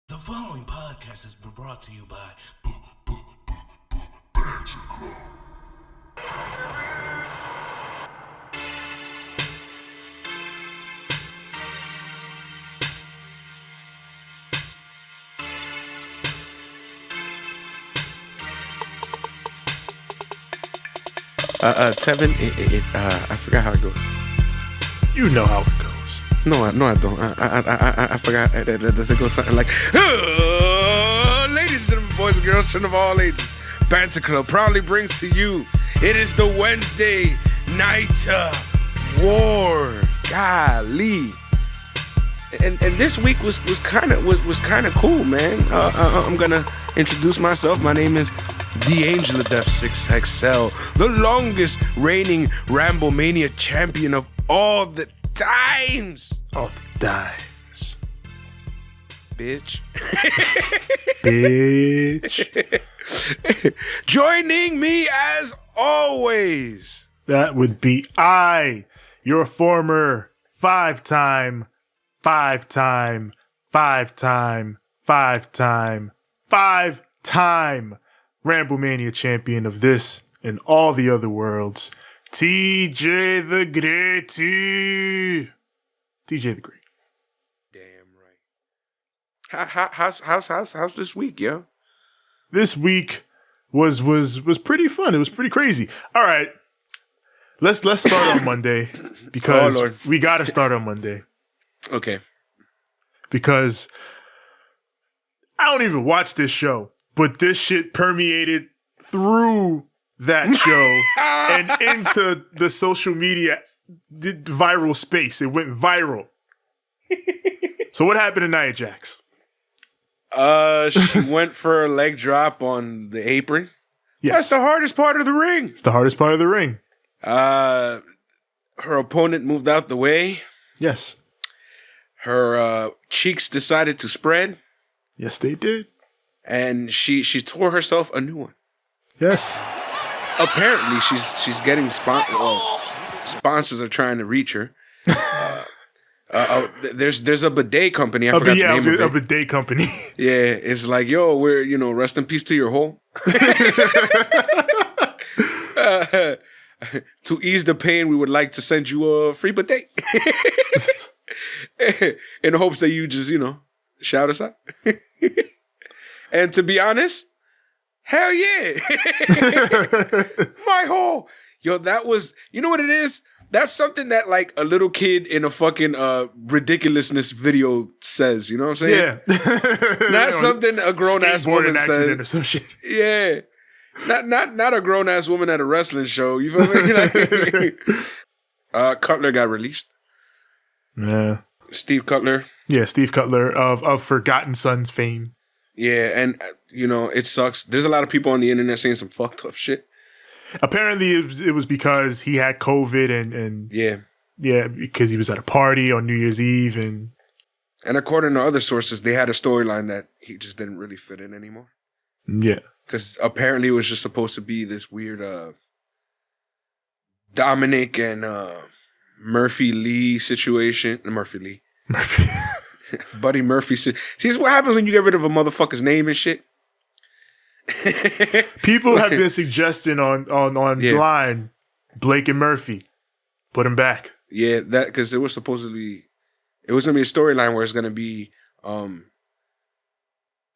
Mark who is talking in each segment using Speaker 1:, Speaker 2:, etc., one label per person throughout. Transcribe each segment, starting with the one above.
Speaker 1: The following podcast has been brought to you by Banter Club.
Speaker 2: 7. I forgot how it goes.
Speaker 3: You know how it goes.
Speaker 2: No, I don't. I forgot. Does it go something like, ladies and gentlemen, boys and girls, children of all ages, Banter Club proudly brings to you. It is the Wednesday night war. Golly. And this week was kind of cool, man. I'm gonna introduce myself. My name is the Angel of Death 6XL, the longest reigning Ramblemania champion of all the times.
Speaker 3: All the times.
Speaker 2: Bitch.
Speaker 3: Bitch.
Speaker 2: Joining me as always.
Speaker 3: That would be I, your former five-time Ramblemania champion of this and all the other worlds, TJ the Great. TJ the Great.
Speaker 2: Damn right. How's this week, yo?
Speaker 3: This week was pretty fun. It was pretty crazy. All right, let's start on Monday because we got to start on Monday.
Speaker 2: Okay.
Speaker 3: Because I don't even watch this show, but this shit permeated through that show and into the social media viral space. It went viral. So what happened tonight, Jax?
Speaker 2: She went for a leg drop on the apron.
Speaker 3: Yes.
Speaker 2: That's the hardest part of the ring.
Speaker 3: It's the hardest part of the ring.
Speaker 2: Her opponent moved out the way.
Speaker 3: Yes.
Speaker 2: Her cheeks decided to spread.
Speaker 3: Yes, they did.
Speaker 2: And she tore herself a new one.
Speaker 3: Yes.
Speaker 2: Apparently, she's getting sponsors are trying to reach her. There's a bidet company. I forgot the name of it.
Speaker 3: A bidet company.
Speaker 2: Yeah, it's like, yo, we're rest in peace to your hole. To ease the pain, we would like to send you a free bidet. In hopes that you just, shout us out. And to be honest, hell yeah. My hole. Yo, that was, you know what it is? That's something that like a little kid in a fucking ridiculousness video says, you know what I'm saying?
Speaker 3: Yeah.
Speaker 2: Not something a grown-ass woman says.
Speaker 3: Or some shit.
Speaker 2: Yeah. Not a grown-ass woman at a wrestling show. You feel me? Like, Cutler got released.
Speaker 3: Yeah.
Speaker 2: Steve Cutler.
Speaker 3: Yeah, Steve Cutler of Forgotten Sons fame.
Speaker 2: Yeah, and, it sucks. There's a lot of people on the internet saying some fucked up shit.
Speaker 3: Apparently, it was because he had COVID and yeah, because he was at a party on New Year's Eve. And
Speaker 2: according to other sources, they had a storyline that he just didn't really fit in anymore.
Speaker 3: Yeah.
Speaker 2: Because apparently it was just supposed to be this weird Dominic and Murphy Lee situation. Murphy. Buddy Murphy. See, this is what happens when you get rid of a motherfucker's name and shit.
Speaker 3: People have been suggesting on line Blake and Murphy. Put him back.
Speaker 2: Yeah, that because it was going to be a storyline where it's going to be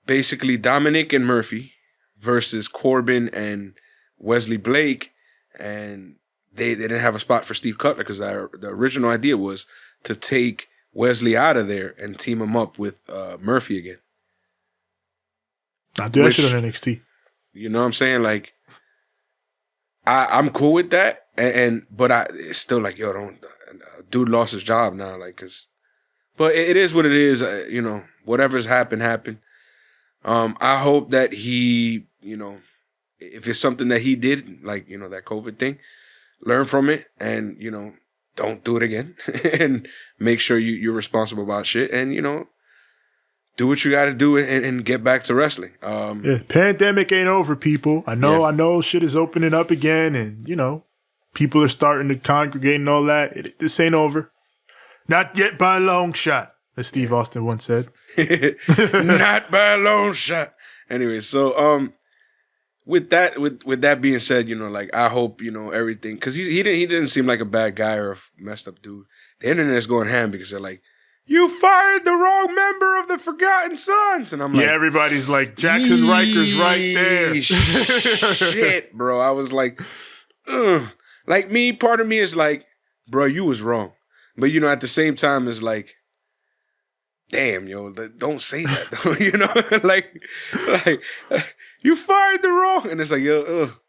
Speaker 2: basically Dominic and Murphy versus Corbin and Wesley Blake, and they didn't have a spot for Steve Cutler because the original idea was to take Wesley out of there and team him up with Murphy again.
Speaker 3: I'll do that shit on NXT.
Speaker 2: You know what I'm saying? Like, I'm cool with that, but it's still like, yo, don't. Dude lost his job now, like, but it is what it is. Whatever's happened. I hope that he, if it's something that he did, like, that COVID thing, learn from it and, don't do it again and make sure you're responsible about shit and, do what you got to do and get back to wrestling.
Speaker 3: Pandemic ain't over, people. I know shit is opening up again and, people are starting to congregate and all that. This ain't over. Not yet by a long shot. as Steve Austin once said.
Speaker 2: Not by a long shot. Anyway, so with that being said, you know, like I hope, you know, everything, because he didn't seem like a bad guy or a messed up dude. The internet's going ham because they're like, you fired the wrong member of the Forgotten Sons. And I'm like,
Speaker 3: yeah, everybody's like, Jackson Riker's right there.
Speaker 2: Shit, bro. I was like, ugh. Like me, part of me is like, bro, you was wrong. But, you know, at the same time, it's like, damn, yo, don't say that, though. You know, like, you fired the wrong. And it's like, yo, ugh.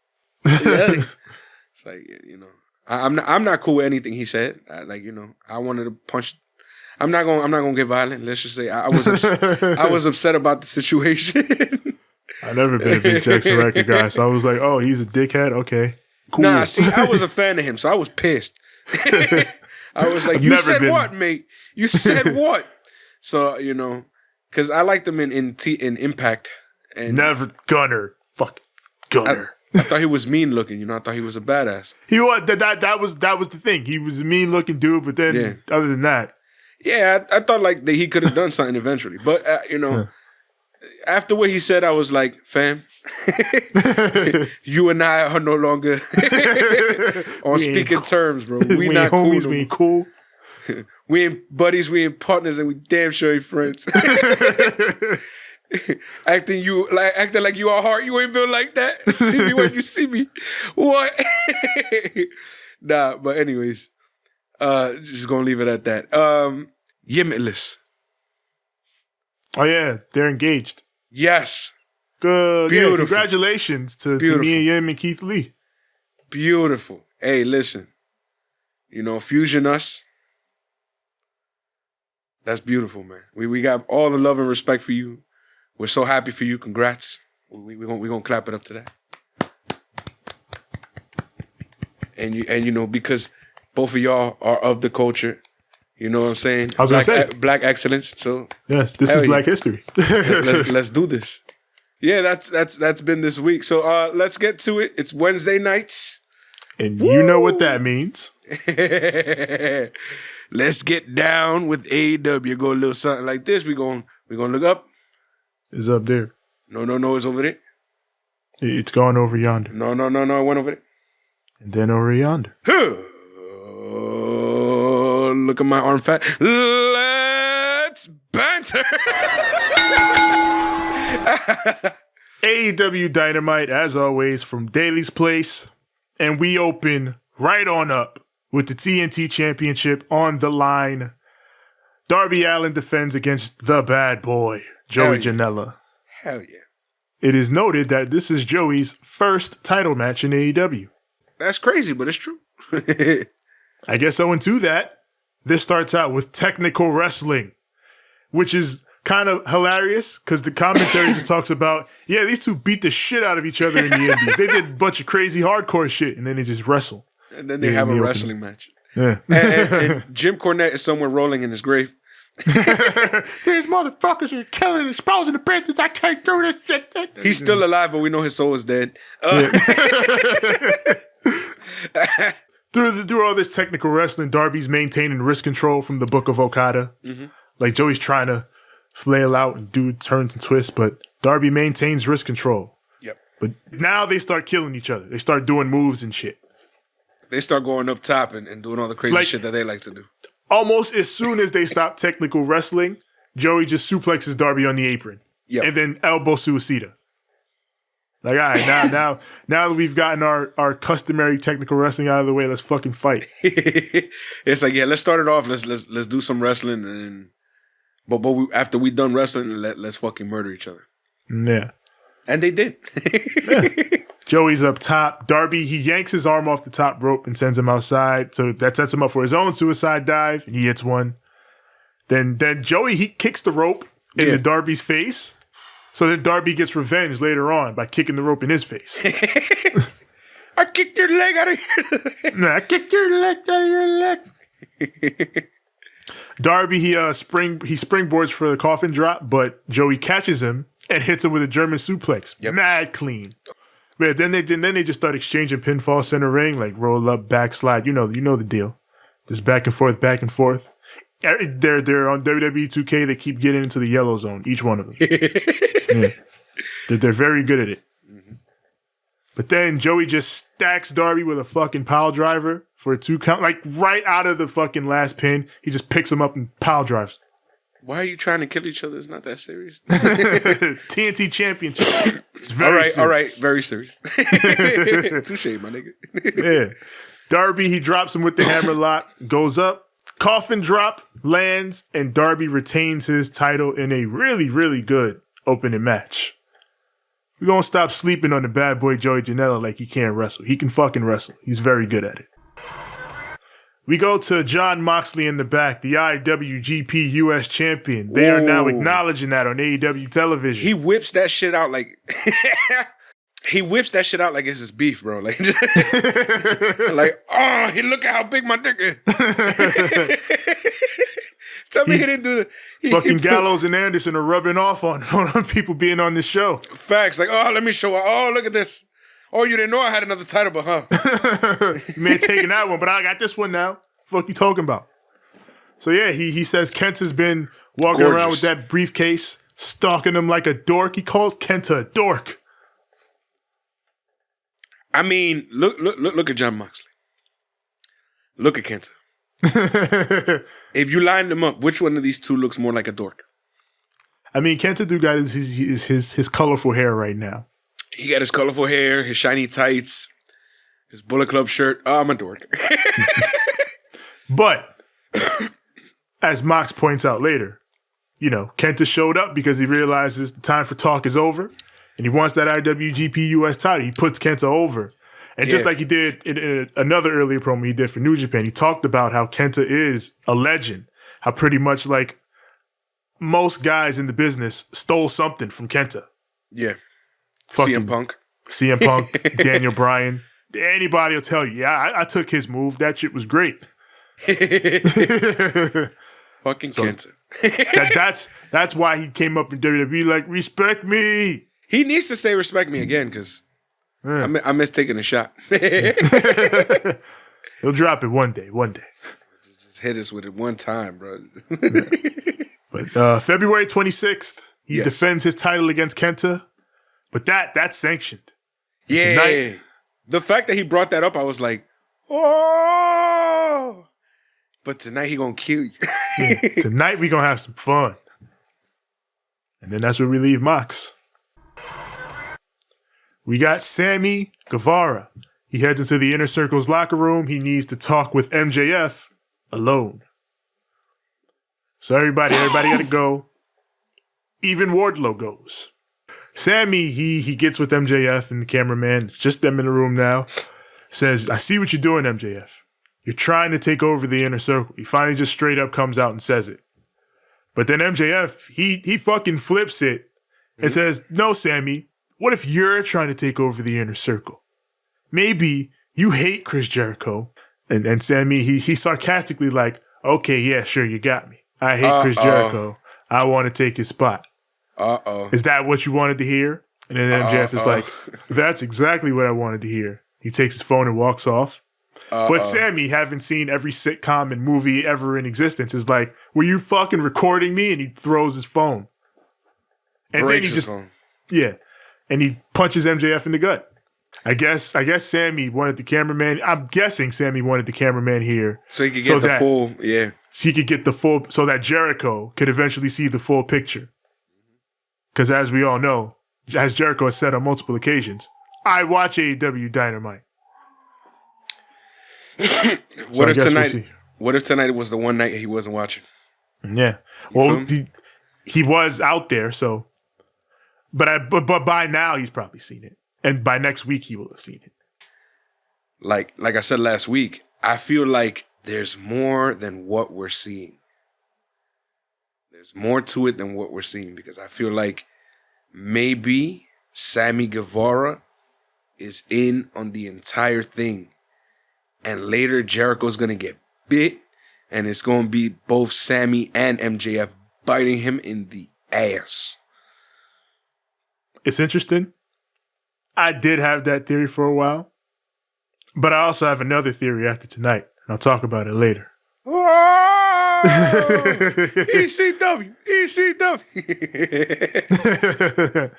Speaker 2: It's like, you know, I'm not cool with anything he said. Like, you know, I wanted to punch. I'm not gonna get violent. Let's just say I was upset about the situation.
Speaker 3: I've never been a big Jackson Riker guy, so I was like, oh, he's a dickhead. Okay, cool.
Speaker 2: Nah, see, I was a fan of him, so I was pissed. I was like, you said what, mate? You said what? So, you know, because I liked him in Impact. And
Speaker 3: never Gunner. Fuck Gunner.
Speaker 2: I thought he was mean looking, you know. I thought he was a badass.
Speaker 3: He was that was the thing. He was a mean looking dude, but then other than that.
Speaker 2: Yeah, I thought like that he could have done something eventually. But, you know, after what he said, I was like, fam, you and I are no longer on speaking terms, bro. We not
Speaker 3: homies,
Speaker 2: cool.
Speaker 3: We ain't cool.
Speaker 2: We ain't buddies, we ain't partners, and we damn sure ain't friends. acting like you are hard, you ain't built like that. See me when you see me. What? Nah, but anyways, just gonna leave it at that. Limitless.
Speaker 3: Oh yeah, they're engaged.
Speaker 2: Yes.
Speaker 3: Good.
Speaker 2: Beautiful.
Speaker 3: Yeah, congratulations to me and Yim and Keith Lee.
Speaker 2: Beautiful. Hey, listen. You know, Fusion Us. That's beautiful, man. We got all the love and respect for you. We're so happy for you. Congrats. We're gonna clap it up to that. And you know, because both of y'all are of the culture. You know what I'm saying?
Speaker 3: I was gonna say
Speaker 2: black excellence. So
Speaker 3: yes, this is Black History.
Speaker 2: let's do this. Yeah, that's been this week. So let's get to it. It's Wednesday nights.
Speaker 3: And you know what that means.
Speaker 2: Let's get down with AEW. Go a little something like this. We're gonna look up.
Speaker 3: It's up there.
Speaker 2: No, it's over there.
Speaker 3: It's gone over yonder.
Speaker 2: No, it went over there. And
Speaker 3: then over yonder.
Speaker 2: Look at my arm fat. Let's banter.
Speaker 3: AEW Dynamite, as always, from Daly's Place. And we open right on up with the TNT Championship on the line. Darby Allin defends against the bad boy, Joey Janela.
Speaker 2: Hell yeah.
Speaker 3: It is noted that this is Joey's first title match in AEW.
Speaker 2: That's crazy, but it's true.
Speaker 3: I guess owing to that, this starts out with technical wrestling, which is kind of hilarious because the commentary just talks about, yeah, these two beat the shit out of each other in the Indies. They did a bunch of crazy hardcore shit, and then they just wrestle.
Speaker 2: And then they have a wrestling match.
Speaker 3: Yeah.
Speaker 2: and Jim Cornette is somewhere rolling in his grave.
Speaker 3: These motherfuckers are killing and exposing the business. I can't do this shit.
Speaker 2: He's still alive, but we know his soul is dead.
Speaker 3: Through all this technical wrestling, Darby's maintaining wrist control from the Book of Okada. Mm-hmm. Like Joey's trying to flail out and do turns and twists, but Darby maintains wrist control.
Speaker 2: Yep.
Speaker 3: But now they start killing each other. They start doing moves and shit.
Speaker 2: They start going up top and doing all the crazy shit that they like to do.
Speaker 3: Almost as soon as they stop technical wrestling, Joey just suplexes Darby on the apron.
Speaker 2: Yep.
Speaker 3: And then elbow suicida. Like, all right, now that we've gotten our customary technical wrestling out of the way, let's fucking fight.
Speaker 2: It's like, yeah, let's start it off. Let's do some wrestling, and but after we done wrestling, let's fucking murder each other.
Speaker 3: Yeah,
Speaker 2: and they did.
Speaker 3: Yeah. Joey's up top. Darby, he yanks his arm off the top rope and sends him outside. So that sets him up for his own suicide dive, and he hits one. Then Joey, he kicks the rope into Darby's face. So then Darby gets revenge later on by kicking the rope in his face.
Speaker 2: I kicked your leg out of your leg.
Speaker 3: I kicked your leg out of your leg. Darby, he springboards for the coffin drop, but Joey catches him and hits him with a German suplex. Yep. Mad clean. But then they just start exchanging pinfall center ring, like roll up, backslide. You know the deal. Just back and forth, back and forth. They're on WWE 2K. They keep getting into the yellow zone, each one of them. Yeah. They're very good at it. Mm-hmm. But then Joey just stacks Darby with a fucking pile driver for a 2 count. Like right out of the fucking last pin, he just picks him up and pile drives.
Speaker 2: Why are you trying to kill each other? It's not that serious.
Speaker 3: TNT Championship. It's very serious.
Speaker 2: All right. Very serious. Touche, my nigga.
Speaker 3: Yeah. Darby, he drops him with the hammerlock, goes up, coffin drop, lands, and Darby retains his title in a really, really good opening match. We're going to stop sleeping on the bad boy Joey Janela like he can't wrestle. He can fucking wrestle. He's very good at it. We go to Jon Moxley in the back, the IWGP US champion. They are now acknowledging that on AEW television.
Speaker 2: He whips that shit out like... He whips that shit out like it's his beef, bro. Like, oh, look at how big my dick is. Tell me he didn't do the...
Speaker 3: Fucking Gallows and Anderson are rubbing off on people being on this show.
Speaker 2: Facts. Like, oh, let me show her. Oh, look at this. Oh, you didn't know I had another title, but
Speaker 3: You may have taken that one, but I got this one now. Fuck you talking about? So yeah, he says Kenta's been walking around with that briefcase, stalking him like a dork. He calls Kenta a dork.
Speaker 2: I mean, look at Jon Moxley. Look at Kenta. If you line them up, which one of these two looks more like a dork?
Speaker 3: I mean, Kenta do got his colorful hair right now.
Speaker 2: He got his colorful hair, his shiny tights, his Bullet Club shirt. Oh, I'm a dork.
Speaker 3: But, as Mox points out later, Kenta showed up because he realizes the time for talk is over, and he wants that IWGP US title. He puts Kenta over. And just like he did in another earlier promo he did for New Japan, he talked about how Kenta is a legend, how pretty much like most guys in the business stole something from Kenta.
Speaker 2: Yeah.
Speaker 3: Fucking
Speaker 2: CM Punk,
Speaker 3: Daniel Bryan. Anybody will tell you, yeah, I took his move. That shit was great.
Speaker 2: Fucking Kenta.
Speaker 3: That's why he came up in WWE like, respect me.
Speaker 2: He needs to say respect me again because I miss taking a shot.
Speaker 3: He'll drop it one day.
Speaker 2: Just hit us with it one time, bro.
Speaker 3: But February 26th, he defends his title against Kenta. But that's sanctioned.
Speaker 2: Yeah. Tonight, the fact that he brought that up, I was like, oh. But tonight he gonna kill you.
Speaker 3: Yeah, tonight we gonna have some fun. And then that's where we leave Mox. We got Sammy Guevara. He heads into the Inner Circle's locker room. He needs to talk with MJF alone. So everybody gotta go. Even Wardlow goes. Sammy, he gets with MJF and the cameraman. It's just them in the room now. Says, I see what you're doing, MJF. You're trying to take over the Inner Circle. He finally just straight up comes out and says it. But then MJF, he fucking flips it and says, no, Sammy, what if you're trying to take over the Inner Circle? Maybe you hate Chris Jericho. And Sammy, he sarcastically like, okay, yeah, sure, you got me. I hate Chris Jericho. I want to take his spot. Is that what you wanted to hear? And then MJF is like, that's exactly what I wanted to hear. He takes his phone and walks off. But Sammy, having seen every sitcom and movie ever in existence, is like, were you fucking recording me? And he throws his phone. And
Speaker 2: breaks
Speaker 3: then he
Speaker 2: his
Speaker 3: just
Speaker 2: phone.
Speaker 3: Yeah. And he punches MJF in the gut. I guess Sammy wanted the cameraman. I'm guessing Sammy wanted the cameraman here.
Speaker 2: So he could get the full,
Speaker 3: He could get the full, so that Jericho could eventually see the full picture. Because as we all know, as Jericho has said on multiple occasions, I watch AEW Dynamite.
Speaker 2: What if tonight was the one night he wasn't watching?
Speaker 3: Yeah. Well, he was out there, so. But by now he's probably seen it. And by next week he will have seen it.
Speaker 2: Like I said last week, I feel like there's more than what we're seeing. There's more to it than what we're seeing because I feel like maybe Sammy Guevara is in on the entire thing. And later Jericho's going to get bit and it's going to be both Sammy and MJF biting him in the ass.
Speaker 3: It's interesting. I did have that theory for a while. But I also have another theory after tonight. And I'll talk about it later.
Speaker 2: ECW, ECW.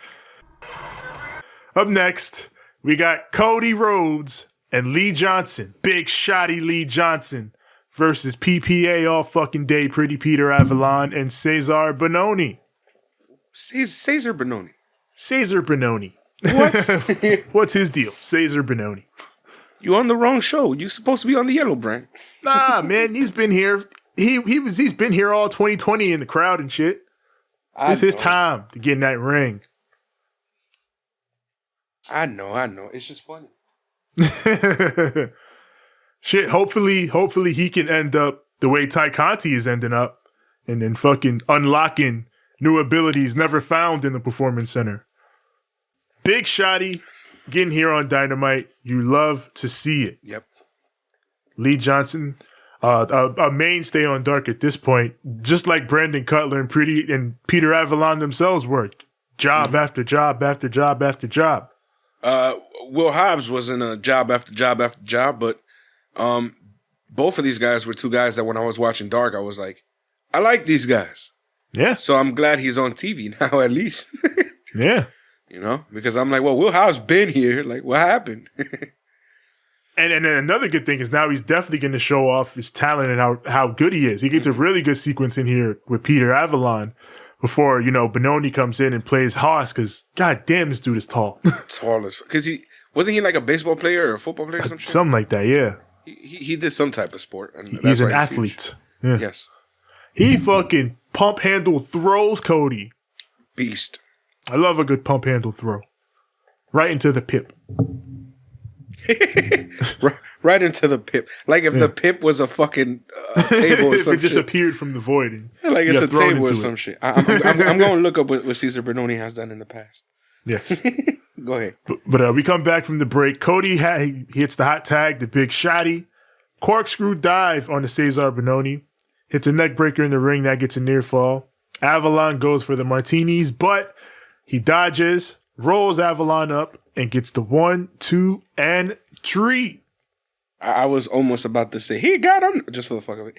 Speaker 3: Up next, we got Cody Rhodes and Lee Johnson, big shotty Lee Johnson, versus PPA all fucking day, Pretty Peter Avalon and Cezar Bononi.
Speaker 2: Cezar Bononi.
Speaker 3: Cezar Bononi.
Speaker 2: What?
Speaker 3: What's his deal? Cezar Bononi.
Speaker 2: You on the wrong show. You supposed to be on the yellow brand.
Speaker 3: Nah, man, he's been here. He's been here all 2020 in the crowd and shit. It's his time to get in that ring.
Speaker 2: I know. It's just funny.
Speaker 3: Shit, hopefully he can end up the way Ty Conti is ending up and then fucking unlocking new abilities never found in the Performance Center. Big shotty getting here on Dynamite. You love to see it.
Speaker 2: Yep.
Speaker 3: Lee Johnson, a mainstay on Dark at this point, just like Brandon Cutler and Peter Avalon themselves were. Job after job after job after job.
Speaker 2: Will Hobbs wasn't a job after job after job, but both of these guys were two guys that when I was watching Dark, I was like, I like these guys.
Speaker 3: Yeah.
Speaker 2: So I'm glad he's on TV now, at least.
Speaker 3: Yeah.
Speaker 2: You know, because I'm like, well, Will Hobbs been here. Like, what happened?
Speaker 3: And then another good thing is now he's definitely going to show off his talent and how good he is. He gets a really good sequence in here with Peter Avalon before, Bononi comes in and plays Haas because, god damn, this dude is tall.
Speaker 2: Tall as because wasn't he like a baseball player or a football player or some shit?
Speaker 3: Something like that, yeah.
Speaker 2: He did some type of sport. And
Speaker 3: he's an athlete. Yeah.
Speaker 2: Yes.
Speaker 3: He fucking pump handle throws Cody.
Speaker 2: Beast.
Speaker 3: I love a good pump handle throw. Right into the pip.
Speaker 2: right into the pip. Like if the pip was a fucking table or
Speaker 3: if
Speaker 2: some
Speaker 3: it just
Speaker 2: shit.
Speaker 3: appeared from the void. And
Speaker 2: like it's a table or some shit. I'm going to look up what Cezar Bononi has done in the past.
Speaker 3: Yes.
Speaker 2: Go ahead.
Speaker 3: But we come back from the break. Cody he hits the hot tag, the big shotty. Corkscrew dive on the Cezar Bononi. Hits a neck breaker in the ring. That gets a near fall. Avalon goes for the martinis, but he dodges, rolls Avalon up, and gets the 1, 2, and 3.
Speaker 2: I was almost about to say, he got him, just for the fuck of it.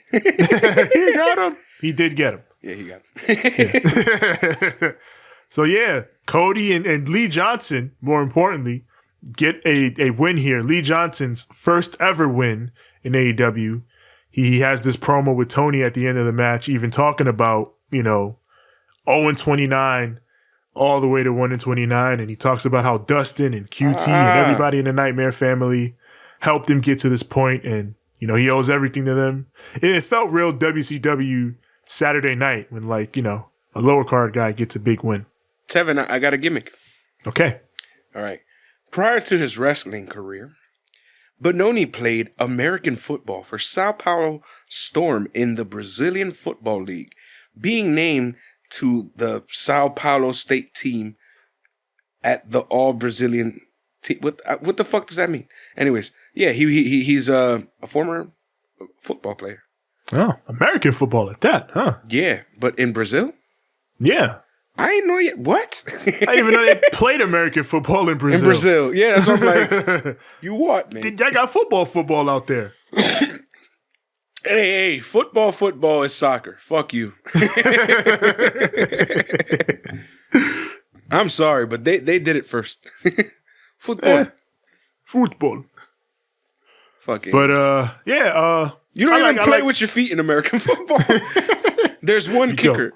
Speaker 3: He got him. He did get him.
Speaker 2: Yeah, he got him.
Speaker 3: Yeah. So, yeah, Cody and Lee Johnson, more importantly, get a win here. Lee Johnson's first ever win in AEW. He has this promo with Tony at the end of the match, even talking about, 0-29 all the way to 1-29. And he talks about how Dustin and QT and everybody in the Nightmare family helped him get to this point. And, he owes everything to them. It felt real WCW Saturday night when, a lower card guy gets a big win.
Speaker 2: Tevin, I got a gimmick.
Speaker 3: Okay.
Speaker 2: All right. Prior to his wrestling career, Bononi played American football for Sao Paulo Storm in the Brazilian Football League, being named to the Sao Paulo state team at the All-Brazilian team. What the fuck does that mean? Anyways, yeah, he's a former football player.
Speaker 3: Oh, American football at that, huh?
Speaker 2: Yeah, but in Brazil?
Speaker 3: Yeah.
Speaker 2: I ain't know yet. What?
Speaker 3: I didn't even know they played American football in Brazil.
Speaker 2: In Brazil. Yeah, that's what I'm like. You what, man?
Speaker 3: I got football out there.
Speaker 2: Hey, football is soccer. Fuck you. I'm sorry, but they did it first. Football.
Speaker 3: Football.
Speaker 2: Fuck it.
Speaker 3: But, yeah.
Speaker 2: You don't even play with your feet in American football. There's one kicker.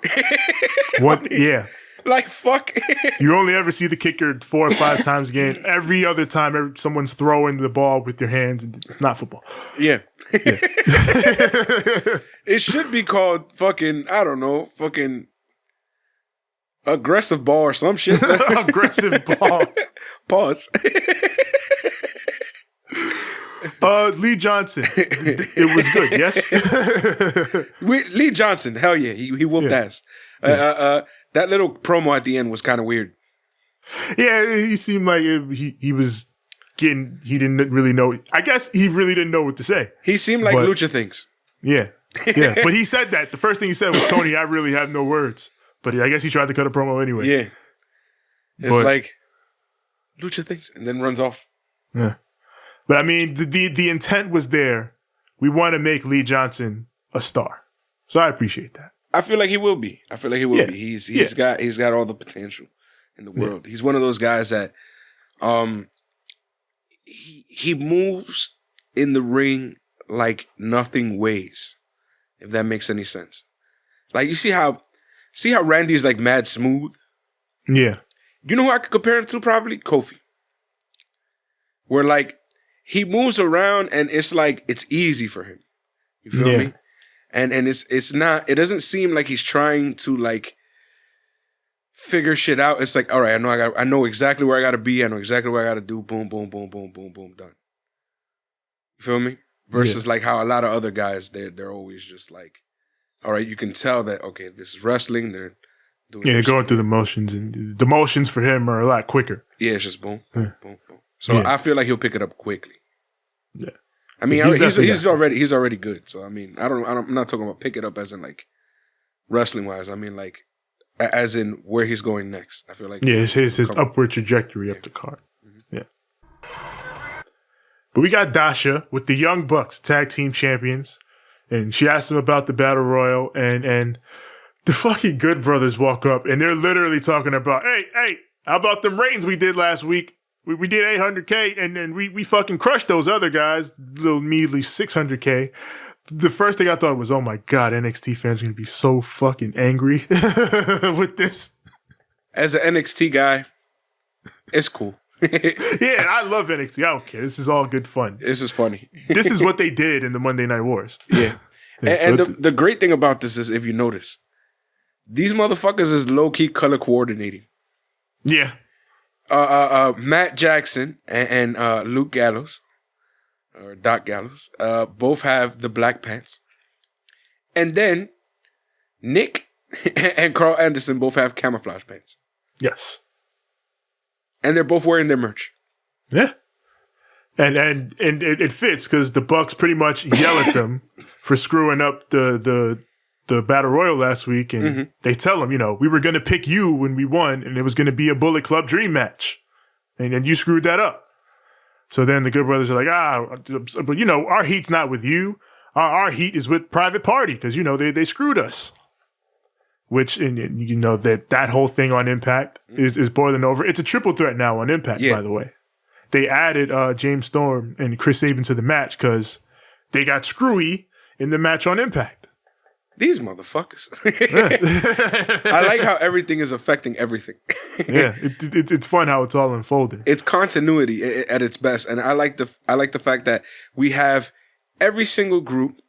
Speaker 3: What? Yeah.
Speaker 2: Like, fuck.
Speaker 3: You only ever see the kicker 4 or 5 times a game. Every other time someone's throwing the ball with their hands, it's not football.
Speaker 2: Yeah. It should be called fucking, I don't know, fucking aggressive ball or some shit.
Speaker 3: Aggressive ball.
Speaker 2: Pause.
Speaker 3: Lee Johnson. It was good, yes?
Speaker 2: Lee Johnson, hell yeah. He whooped ass. That little promo at the end was kind of weird.
Speaker 3: Yeah, he seemed like he was getting, he didn't really know. I guess he really didn't know what to say.
Speaker 2: He seemed like Lucha things.
Speaker 3: Yeah. Yeah. But he said that. The first thing he said was, Tony, I really have no words. But I guess he tried to cut a promo anyway.
Speaker 2: Yeah. It's like Lucha things and then runs off.
Speaker 3: Yeah. But I mean, the intent was there. We want to make Lee Johnson a star. So I appreciate that.
Speaker 2: I feel like he will be.
Speaker 3: Yeah.
Speaker 2: He's got all the potential in the world. He's one of those guys that he moves in the ring like nothing weighs, if that makes any sense. Like, you see how Randy's like mad smooth?
Speaker 3: Yeah.
Speaker 2: You know who I could compare him to probably? Kofi. Where like he moves around and it's like it's easy for him. You feel me? And it's not, it doesn't seem like he's trying to like figure shit out. It's like, all right, I know exactly where I gotta be, I know exactly what I gotta do, boom, boom, boom, boom, boom, boom, done. You feel me? Versus like how a lot of other guys, they're always just like, all right, you can tell that, okay, this is wrestling, they're doing
Speaker 3: they're going through the motions, and the motions for him are a lot quicker.
Speaker 2: Yeah, it's just boom, boom, boom, boom. So I feel like he'll pick it up quickly.
Speaker 3: Yeah.
Speaker 2: I mean, he's already good. So I mean, I'm not talking about pick it up as in like wrestling wise. I mean like as in where he's going next. I feel like
Speaker 3: it's his upward trajectory up the card. Mm-hmm. Yeah. But we got Dasha with the Young Bucks, tag team champions, and she asked them about the Battle Royal, and the fucking Good Brothers walk up, and they're literally talking about, hey, how about them reigns we did last week? We did 800K, and then we fucking crushed those other guys, little measly 600K. The first thing I thought was, oh my God, NXT fans are going to be so fucking angry with this.
Speaker 2: As an NXT guy, it's cool.
Speaker 3: Yeah, I love NXT. I don't care. This is all good fun.
Speaker 2: This is funny.
Speaker 3: This is what they did in the Monday Night Wars.
Speaker 2: Yeah. And the great thing about this is, if you notice, these motherfuckers is low-key color coordinating.
Speaker 3: Yeah.
Speaker 2: Matt Jackson and Luke Gallows, or Doc Gallows, both have the black pants. And then Nick and Carl Anderson both have camouflage pants.
Speaker 3: Yes.
Speaker 2: And they're both wearing their merch.
Speaker 3: Yeah. And it fits because the Bucks pretty much yell at them for screwing up the Battle Royal last week, and they tell them, we were going to pick you when we won, and it was going to be a Bullet Club dream match, and you screwed that up. So then the Good Brothers are like, but our heat's not with you. Our heat is with Private Party because they screwed us. Which that whole thing on Impact is boiling over. It's a triple threat now on Impact, by the way. They added James Storm and Chris Sabin to the match because they got screwy in the match on Impact.
Speaker 2: These motherfuckers. I like how everything is affecting everything.
Speaker 3: Yeah, it's fun how it's all unfolding.
Speaker 2: It's continuity at its best, and I like the fact that we have every single group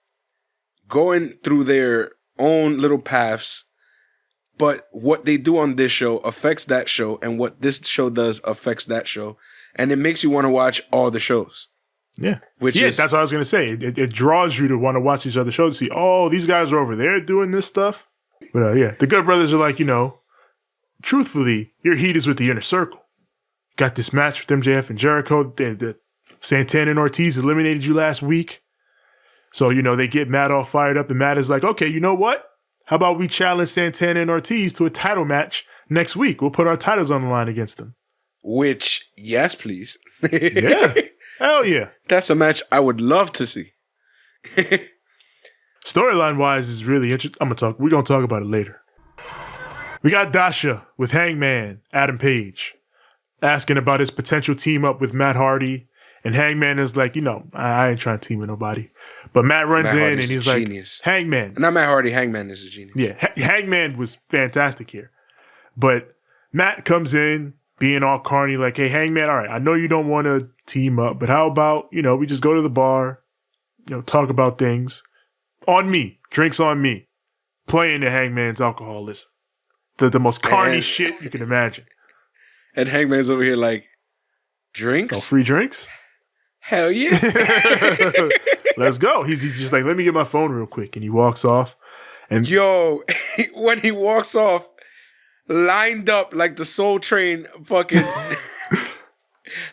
Speaker 2: going through their own little paths, but what they do on this show affects that show, and what this show does affects that show, and it makes you want to watch all the shows.
Speaker 3: Yeah. That's what I was going to say. It draws you to want to watch these other shows to see, oh, these guys are over there doing this stuff. But the Good Brothers are like, truthfully, your heat is with the Inner Circle. Got this match with MJF and Jericho. Santana and Ortiz eliminated you last week. So, they get Matt all fired up, and Matt is like, okay, you know what? How about we challenge Santana and Ortiz to a title match next week? We'll put our titles on the line against them. Which,
Speaker 2: yes, please.
Speaker 3: Yeah. Hell yeah.
Speaker 2: That's a match I would love to see.
Speaker 3: Storyline wise is really interesting. We're gonna talk about it later. We got Dasha with Hangman, Adam Page, asking about his potential team up with Matt Hardy. And Hangman is like, I ain't trying to team with nobody. But Matt runs in and he's like, Hangman.
Speaker 2: Not Matt Hardy, Hangman is a genius.
Speaker 3: Yeah, Hangman was fantastic here. But Matt comes in being all carny, like, hey, Hangman, all right, I know you don't want to team up, but how about, we just go to the bar, talk about things. On me. Drinks on me. Playing the Hangman's alcoholism. The most carny shit you can imagine.
Speaker 2: And Hangman's over here like, drinks?
Speaker 3: Oh, free drinks?
Speaker 2: Hell yeah.
Speaker 3: Let's go. He's just like, let me get my phone real quick. And he walks off. And
Speaker 2: when he walks off, lined up like the Soul Train fucking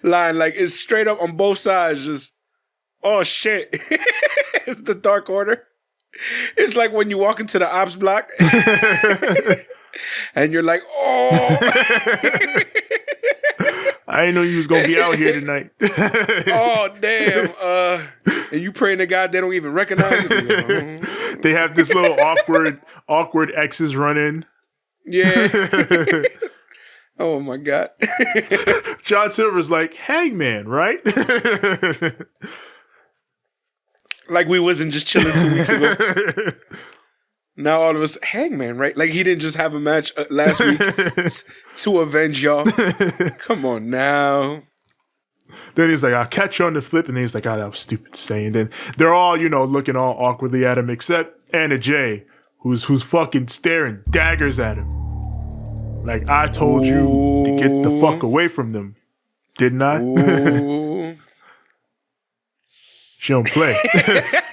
Speaker 2: line, like it's straight up on both sides, just, oh shit. It's the Dark Order. It's like when you walk into the ops block and you're like, oh.
Speaker 3: I didn't know you was gonna be out here tonight.
Speaker 2: Oh damn! And you praying to God they don't even recognize you.
Speaker 3: They have this little awkward X's run in.
Speaker 2: Yeah. Oh my God.
Speaker 3: John Silver's like, Hangman, right?
Speaker 2: Like we wasn't just chilling 2 weeks ago. Now all of us, Hangman, right? Like he didn't just have a match last week to avenge y'all. Come on now.
Speaker 3: Then he's like, I'll catch you on the flip. And then he's like, oh, that was stupid to say. And then they're all, looking all awkwardly at him, except Anna Jay, who's fucking staring daggers at him. Like, I told you to get the fuck away from them. Didn't I? She don't play.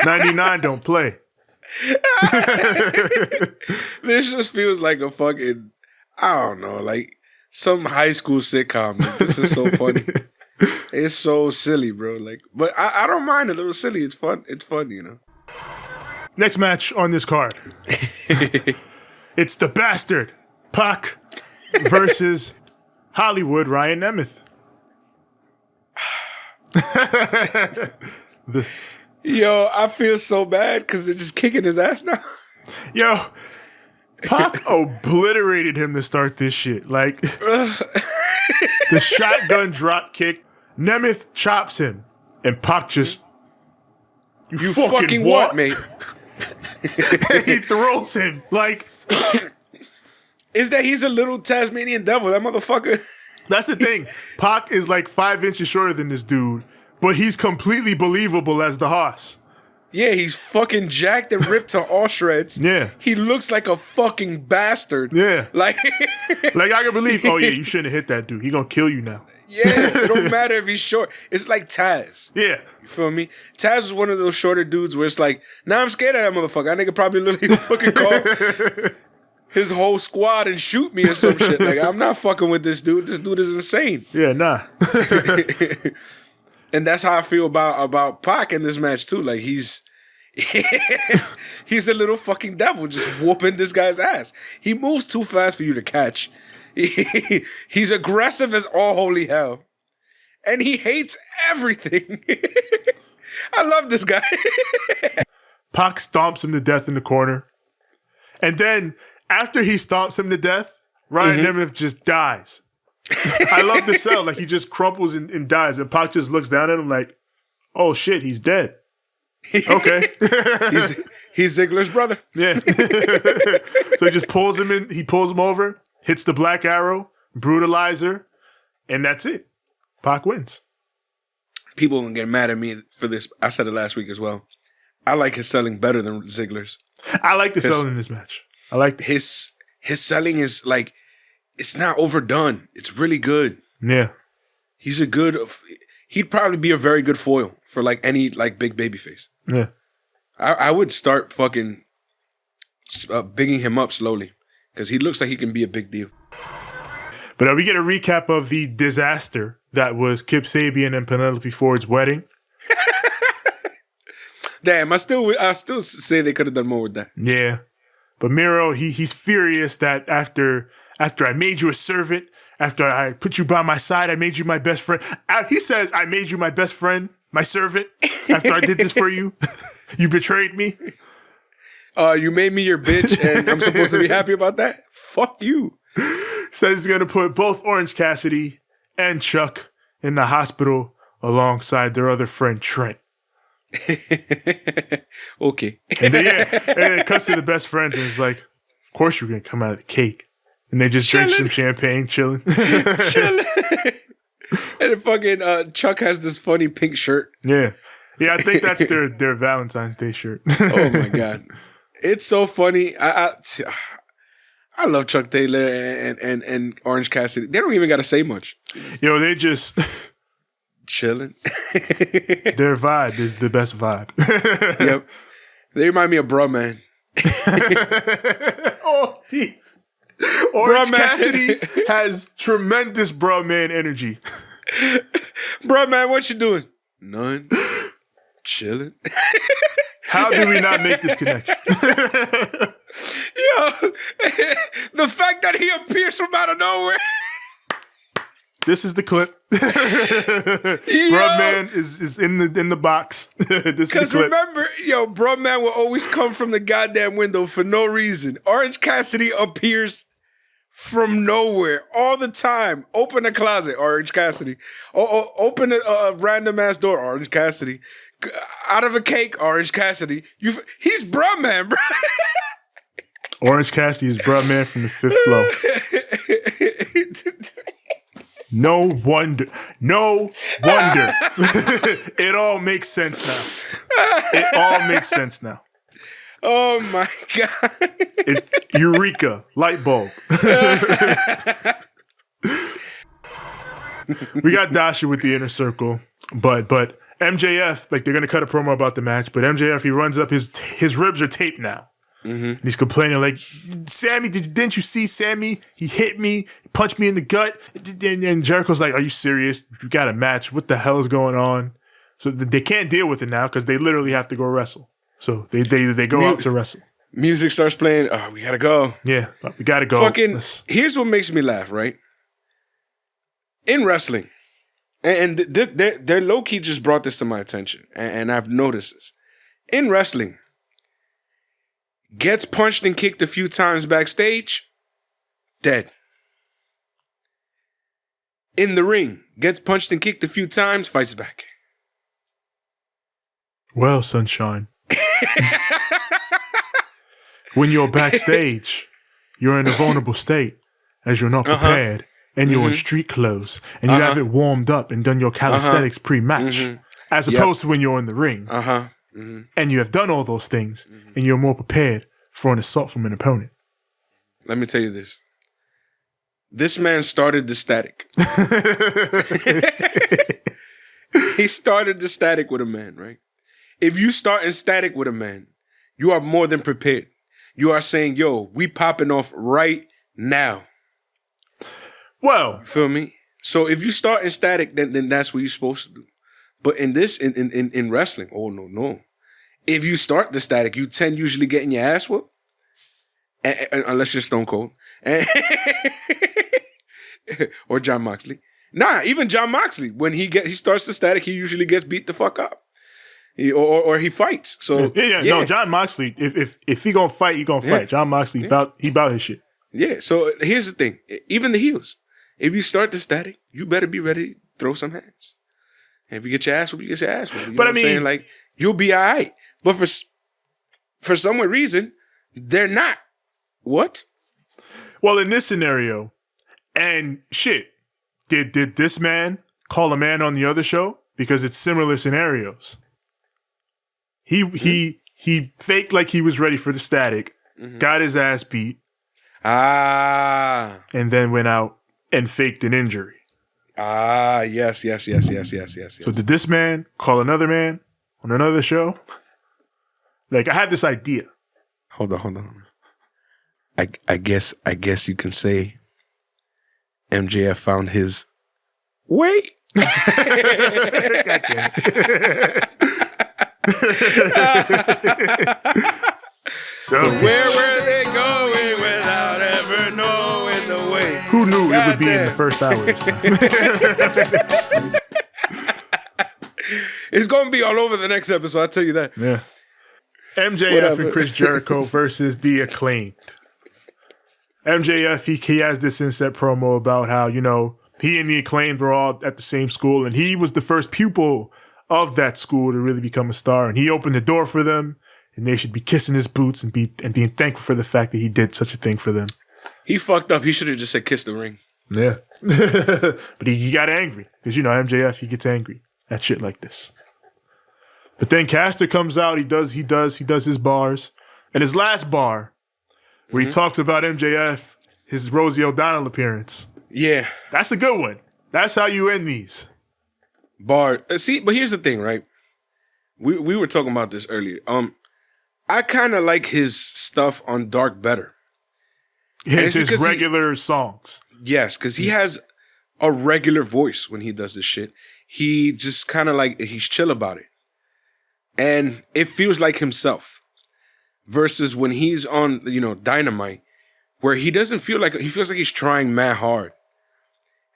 Speaker 3: 99 don't play.
Speaker 2: This just feels like a fucking, I don't know, like some high school sitcom. Like, this is so funny. It's so silly, bro. Like, but I don't mind a little silly. It's fun. It's fun,
Speaker 3: Next match on this card. It's the bastard Pac versus Hollywood Ryan Nemeth.
Speaker 2: Yo, I feel so bad because they're just kicking his ass now.
Speaker 3: Yo, Pac obliterated him to start this shit. Like, the shotgun drop kick, Nemeth chops him, and Pac just, you fucking what,
Speaker 2: mate?
Speaker 3: And he throws him. Like,
Speaker 2: is that he's a little Tasmanian devil, that motherfucker?
Speaker 3: That's the thing. Pac is like 5 inches shorter than this dude, but he's completely believable as the Hoss.
Speaker 2: Yeah, he's fucking jacked and ripped to all shreds.
Speaker 3: Yeah.
Speaker 2: He looks like a fucking bastard.
Speaker 3: Yeah.
Speaker 2: Like
Speaker 3: I can believe, oh yeah, you shouldn't have hit that dude. He gonna kill you now.
Speaker 2: Yeah, it don't matter if he's short. It's like Taz.
Speaker 3: Yeah.
Speaker 2: You feel me? Taz is one of those shorter dudes where it's like, nah, I'm scared of that motherfucker. That nigga probably literally fucking call his whole squad and shoot me or some shit. Like, I'm not fucking with this dude. This dude is insane.
Speaker 3: Yeah, nah.
Speaker 2: And that's how I feel about Pac in this match too. Like he's a little fucking devil just whooping this guy's ass. He moves too fast for you to catch. He's aggressive as all holy hell. And he hates everything. I love this guy.
Speaker 3: Pac stomps him to death in the corner. And then after he stomps him to death, Ryan Nemeth just dies. I love the sell. Like, he just crumples and dies. And Pac just looks down at him like, oh shit, he's dead. Okay.
Speaker 2: he's Ziggler's brother.
Speaker 3: Yeah. So he just pulls him in. He pulls him over, hits the Black Arrow, Brutalizer, and that's it. Pac wins.
Speaker 2: People are going to get mad at me for this. I said it last week as well. I like his selling better than Ziggler's. I like the selling in this match. I like his selling is like, it's not overdone. It's really good.
Speaker 3: Yeah.
Speaker 2: He'd probably be a very good foil for like any like big baby face.
Speaker 3: Yeah.
Speaker 2: I would start fucking bigging him up slowly because he looks like he can be a big deal.
Speaker 3: But we get a recap of the disaster that was Kip Sabian and Penelope Ford's wedding.
Speaker 2: Damn, I still say they could have done more with that.
Speaker 3: Yeah. But Miro, he's furious that after I made you a servant, after I put you by my side, I made you my best friend. He says, I made you my best friend, my servant, after I did this for you. You betrayed me.
Speaker 2: You made me your bitch, and I'm supposed to be happy about that? Fuck you.
Speaker 3: Says he's going to put both Orange Cassidy and Chuck in the hospital alongside their other friend, Trent.
Speaker 2: Okay.
Speaker 3: And then it cuts to the best friends, and it's like, of course you're going to come out of the cake. And they just drink some champagne, chilling.
Speaker 2: Chilling. And then fucking Chuck has this funny pink shirt.
Speaker 3: Yeah. Yeah, I think that's their Valentine's Day shirt.
Speaker 2: Oh my God. It's so funny. I love Chuck Taylor and Orange Cassidy. They don't even got to say much.
Speaker 3: Yo, they just
Speaker 2: chilling.
Speaker 3: Their vibe is the best vibe.
Speaker 2: Yep. They remind me of Bruh Man.
Speaker 3: Oh, deep. Orange Cassidy has tremendous bro man energy.
Speaker 2: Bro man, what you doing? None. Chilling.
Speaker 3: How did we not make this connection?
Speaker 2: Yo, the fact that he appears from out of nowhere.
Speaker 3: This is the clip. Bro man is in the box.
Speaker 2: Because remember, bro man will always come from the goddamn window for no reason. Orange Cassidy appears from nowhere all the time. Open a closet, Orange Cassidy. Open a random ass door, Orange Cassidy. Out of a cake, Orange Cassidy. He's bruh man, bro.
Speaker 3: Orange Cassidy is bruh man from the fifth floor. No wonder. It all makes sense now.
Speaker 2: Oh my God.
Speaker 3: Eureka. Light bulb. We got Dasha with the Inner Circle, but MJF, like, they're going to cut a promo about the match, but MJF, he runs up, his ribs are taped now. Mm-hmm. And he's complaining like, Sammy, didn't you see Sammy? He hit me, punched me in the gut. And Jericho's like, are you serious? You got a match. What the hell is going on? So they can't deal with it now because they literally have to go wrestle. So they go out to wrestle.
Speaker 2: Music starts playing. Oh, we gotta go.
Speaker 3: Yeah, we gotta go.
Speaker 2: Here's what makes me laugh, right? In wrestling, and they're low-key just brought this to my attention, and I've noticed this. In wrestling, gets punched and kicked a few times backstage, dead. In the ring, gets punched and kicked a few times, fights back.
Speaker 3: Well, sunshine. When you're backstage, you're in a vulnerable state as you're not prepared and you're in street clothes and you haven't warmed up and done your calisthenics pre-match as opposed to when you're in the ring and you have done all those things and you're more prepared for an assault from an opponent.
Speaker 2: Let me tell you this. This man started the static. He started the static with a man, right? If you start in static with a man, you are more than prepared. You are saying, yo, we popping off right now.
Speaker 3: Well,
Speaker 2: you feel me? So if you start in static, then that's what you're supposed to do. But in this, in wrestling, oh no. If you start the static, you tend usually getting your ass whooped. Unless you're Stone Cold. Or John Moxley. Nah, even John Moxley, when he starts the static, he usually gets beat the fuck up. Or he fights. So
Speaker 3: no, John Moxley, if he gonna fight, he gonna fight. John Moxley, he bout his shit.
Speaker 2: Yeah, so here's the thing. Even the heels, if you start the static, you better be ready to throw some hands. And if you get your ass whooped, you get your ass whooped. But I mean, like, you'll be all right. But for some reason, they're not. What?
Speaker 3: Well, in this scenario, and shit, did this man call a man on the other show? Because it's similar scenarios. He faked like he was ready for the static, got his ass beat, and then went out and faked an injury.
Speaker 2: Yes.
Speaker 3: So did this man call another man on another show? Like, I had this idea.
Speaker 2: Hold on. I guess you can say MJF found his way.
Speaker 3: God damn it.
Speaker 2: So where were they going without ever knowing the way?
Speaker 3: Who knew it would be in the first hour this time?
Speaker 2: It's going to be all over the next episode, I'll tell you that.
Speaker 3: Yeah. MJF and Chris Jericho versus the Acclaimed. MJF, he has this inset promo about how, he and the Acclaimed were all at the same school, and he was the first pupil of that school to really become a star, and he opened the door for them, and they should be kissing his boots and being thankful for the fact that he did such a thing for them.
Speaker 2: He fucked up. He should have just said kiss the ring.
Speaker 3: Yeah. But he got angry. Because, MJF, he gets angry at shit like this. But then Caster comes out, he does his bars. And his last bar, where he talks about MJF, his Rosie O'Donnell appearance.
Speaker 2: Yeah.
Speaker 3: That's a good one. That's how you end these.
Speaker 2: Bar. See, but here's the thing, right? We were talking about this earlier. I kind of like his stuff on Dark better.
Speaker 3: His regular songs.
Speaker 2: Yes, because he has a regular voice when he does this shit. He just kind of like, he's chill about it. And it feels like himself. Versus when he's on, Dynamite, where he doesn't feel like, he feels like he's trying mad hard.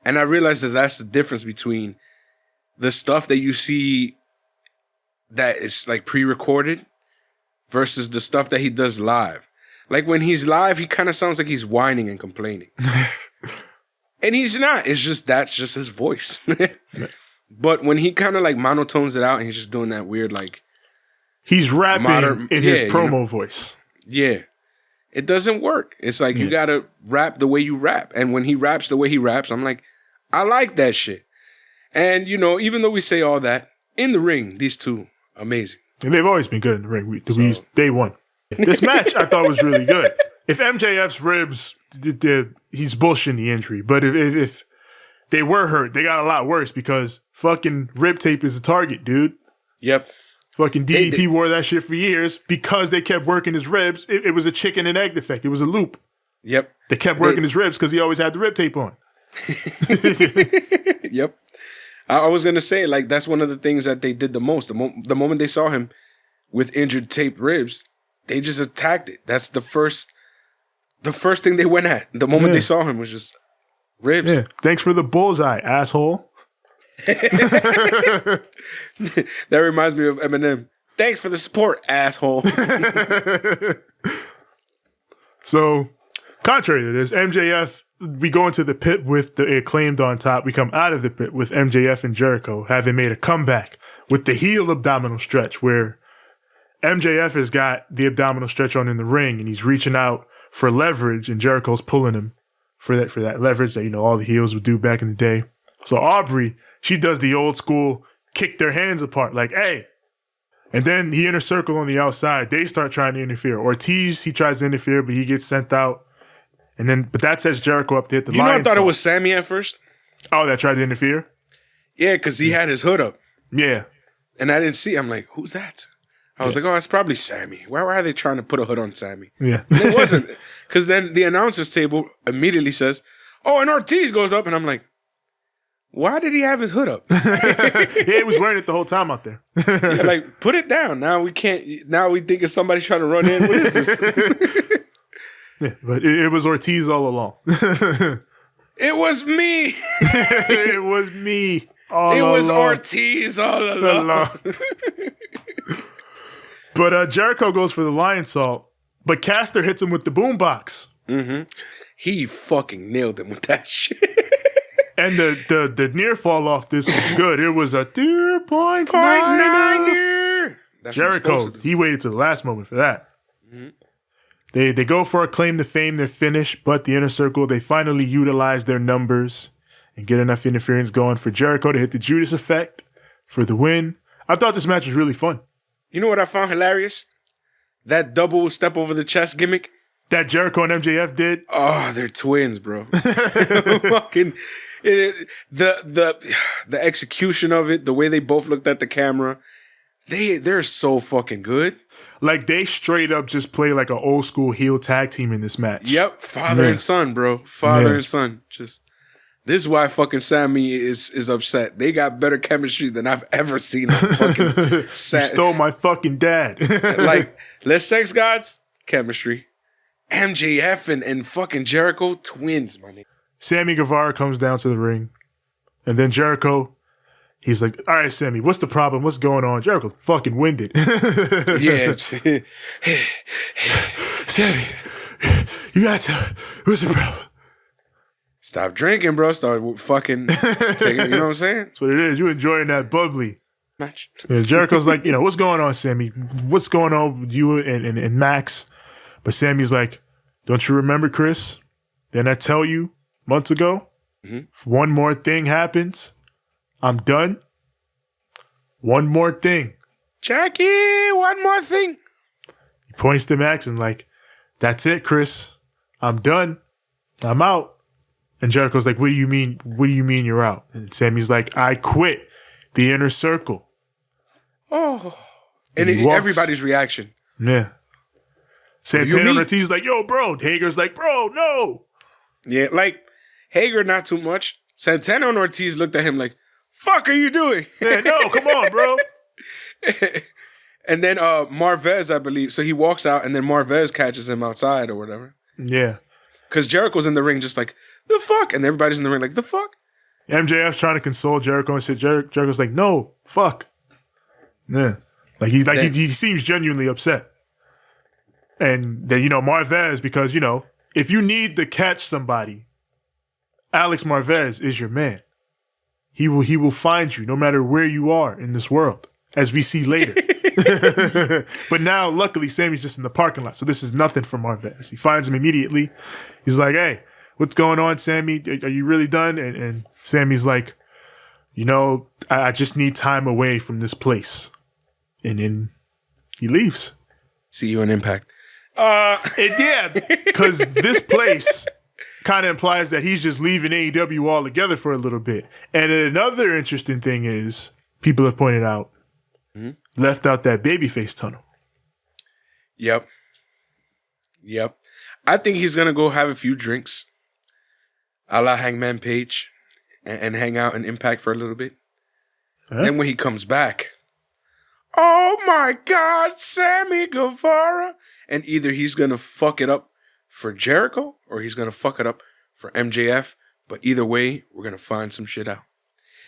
Speaker 2: And I realized that that's the difference between the stuff that you see that is like pre-recorded versus the stuff that he does live. Like when he's live, he kind of sounds like he's whining and complaining. And he's not. It's just that's just his voice. But when he kind of like monotones it out and he's just doing that weird like
Speaker 3: he's rapping in his promo voice.
Speaker 2: Yeah. It doesn't work. It's like you gotta rap the way you rap. And when he raps the way he raps, I'm like, I like that shit. And even though we say all that, in the ring, these two, amazing.
Speaker 3: And they've always been good in the ring. Day one. This match I thought was really good. If MJF's ribs, he's bullshitting the injury. But if they were hurt, they got a lot worse because fucking rib tape is a target, dude.
Speaker 2: Yep.
Speaker 3: Fucking DDP wore that shit for years because they kept working his ribs. It was a chicken and egg effect. It was a loop.
Speaker 2: Yep.
Speaker 3: They kept working his ribs because he always had the rib tape on.
Speaker 2: Yep. I was going to say, like, that's one of the things that they did the most. The moment they saw him with injured taped ribs, they just attacked it. That's the first thing they went at. The moment they saw him was just ribs.
Speaker 3: Yeah. Thanks for the bullseye, asshole.
Speaker 2: That reminds me of Eminem. Thanks for the support, asshole.
Speaker 3: So, contrary to this, MJF, we go into the pit with the Acclaimed on top. We come out of the pit with MJF and Jericho having made a comeback with the heel abdominal stretch where MJF has got the abdominal stretch on in the ring and he's reaching out for leverage and Jericho's pulling him for that leverage that, all the heels would do back in the day. So Aubrey, she does the old school kick their hands apart like, hey. And then the inner circle on the outside, they start trying to interfere. Ortiz, he tries to interfere, but he gets sent out. But that sets Jericho up to hit the line.
Speaker 2: I thought it was Sammy at first.
Speaker 3: Oh, that tried to interfere?
Speaker 2: Yeah, because he had his hood up.
Speaker 3: Yeah.
Speaker 2: And I didn't see. I'm like, who's that? I was like, oh, it's probably Sammy. Why are they trying to put a hood on Sammy?
Speaker 3: Yeah.
Speaker 2: And it wasn't. Because then the announcer's table immediately says, oh, and Ortiz goes up. And I'm like, why did he have his hood up?
Speaker 3: Yeah, he was wearing it the whole time out there.
Speaker 2: Yeah, like, put it down. Now we can't. Now we think it's somebody trying to run in. What is this?
Speaker 3: Yeah, but it was Ortiz all along.
Speaker 2: It was me.
Speaker 3: It was me.
Speaker 2: It was Ortiz all along.
Speaker 3: But Jericho goes for the lion salt, but Caster hits him with the boombox.
Speaker 2: Mm-hmm. He fucking nailed him with that shit.
Speaker 3: And the near fall off this was good. It was a 0.9. Jericho, he waited to the last moment for that. Mm-hmm. They go for a claim to fame, their finish, but the inner circle, they finally utilize their numbers and get enough interference going for Jericho to hit the Judas effect for the win. I thought this match was really fun.
Speaker 2: You know what I found hilarious? That double step over the chest gimmick.
Speaker 3: That Jericho and MJF did.
Speaker 2: Oh, they're twins, bro. Fucking the execution of it, the way they both looked at the camera, they're so fucking good.
Speaker 3: Like they straight up just play like an old school heel tag team in this match.
Speaker 2: Yep, father and son, bro. Father and son. Just this is why fucking Sammy is upset. They got better chemistry than I've ever seen. Fucking
Speaker 3: You stole my fucking dad.
Speaker 2: Like, Les Sex Gods, chemistry. MJF and fucking Jericho, twins, my nigga.
Speaker 3: Sammy Guevara comes down to the ring. And then Jericho, he's like, all right, Sammy, what's the problem? What's going on? Jericho's fucking winded.
Speaker 2: Yeah.
Speaker 3: Sammy, you got to, what's the problem?
Speaker 2: Stop drinking, bro. Start fucking taking, you know what I'm saying?
Speaker 3: That's what it is. You enjoying that bubbly.
Speaker 2: Match.
Speaker 3: Yeah, Jericho's like, what's going on, Sammy? What's going on with you and Max? But Sammy's like, don't you remember, Chris? Didn't I tell you months ago? Mm-hmm. If one more thing happens, I'm done. One more thing.
Speaker 2: Jackie, one more thing.
Speaker 3: He points to Max and like, that's it, Chris. I'm done. I'm out. And Jericho's like, what do you mean? What do you mean you're out? And Sammy's like, I quit the inner circle.
Speaker 2: Oh. And everybody's reaction.
Speaker 3: Yeah. Santana and Ortiz like, yo, bro. Hager's like, bro, no.
Speaker 2: Yeah, like, Hager, not too much. Santana and Ortiz looked at him like, fuck are you doing?
Speaker 3: Yeah, no, come on, bro.
Speaker 2: And then Marvez, I believe. So he walks out and then Marvez catches him outside or whatever.
Speaker 3: Yeah.
Speaker 2: Because Jericho's in the ring just like, the fuck? And everybody's in the ring like, the fuck?
Speaker 3: MJF's trying to console Jericho and shit. Jericho's like, no, fuck. Yeah. Like he seems genuinely upset. And then, Marvez, because, if you need to catch somebody, Alex Marvez is your man. He will find you no matter where you are in this world, as we see later. But now, luckily, Sammy's just in the parking lot, so this is nothing for Marvez. He finds him immediately. He's like, "Hey, what's going on, Sammy? Are you really done?" And Sammy's like, I just need time away from this place. And then he leaves.
Speaker 2: See you on Impact.
Speaker 3: Because this place kind of implies that he's just leaving AEW altogether for a little bit. And another interesting thing is, people have pointed out, left out that babyface tunnel.
Speaker 2: Yep. I think he's going to go have a few drinks, a la Hangman Page, and hang out and Impact for a little bit. Huh? Then when he comes back, oh my God, Sammy Guevara. And either he's going to fuck it up for Jericho or he's going to fuck it up for MJF. But either way, we're going to find some shit out.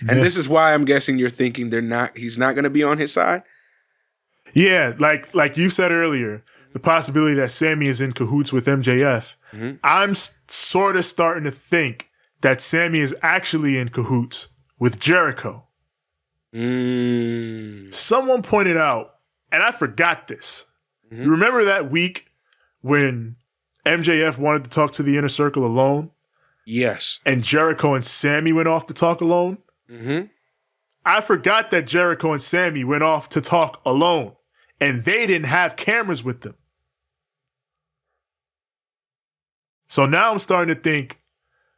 Speaker 2: And this is why I'm guessing you're thinking he's not going to be on his side.
Speaker 3: Yeah, like you said earlier, the possibility that Sammy is in cahoots with MJF. I'm sort of starting to think that Sammy is actually in cahoots with Jericho. Someone pointed out, and I forgot this. You remember that week when MJF wanted to talk to the Inner Circle alone?
Speaker 2: Yes.
Speaker 3: And Jericho and Sammy went off to talk alone? I forgot that Jericho and Sammy went off to talk alone, and they didn't have cameras with them. So now I'm starting to think,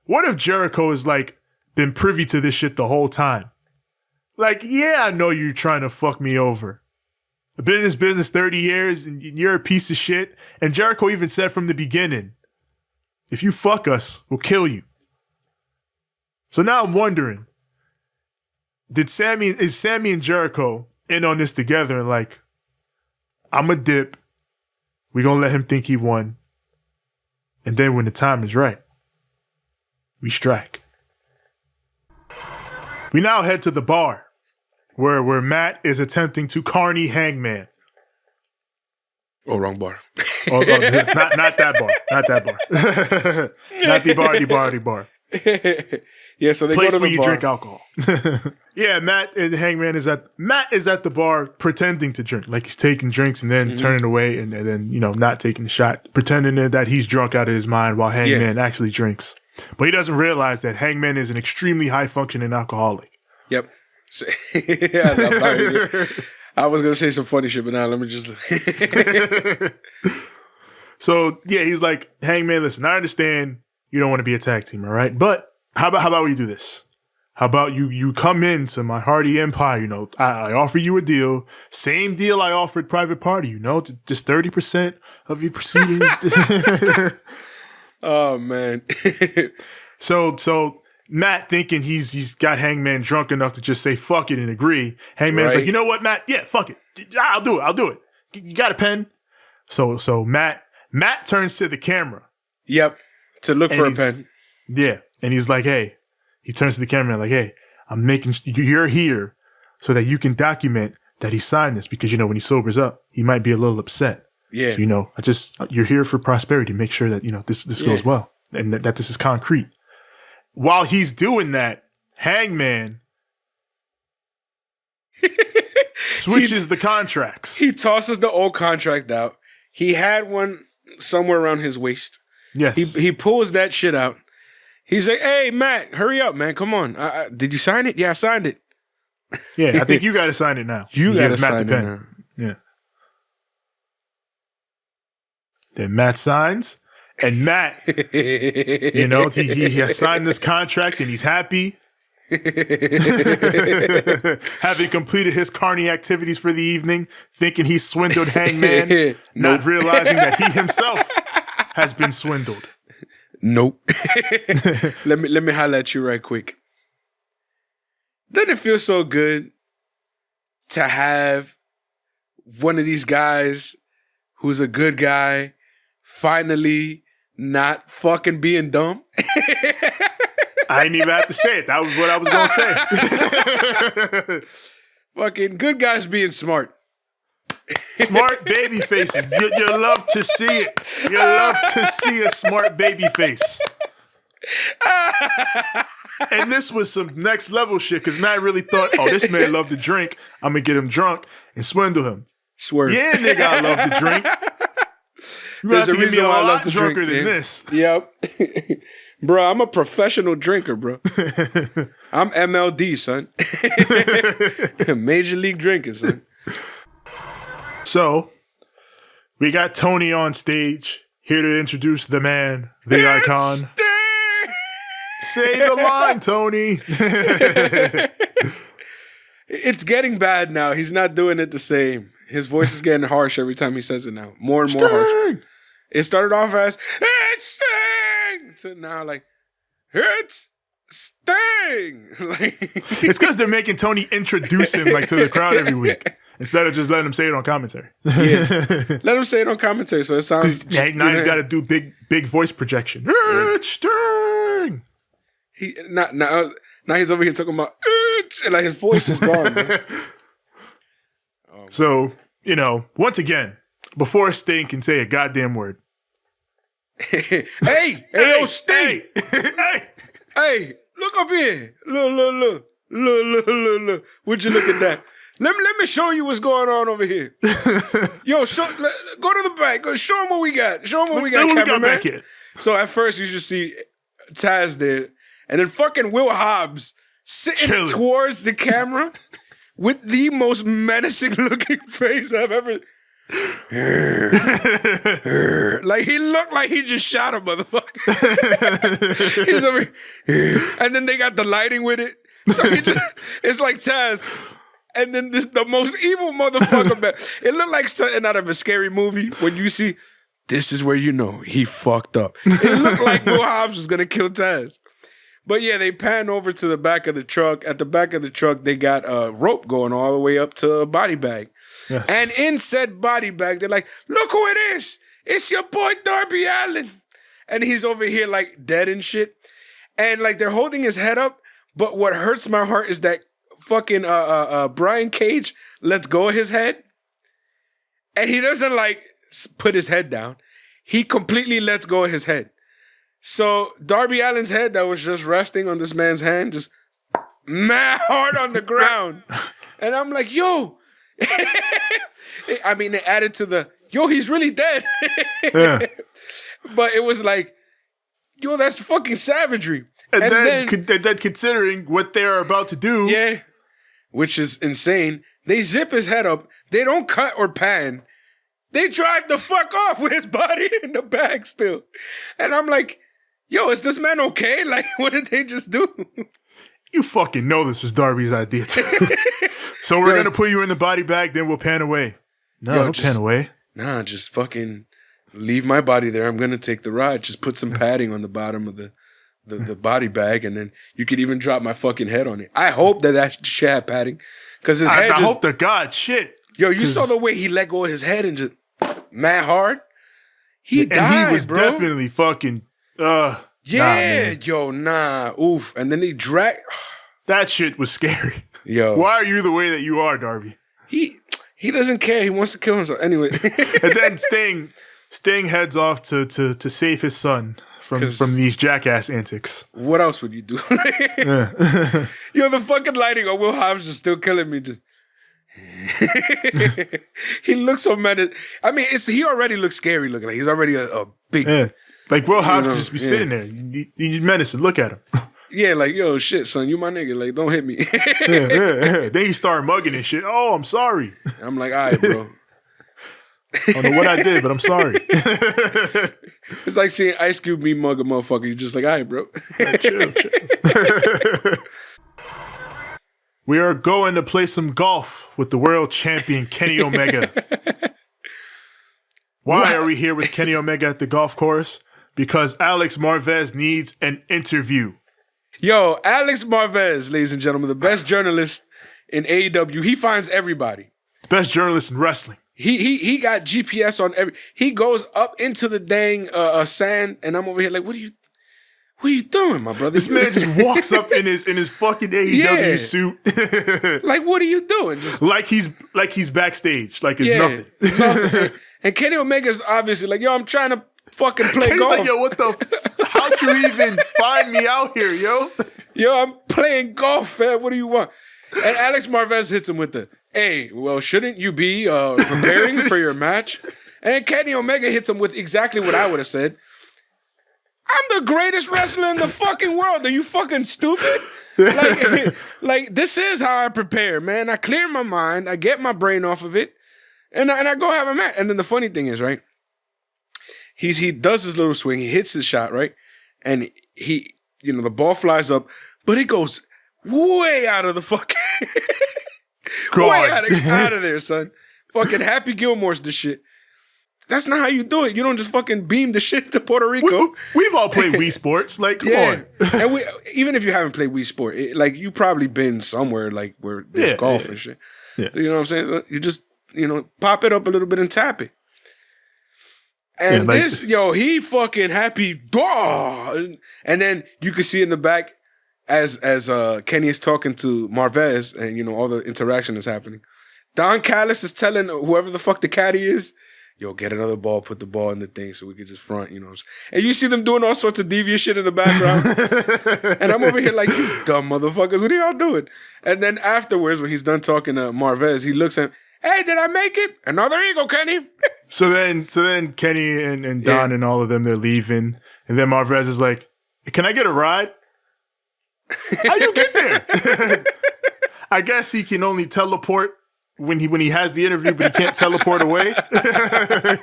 Speaker 3: what if Jericho has been privy to this shit the whole time? Yeah, I know you're trying to fuck me over. I've been in this business 30 years and you're a piece of shit. And Jericho even said from the beginning, if you fuck us, we'll kill you. So now I'm wondering, is Sammy and Jericho in on this together and I'm a dip. We're going to let him think he won. And then when the time is right, we strike. We now head to the bar where Matt is attempting to carny Hangman.
Speaker 2: Oh, wrong bar.
Speaker 3: Not that bar. Not that bar. Not the bar.
Speaker 2: Yeah, so they
Speaker 3: place
Speaker 2: go to
Speaker 3: where
Speaker 2: the
Speaker 3: you
Speaker 2: bar.
Speaker 3: drink alcohol. Yeah, Matt and Hangman is at the bar pretending to drink, he's taking drinks and then turning away and then not taking the shot, pretending that he's drunk out of his mind while Hangman actually drinks. But he doesn't realize that Hangman is an extremely high functioning alcoholic.
Speaker 2: Yep. So, I was gonna say some funny shit, but now let me just.
Speaker 3: So yeah, he's like, Hangman, listen, I understand you don't want to be a tag team, all right? But how about we do this? How about you come into my Hardy Empire? I offer you a deal, same deal I offered Private Party. Just 30% of your proceedings.
Speaker 2: Oh man.
Speaker 3: So Matt, thinking he's got Hangman drunk enough to just say fuck it and agree. Hangman's like, you know what, Matt? Yeah, fuck it. I'll do it. You got a pen? So Matt turns to the camera.
Speaker 2: Yep. To look for a pen.
Speaker 3: Yeah. And he's like, hey, he turns to the camera like, hey, I'm making you're here so that you can document that he signed this because, when he sobers up, he might be a little upset.
Speaker 2: Yeah.
Speaker 3: So, you're here for prosperity. Make sure that, this goes well and that this is concrete. While he's doing that, Hangman switches the contracts.
Speaker 2: He tosses the old contract out. He had one somewhere around his waist.
Speaker 3: Yes.
Speaker 2: He pulls that shit out. He's like, hey, Matt, hurry up, man. Come on. Did you sign it? Yeah, I signed it.
Speaker 3: Yeah, I think you got to sign it now.
Speaker 2: You got to sign it now.
Speaker 3: Yeah. Then Matt signs. And Matt, he has signed this contract and he's happy. Having completed his carny activities for the evening, thinking he swindled Hangman, not realizing that he himself has been swindled.
Speaker 2: Nope. Let me holler at you right quick. Doesn't it feel so good to have one of these guys who's a good guy finally not fucking being dumb?
Speaker 3: I didn't even have to say it. That was what I was going to say.
Speaker 2: Fucking good guys being smart.
Speaker 3: Smart baby faces. You love to see it. You love to see a smart baby face. And this was some next level shit because Matt really thought, oh, this man loved to drink. I'm going to get him drunk and swindle him.
Speaker 2: Swerve.
Speaker 3: Yeah, nigga, I love to drink. You have to give me a lot drunker than this.
Speaker 2: Yep. Bro, I'm a professional drinker, bro. I'm MLD, son. Major league drinker, son.
Speaker 3: So, we got Tony on stage, here to introduce the man, the icon. Say the line, Tony.
Speaker 2: It's getting bad now. He's not doing it the same. His voice is getting harsh every time he says it now. More and more harsh. It started off as, it's Sting! To now, like, it's Sting! Like,
Speaker 3: it's because they're making Tony introduce him like to the crowd every week. Instead of just letting him say it on commentary.
Speaker 2: Yeah. Let him say it on commentary so it sounds...
Speaker 3: Now he's got to do big voice projection. It's Sting!
Speaker 2: Now he's over here talking about and like his voice is gone.
Speaker 3: So, once again, before Sting can say a goddamn word.
Speaker 2: Hey, yo, Sting! Hey, look up here. Look. Would you look at that? Let me show you what's going on over here. Yo, go to the back. Go show him what we got. Show him what we got, cameraman.
Speaker 3: Back here.
Speaker 2: So at first you just see Taz there, and then fucking Will Hobbs sitting towards the camera with the most menacing looking face I've ever. Like he looked like he just shot a motherfucker. He's over here. And then they got the lighting with it. So it's like Taz. And then the most evil motherfucker, man. It looked like something out of a scary movie when you see, this is where you know he fucked up. It looked like Will Hobbs was going to kill Taz. But yeah, they pan over to the back of the truck. At the back of the truck, they got a rope going all the way up to a body bag. Yes. And in said body bag, they're like, look who it is. It's your boy Darby Allin. And he's over here like dead and shit. And like they're holding his head up. But what hurts my heart is that fucking Brian Cage lets go of his head. And he doesn't like put his head down. He completely lets go of his head. So Darby Allin's head that was just resting on this man's hand, just mad hard on the ground. And I'm like, yo. I mean, they added to the, yo, he's really dead. Yeah. But it was like, yo, that's fucking savagery.
Speaker 3: And then considering what they're about to do.
Speaker 2: Yeah. Which is insane. They zip his head up. They don't cut or pan. They drive the fuck off with his body in the bag still. And I'm like, yo, is this man okay? Like, what did they just do?
Speaker 3: You fucking know this was Darby's idea too. So we're going to put you in the body bag, then we'll pan away. No, don't pan away.
Speaker 2: Nah, just fucking leave my body there. I'm going to take the ride. Just put some padding on the bottom of the body bag, and then you could even drop my fucking head on it. I hope that shit had padding. Because his head
Speaker 3: I hope to God, shit.
Speaker 2: Yo, you saw the way he let go of his head and just mad hard? He died,
Speaker 3: and he was
Speaker 2: bro.
Speaker 3: definitely fucking...
Speaker 2: Nah. Oof. And then they drag...
Speaker 3: That shit was scary.
Speaker 2: Yo.
Speaker 3: Why are you the way that you are, Darby?
Speaker 2: He doesn't care. He wants to kill himself. Anyway.
Speaker 3: And then Sting heads off to save his son from these jackass antics.
Speaker 2: What else would you do?
Speaker 3: Yeah.
Speaker 2: Yo, the fucking lighting on Will Hobbs is still killing me. Just he looks so mad. I mean, he already looks scary looking. Like he's already a big...
Speaker 3: Yeah. Like Will Hobbs just be sitting there. He's menacing. Look at him.
Speaker 2: Yeah, like, yo, shit, son, you my nigga. Like, don't hit me.
Speaker 3: Yeah. Then he started mugging and shit. Oh, I'm sorry.
Speaker 2: I'm like, all right, bro.
Speaker 3: I don't know what I did, but I'm sorry.
Speaker 2: It's like seeing Ice Cube me mug a motherfucker. You're just like, all right, bro.
Speaker 3: Chill. We are going to play some golf with the world champion, Kenny Omega. Why are we here with Kenny Omega at the golf course? Because Alex Marvez needs an interview.
Speaker 2: Yo, Alex Marvez, ladies and gentlemen, the best journalist in AEW. He finds everybody.
Speaker 3: Best journalist in wrestling.
Speaker 2: He got GPS on every... He goes up into the dang sand, and I'm over here like, what what are you doing, my brother?
Speaker 3: This man just walks up in his fucking AEW suit.
Speaker 2: Like, what are you doing? Just
Speaker 3: like he's backstage. Like it's nothing.
Speaker 2: Nothing. And Kenny Omega's obviously like, yo, I'm trying to fucking play golf.
Speaker 3: Like, yo, what the? How'd you even find me out here, yo?
Speaker 2: Yo, I'm playing golf, man. What do you want? And Alex Marvez hits him with the, hey, well, shouldn't you be preparing for your match? And Kenny Omega hits him with exactly what I would have said. I'm the greatest wrestler in the fucking world. Are you fucking stupid? Like this is how I prepare, man. I clear my mind. I get my brain off of it. And I go have a match. And then the funny thing is, right? He does his little swing. He hits his shot, right? And he, the ball flies up, but it goes way out of the fucking... way out of there, son. Fucking Happy Gilmore's the shit. That's not how you do it. You don't just fucking beam the shit to Puerto Rico.
Speaker 3: We've all played Wii Sports. Like, come on.
Speaker 2: And even if you haven't played Wii Sport, you probably been somewhere like where there's golf and shit. Yeah. You know what I'm saying? You just, pop it up a little bit and tap it. And he fucking happy. And then you can see in the back as Kenny is talking to Marvez and, all the interaction is happening. Don Callis is telling whoever the fuck the caddy is, yo, get another ball, put the ball in the thing so we can just front, And you see them doing all sorts of devious shit in the background. And I'm over here like, you dumb motherfuckers, what are y'all doing? And then afterwards, when he's done talking to Marvez, he looks at him, hey, did I make it? Another eagle, Kenny. So
Speaker 3: then Kenny and Don and all of them, they're leaving. And then Marvez is like, can I get a ride? How you get there? I guess he can only teleport when he has the interview, but he can't teleport away. You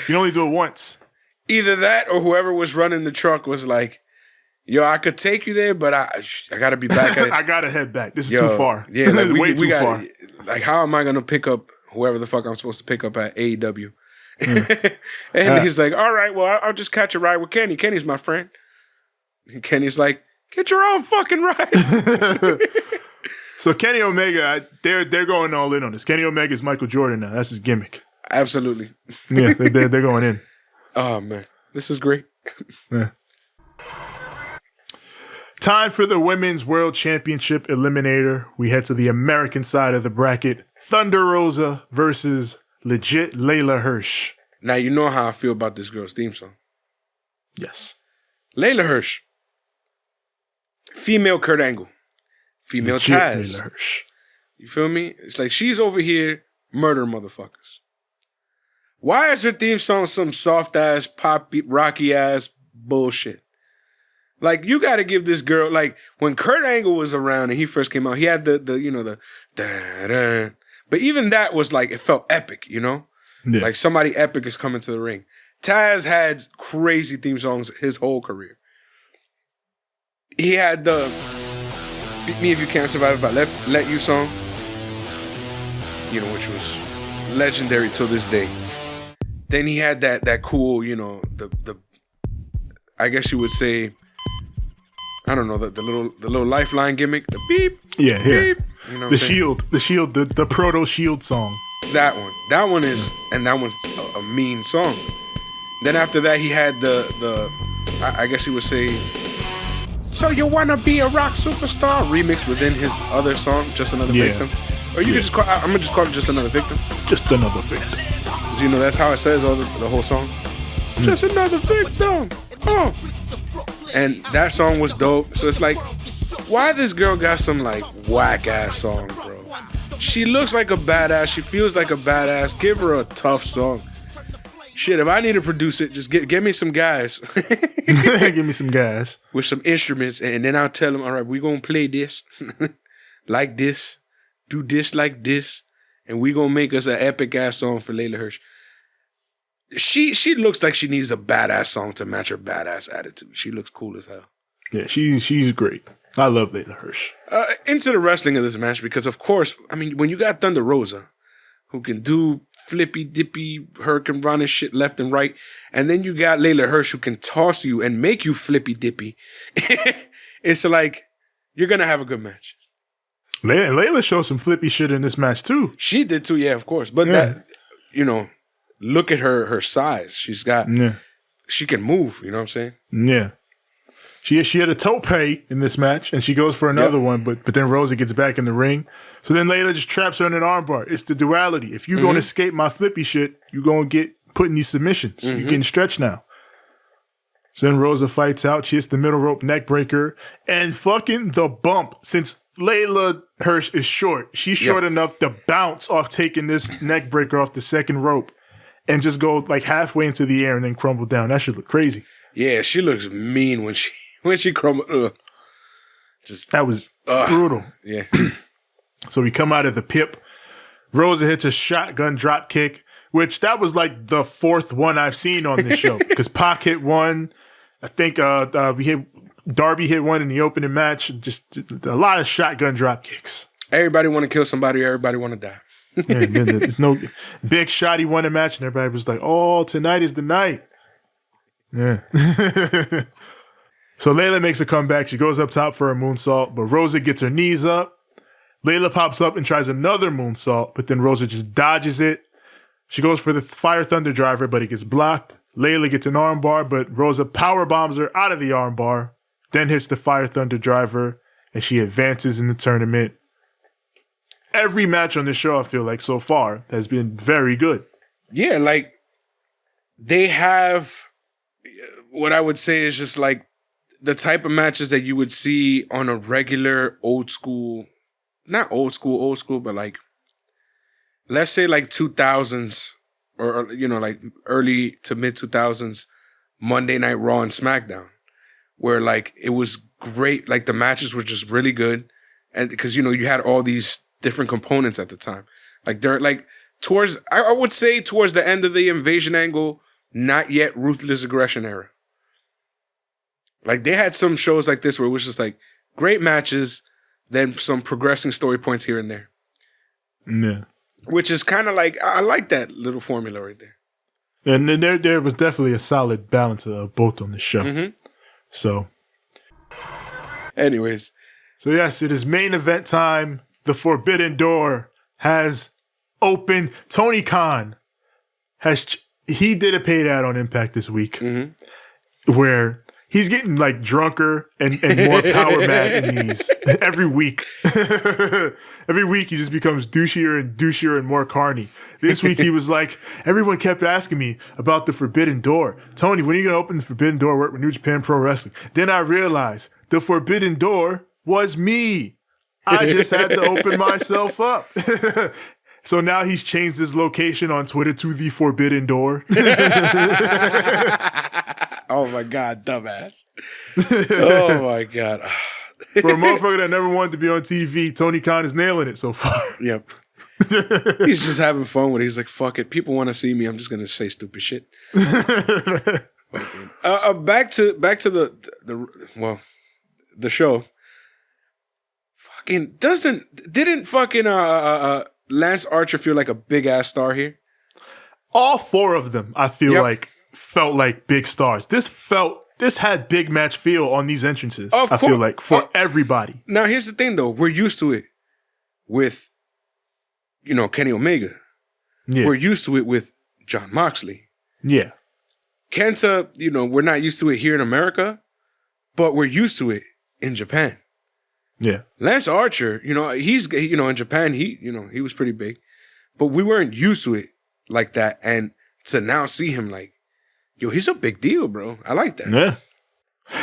Speaker 3: can only do it once.
Speaker 2: Either that or whoever was running the truck was like, yo, I could take you there, but I got to be back.
Speaker 3: I got to head back. This is too far.
Speaker 2: Yeah, like
Speaker 3: way too far.
Speaker 2: Like, how am I going to pick up whoever the fuck I'm supposed to pick up at AEW? And he's like, all right, well, I'll just catch a ride with Kenny. Kenny's my friend. And Kenny's like, get your own fucking ride.
Speaker 3: So Kenny Omega, they're going all in on this. Kenny Omega is Michael Jordan now. That's his gimmick.
Speaker 2: Absolutely.
Speaker 3: Yeah, they're going in.
Speaker 2: Oh, man. This is great.
Speaker 3: Yeah. Time for the Women's World Championship Eliminator. We head to the American side of the bracket. Thunder Rosa versus legit Layla Hirsch.
Speaker 2: Now, you know how I feel about this girl's theme song.
Speaker 3: Yes.
Speaker 2: Layla Hirsch. Female Kurt Angle. Female
Speaker 3: legit
Speaker 2: Taz.
Speaker 3: Layla Hirsch.
Speaker 2: You feel me? It's like she's over here murder motherfuckers. Why is her theme song some soft-ass, pop, rocky-ass bullshit? Like, you got to give this girl, like, when Kurt Angle was around and he first came out, he had the da-da. But even that was like, it felt epic, Yeah. Like somebody epic is coming to the ring. Taz had crazy theme songs his whole career. He had the Beat Me If You Can't Survive If I Let You song, which was legendary till this day. Then he had that cool, the I guess you would say, I don't know, the little lifeline gimmick, the beep,
Speaker 3: yeah,
Speaker 2: beep.
Speaker 3: The shield, the proto shield song.
Speaker 2: That one is, and that one's a mean song. Then after that, he had the I guess you would say, So You Wanna Be a Rock Superstar remix within his other song, Just Another Victim. Or you could just I'm gonna just call it Just Another Victim.
Speaker 3: Just Another Victim.
Speaker 2: That's how it says all the whole song. Just another victim. Oh. And that song was dope. So it's like, why this girl got some like whack ass song, bro? She looks like a badass. She feels like a badass. Give her a tough song. Shit, if I need to produce it, just give me some guys.
Speaker 3: Give me some guys.
Speaker 2: With some instruments. And then I'll tell them, all right, we're going to play this like this. Do this like this. And we're going to make us an epic ass song for Layla Hirsch. She looks like she needs a badass song to match her badass attitude. She looks cool as hell.
Speaker 3: Yeah, she's great. I love Layla Hirsch.
Speaker 2: Into the wrestling of this match, because of course, I mean, when you got Thunder Rosa, who can do flippy dippy hurricane run and shit left and right, and then you got Layla Hirsch who can toss you and make you flippy dippy, it's like you're gonna have a good match.
Speaker 3: Layla showed some flippy shit in this match too.
Speaker 2: She did too, yeah, of course. But that, look at her size. She's got, she can move, you know what I'm saying?
Speaker 3: Yeah. She had a tope in this match, and she goes for another one, but then Rosa gets back in the ring. So then Layla just traps her in an armbar. It's the duality. If you're going to escape my flippy shit, you're going to get put in these submissions. You're getting stretched now. So then Rosa fights out. She hits the middle rope neck breaker, and fucking the bump. Since Layla Hirsch is short, she's short enough to bounce off taking this neck breaker off the second rope and just go like halfway into the air and then crumble down. That should look crazy.
Speaker 2: Yeah, she looks mean when she crumbled.
Speaker 3: That was brutal.
Speaker 2: Yeah.
Speaker 3: So we come out of the pip. Rosa hits a shotgun drop kick, which that was like the fourth one I've seen on this show. Because Pac hit one. I think Darby hit one in the opening match. Just a lot of shotgun drop kicks.
Speaker 2: Everybody want to kill somebody. Everybody want to die.
Speaker 3: Yeah, there's no Big Shotty won a match, and everybody was like, "Oh, tonight is the night." Yeah. So Layla makes a comeback. She goes up top for a moonsault, but Rosa gets her knees up. Layla pops up and tries another moonsault, but then Rosa just dodges it. She goes for the Fire Thunder Driver, but it gets blocked. Layla gets an armbar, but Rosa power bombs her out of the armbar, then hits the Fire Thunder Driver, and she advances in the tournament. Every match on this show, I feel like, so far, has been very good.
Speaker 2: Yeah, like, they have what I would say is just like the type of matches that you would see on a regular old school, but like, let's say like 2000s or, you know, like early to mid 2000s Monday Night Raw and SmackDown, where like it was great. Like the matches were just really good. And because, you know, you had all these different components at the time. Like they're like towards, I would say towards the end of the Invasion angle, not yet Ruthless Aggression era. Like they had some shows like this where it was just like great matches, then some progressing story points here and there.
Speaker 3: Yeah.
Speaker 2: Which is kind of like, I like that little formula right there.
Speaker 3: And then there was definitely a solid balance of both on the show.
Speaker 2: Mm-hmm.
Speaker 3: So.
Speaker 2: Anyways.
Speaker 3: So yes, it is main event time. The Forbidden Door has opened. Tony Khan he did a paid ad on Impact this week where he's getting like drunker and more power mad in these every week. Every week he just becomes douchier and more carny. This week he was like, everyone kept asking me about the Forbidden Door. Tony, when are you going to open the Forbidden Door work with New Japan Pro Wrestling? Then I realized the Forbidden Door was me. I just had to open myself up. So now he's changed his location on Twitter to the Forbidden Door.
Speaker 2: Oh my God, dumbass. Oh my God.
Speaker 3: For a motherfucker that never wanted to be on TV, Tony Khan is nailing it so far.
Speaker 2: Yep. He's just having fun with it. He's like, fuck it. People want to see me. I'm just going to say stupid shit. Back to the show. Didn't fucking Lance Archer feel like a big ass star here?
Speaker 3: All four of them, I feel like, felt like big stars. This had big match feel on these entrances. I feel like for everybody.
Speaker 2: Now here's the thing though, we're used to it with, you know, Kenny Omega. Yeah. We're used to it with Jon Moxley.
Speaker 3: Yeah.
Speaker 2: KENTA, you know, we're not used to it here in America, but we're used to it in Japan.
Speaker 3: Yeah.
Speaker 2: Lance Archer, you know, in Japan, he was pretty big, but we weren't used to it like that. And to now see him like, yo, he's a big deal, bro. I like that.
Speaker 3: Yeah.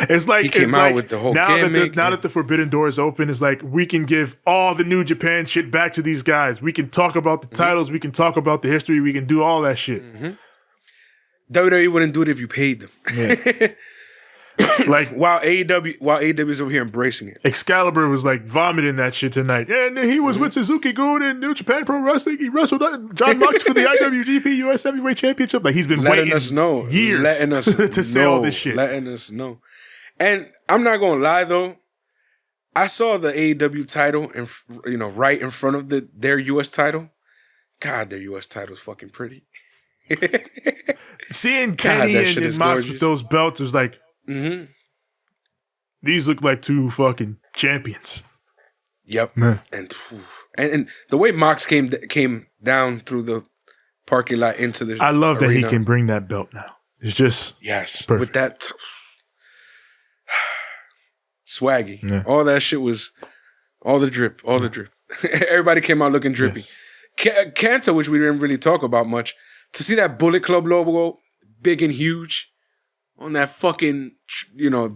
Speaker 3: It's like,
Speaker 2: he came out with the whole gimmick.
Speaker 3: Now that the Forbidden Door is open, it's like we can give all the New Japan shit back to these guys. We can talk about the titles. We can talk about the history. We can do all that shit.
Speaker 2: WWE wouldn't do it if you paid them. Yeah. Like while AEW is over here embracing it.
Speaker 3: Excalibur was like vomiting that shit tonight. And he was with Suzuki-gun in New Japan Pro Wrestling. He wrestled John Mox for the IWGP US Heavyweight Championship. Like he's been waiting us know. Years to say all this shit.
Speaker 2: Letting us know. And I'm not gonna lie though, I saw the AEW title right in front of their US title. God, their US title's fucking pretty.
Speaker 3: Seeing Kenny and Mox with those belts was like, these look like two fucking champions.
Speaker 2: Yep. And the way Mox came down through the parking lot into the
Speaker 3: I love
Speaker 2: arena.
Speaker 3: That he can bring that belt now. It's just
Speaker 2: yes.
Speaker 3: perfect.
Speaker 2: With that swaggy.
Speaker 3: Yeah.
Speaker 2: All that shit was all the drip. Everybody came out looking drippy. Yes. KENTA, which we didn't really talk about much, to see that Bullet Club logo big and huge on that fucking,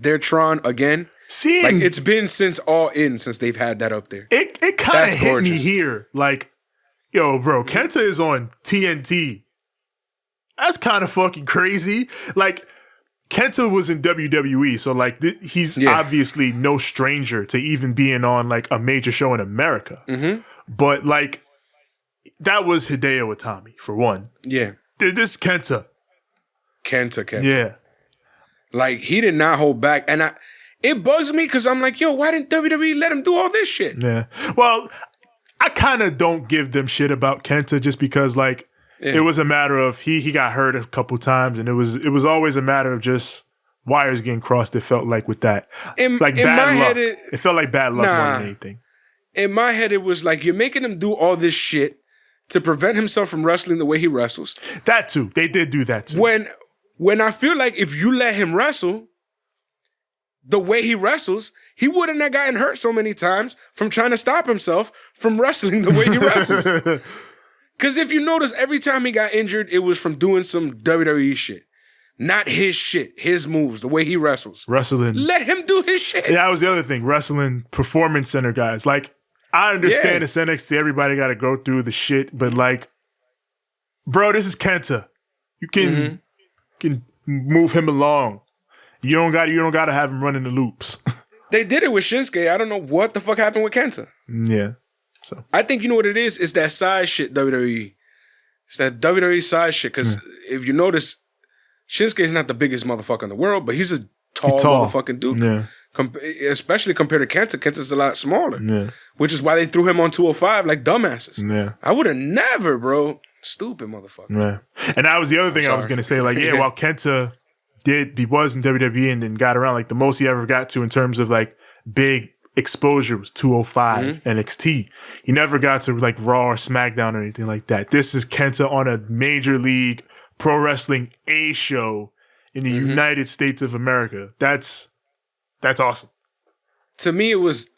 Speaker 2: their Tron again. Like, it's been since All In since they've had that up there.
Speaker 3: It kind of hit me here. Like, yo, bro, KENTA is on TNT. That's kind of fucking crazy. Like, KENTA was in WWE, so like he's obviously no stranger to even being on like a major show in America. Mm-hmm. But like, that was Hideo Itami for one.
Speaker 2: Yeah,
Speaker 3: this is KENTA.
Speaker 2: KENTA.
Speaker 3: Yeah,
Speaker 2: like he did not hold back, and it bugs me because I'm like, yo, why didn't WWE let him do all this shit?
Speaker 3: Yeah, well, I kind of don't give them shit about KENTA just because like. Yeah. It was a matter of he got hurt a couple times, and it was always a matter of just wires getting crossed. It felt like with that, bad luck. It felt like bad luck more than anything.
Speaker 2: In my head, it was like you're making him do all this shit to prevent himself from wrestling the way he wrestles.
Speaker 3: That too, they did do that too.
Speaker 2: When I feel like if you let him wrestle the way he wrestles, he wouldn't have gotten hurt so many times from trying to stop himself from wrestling the way he wrestles. Because if you notice, every time he got injured, it was from doing some WWE shit. Not his shit, his moves, the way he wrestles.
Speaker 3: Wrestling.
Speaker 2: Let him do his shit.
Speaker 3: Yeah, that was the other thing. Wrestling performance center guys. Like, I understand it's NXT, everybody got to go through the shit, but like, bro, this is KENTA. You can move him along. You don't got to have him running the loops.
Speaker 2: They did it with Shinsuke. I don't know what the fuck happened with KENTA.
Speaker 3: Yeah. So
Speaker 2: I think you know what it is? It's that size shit, WWE. It's that WWE size shit. Because if you notice, Shinsuke's not the biggest motherfucker in the world, but he's a tall motherfucking dude. Yeah. Especially compared to KENTA. KENTA's a lot smaller. Yeah. Which is why they threw him on 205 like dumbasses. Yeah. I would have never, bro. Stupid motherfucker.
Speaker 3: Yeah. And that was the other thing I was going to say. Like, while KENTA he was in WWE and then got around, like the most he ever got to in terms of like big exposure was 205 NXT. He never got to like Raw or SmackDown or anything like that. This is KENTA on a major league pro wrestling A show in the United States of America. That's awesome.
Speaker 2: To me, it was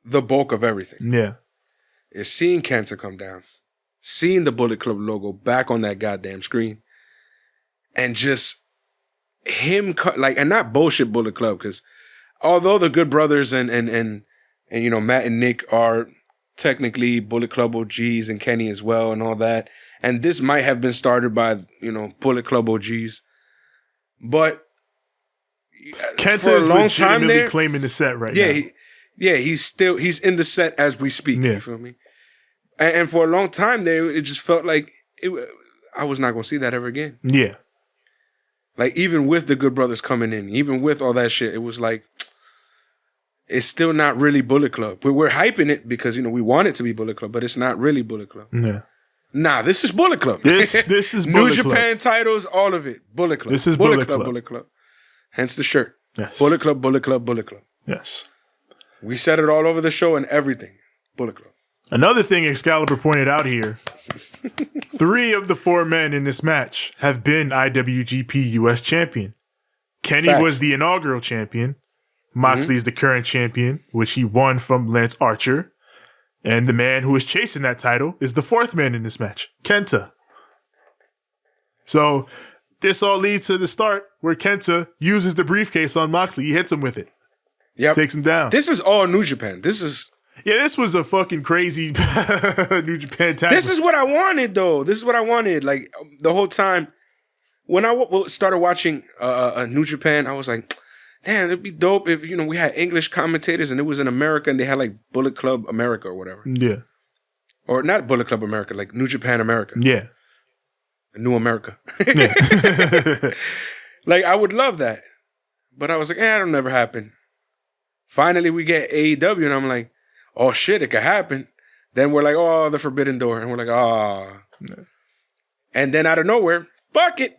Speaker 2: the bulk of everything.
Speaker 3: Yeah.
Speaker 2: Is seeing KENTA come down, seeing the Bullet Club logo back on that goddamn screen, and just him and not bullshit Bullet Club, because although the Good Brothers and Matt and Nick are technically Bullet Club OGs and Kenny as well and all that, and this might have been started by Bullet Club OGs, but
Speaker 3: KENTA is legitimately claiming the set right now.
Speaker 2: He's in the set as we speak. Yeah. You feel me? And for a long time there, it just felt like I was not going to see that ever again.
Speaker 3: Yeah.
Speaker 2: Like even with the Good Brothers coming in, even with all that shit, it was like, it's still not really Bullet Club. We're hyping it because, we want it to be Bullet Club, but it's not really Bullet Club.
Speaker 3: Yeah.
Speaker 2: Nah, this is Bullet Club.
Speaker 3: This is Bullet
Speaker 2: New
Speaker 3: Club.
Speaker 2: Japan titles, all of it. Bullet Club.
Speaker 3: This is Bullet Club.
Speaker 2: Bullet Club. Hence the shirt.
Speaker 3: Yes.
Speaker 2: Bullet Club, Bullet Club, Bullet Club.
Speaker 3: Yes.
Speaker 2: We said it all over the show and everything. Bullet Club.
Speaker 3: Another thing Excalibur pointed out here, 3 of the 4 men in this match have been IWGP US champion. Kenny was the inaugural champion. Moxley is the current champion, which he won from Lance Archer. And the man who is chasing that title is the 4th man in this match, KENTA. So this all leads to the start where KENTA uses the briefcase on Moxley. He hits him with it.
Speaker 2: Yep.
Speaker 3: Takes him down.
Speaker 2: This is all New Japan. This was a fucking crazy New Japan tag. This is what I wanted, though. This is what I wanted. Like, the whole time, when I started watching New Japan, I was like, damn, it'd be dope if, we had English commentators and it was in America and they had, like, Bullet Club America or whatever.
Speaker 3: Yeah.
Speaker 2: Or not Bullet Club America, like New Japan America.
Speaker 3: Yeah.
Speaker 2: New America. Like, I would love that. But I was like, it'll never happen. Finally, we get AEW and I'm like, oh shit, it could happen. Then we're like, oh, the Forbidden Door. And we're like, oh. No. And then out of nowhere, fuck it.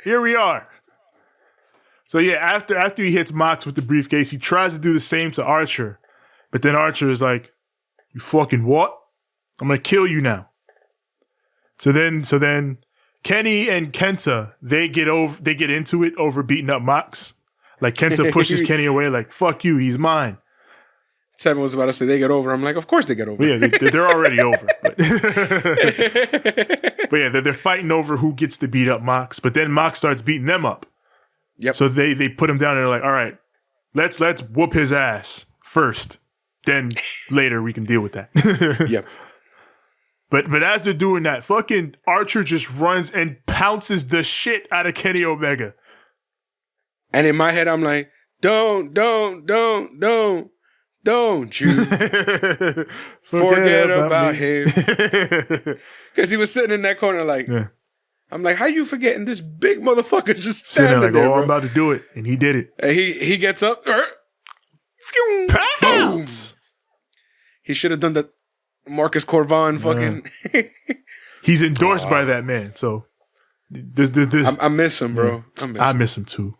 Speaker 3: Here we are. So yeah, after he hits Mox with the briefcase, he tries to do the same to Archer. But then Archer is like, you fucking what? I'm going to kill you now. So then Kenny and KENTA, they get into it over beating up Mox. Like Kenta pushes Kenny away, like, fuck you, he's mine.
Speaker 2: Tevin was about to say they get over. I'm like, of course they get over.
Speaker 3: Yeah, they're already over. But yeah, they're fighting over who gets to beat up Mox. But then Mox starts beating them up.
Speaker 2: Yep.
Speaker 3: So they put him down and they're like, all right, let's whoop his ass first. Then later we can deal with that.
Speaker 2: Yep.
Speaker 3: But as they're doing that, fucking Archer just runs and pounces the shit out of Kenny Omega.
Speaker 2: And in my head, I'm like, don't you forget about him. Because he was sitting in that corner like, yeah. I'm like, how you forgetting this big motherfucker just standing there,
Speaker 3: like,
Speaker 2: bro?
Speaker 3: I'm about to do it. And he did it.
Speaker 2: And he gets up.
Speaker 3: Pounce!
Speaker 2: He should have done the Marcus Corvan fucking.
Speaker 3: He's endorsed by that man. So this
Speaker 2: I miss him, bro.
Speaker 3: I miss him too.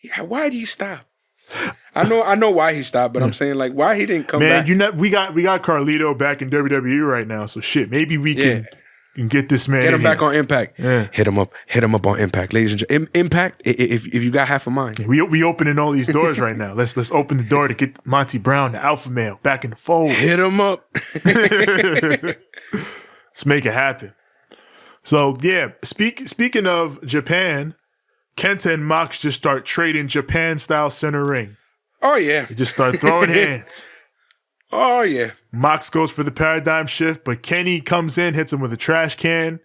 Speaker 2: Yeah, why did he stop? I know why he stopped, but I'm saying like why he didn't come back.
Speaker 3: Man, we got Carlito back in WWE right now, so shit, maybe we can get this man.
Speaker 2: Get him back on Impact.
Speaker 3: Yeah.
Speaker 2: Hit him up on Impact, ladies and gentlemen. Impact, if you got half a mind.
Speaker 3: We opening all these doors right now. Let's open the door to get Monty Brown, the alpha male, back in the fold.
Speaker 2: Hit him up.
Speaker 3: Let's make it happen. So yeah, speaking of Japan, Kenta and Mox just start trading Japan style center ring.
Speaker 2: Oh yeah.
Speaker 3: They just start throwing hands.
Speaker 2: Oh yeah.
Speaker 3: Mox goes for the paradigm shift, but Kenny comes in, hits him with a trash can.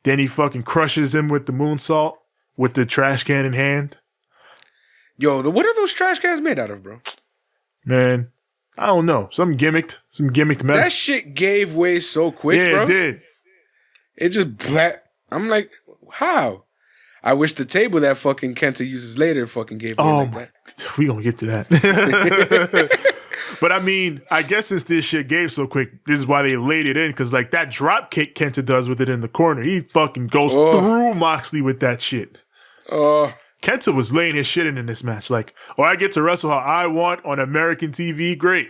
Speaker 3: Then he fucking crushes him with the moonsault with the trash can in hand.
Speaker 2: Yo, what are those trash cans made out of, bro?
Speaker 3: Man, I don't know. Some gimmicked metal.
Speaker 2: That shit gave way so quick, bro.
Speaker 3: Yeah, it did.
Speaker 2: It just I'm like, how? I wish the table that fucking Kenta uses later fucking gave way like that.
Speaker 3: We gonna get to that. But I mean, I guess since this shit gave so quick, this is why they laid it in, because like that drop kick Kenta does with it in the corner, he fucking goes through Moxley with that shit. Kenta was laying his shit in this match. Like, I get to wrestle how I want on American TV, great.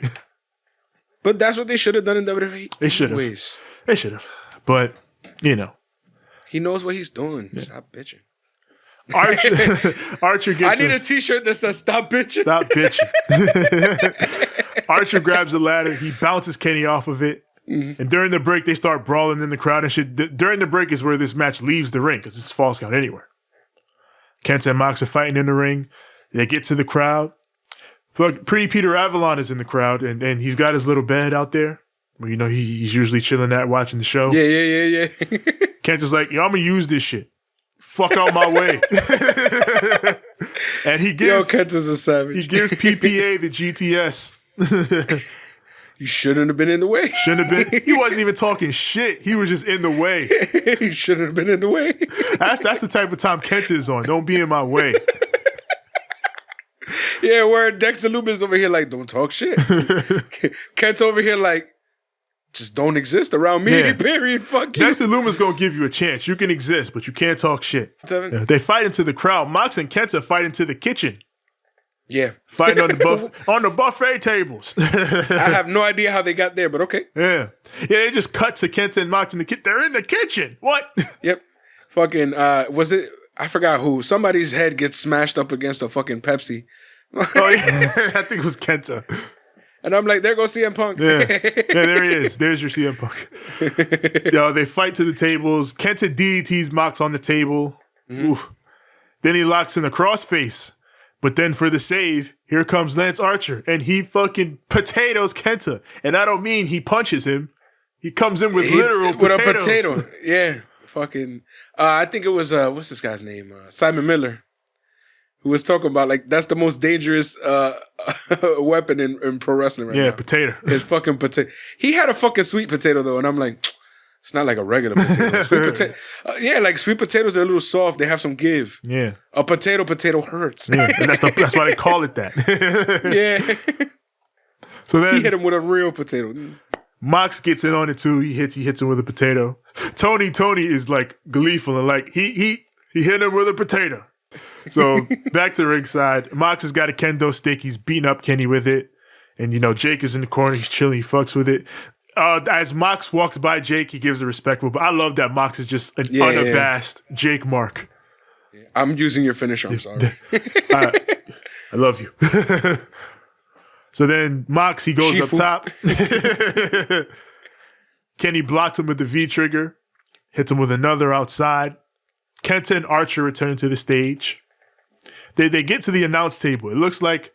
Speaker 2: But that's what they should have done in WWE.
Speaker 3: They should have. They should have. But, you know.
Speaker 2: He knows what he's doing. Yeah. Stop bitching.
Speaker 3: Archer gets
Speaker 2: I need a t-shirt that says stop bitching.
Speaker 3: Stop bitching. Archer grabs the ladder. He bounces Kenny off of it. Mm-hmm. And during the break, they start brawling in the crowd and shit. During the break is where this match leaves the ring because it's false count anywhere. Kenta and Mox are fighting in the ring. They get to the crowd. Pretty Peter Avalon is in the crowd, and he's got his little bed out there where, you know, he's usually chilling at watching the show.
Speaker 2: Yeah.
Speaker 3: Kenta's like, yo, I'm going to use this shit. Fuck out my way. And he gives
Speaker 2: Kenta's a savage.
Speaker 3: He gives PPA the GTS.
Speaker 2: You shouldn't have been in the way.
Speaker 3: Shouldn't have been. He wasn't even talking shit. He was just in the way.
Speaker 2: He shouldn't have been in the way.
Speaker 3: That's the type of time Kenta is on. Don't be in my way.
Speaker 2: Yeah, where Dexter Lubin's over here like, don't talk shit. Kenta over here like, just don't exist around me, period. Fuck you.
Speaker 3: Dexter Lumis gonna give you a chance. You can exist, but you can't talk shit. Yeah, they fight into the crowd. Mox and Kenta fight into the kitchen.
Speaker 2: Yeah.
Speaker 3: Fighting on the buffet tables.
Speaker 2: I have no idea how they got there, but okay.
Speaker 3: Yeah. Yeah, they just cut to Kenta and Mox in the kitchen. They're in the kitchen. What?
Speaker 2: Yep. Fucking, was it, I forgot who. Somebody's head gets smashed up against a fucking Pepsi.
Speaker 3: Oh, yeah. I think it was Kenta.
Speaker 2: And I'm like, there goes CM Punk.
Speaker 3: Yeah, there he is. There's your CM Punk. Yo, they fight to the tables. Kenta DDTs Mox on the table. Mm-hmm. Oof. Then he locks in a crossface. But then for the save, here comes Lance Archer. And he fucking potatoes Kenta. And I don't mean he punches him. He comes in with literal potatoes.
Speaker 2: With a potato. Yeah. Fucking, I think it was, what's this guy's name? Simon Miller. Who was talking about, like, that's the most dangerous weapon in pro wrestling right now.
Speaker 3: Yeah, potato.
Speaker 2: It's fucking potato. He had a fucking sweet potato, though, and I'm like, it's not like a regular potato. Sweet potato. Yeah, like, sweet potatoes are a little soft. They have some give.
Speaker 3: Yeah.
Speaker 2: A potato hurts.
Speaker 3: Yeah, and that's why they call it that.
Speaker 2: Yeah.
Speaker 3: So then...
Speaker 2: He hit him with a real potato.
Speaker 3: Mox gets in on it, too. He hits him with a potato. Tony is, like, gleeful and, like, he hit him with a potato. So back to ringside. Mox has got a kendo stick. He's beating up Kenny with it. And, you know, Jake is in the corner. He's chilling. He fucks with it. As Mox walks by Jake, he gives a respectful. But I love that Mox is just an unabashed Jake mark.
Speaker 2: I'm using your finisher. I'm sorry.
Speaker 3: I love you. So then Mox, he goes up top. Kenny blocks him with the V trigger, hits him with another outside. Kenta and Archer return to the stage. They get to the announce table. It looks like,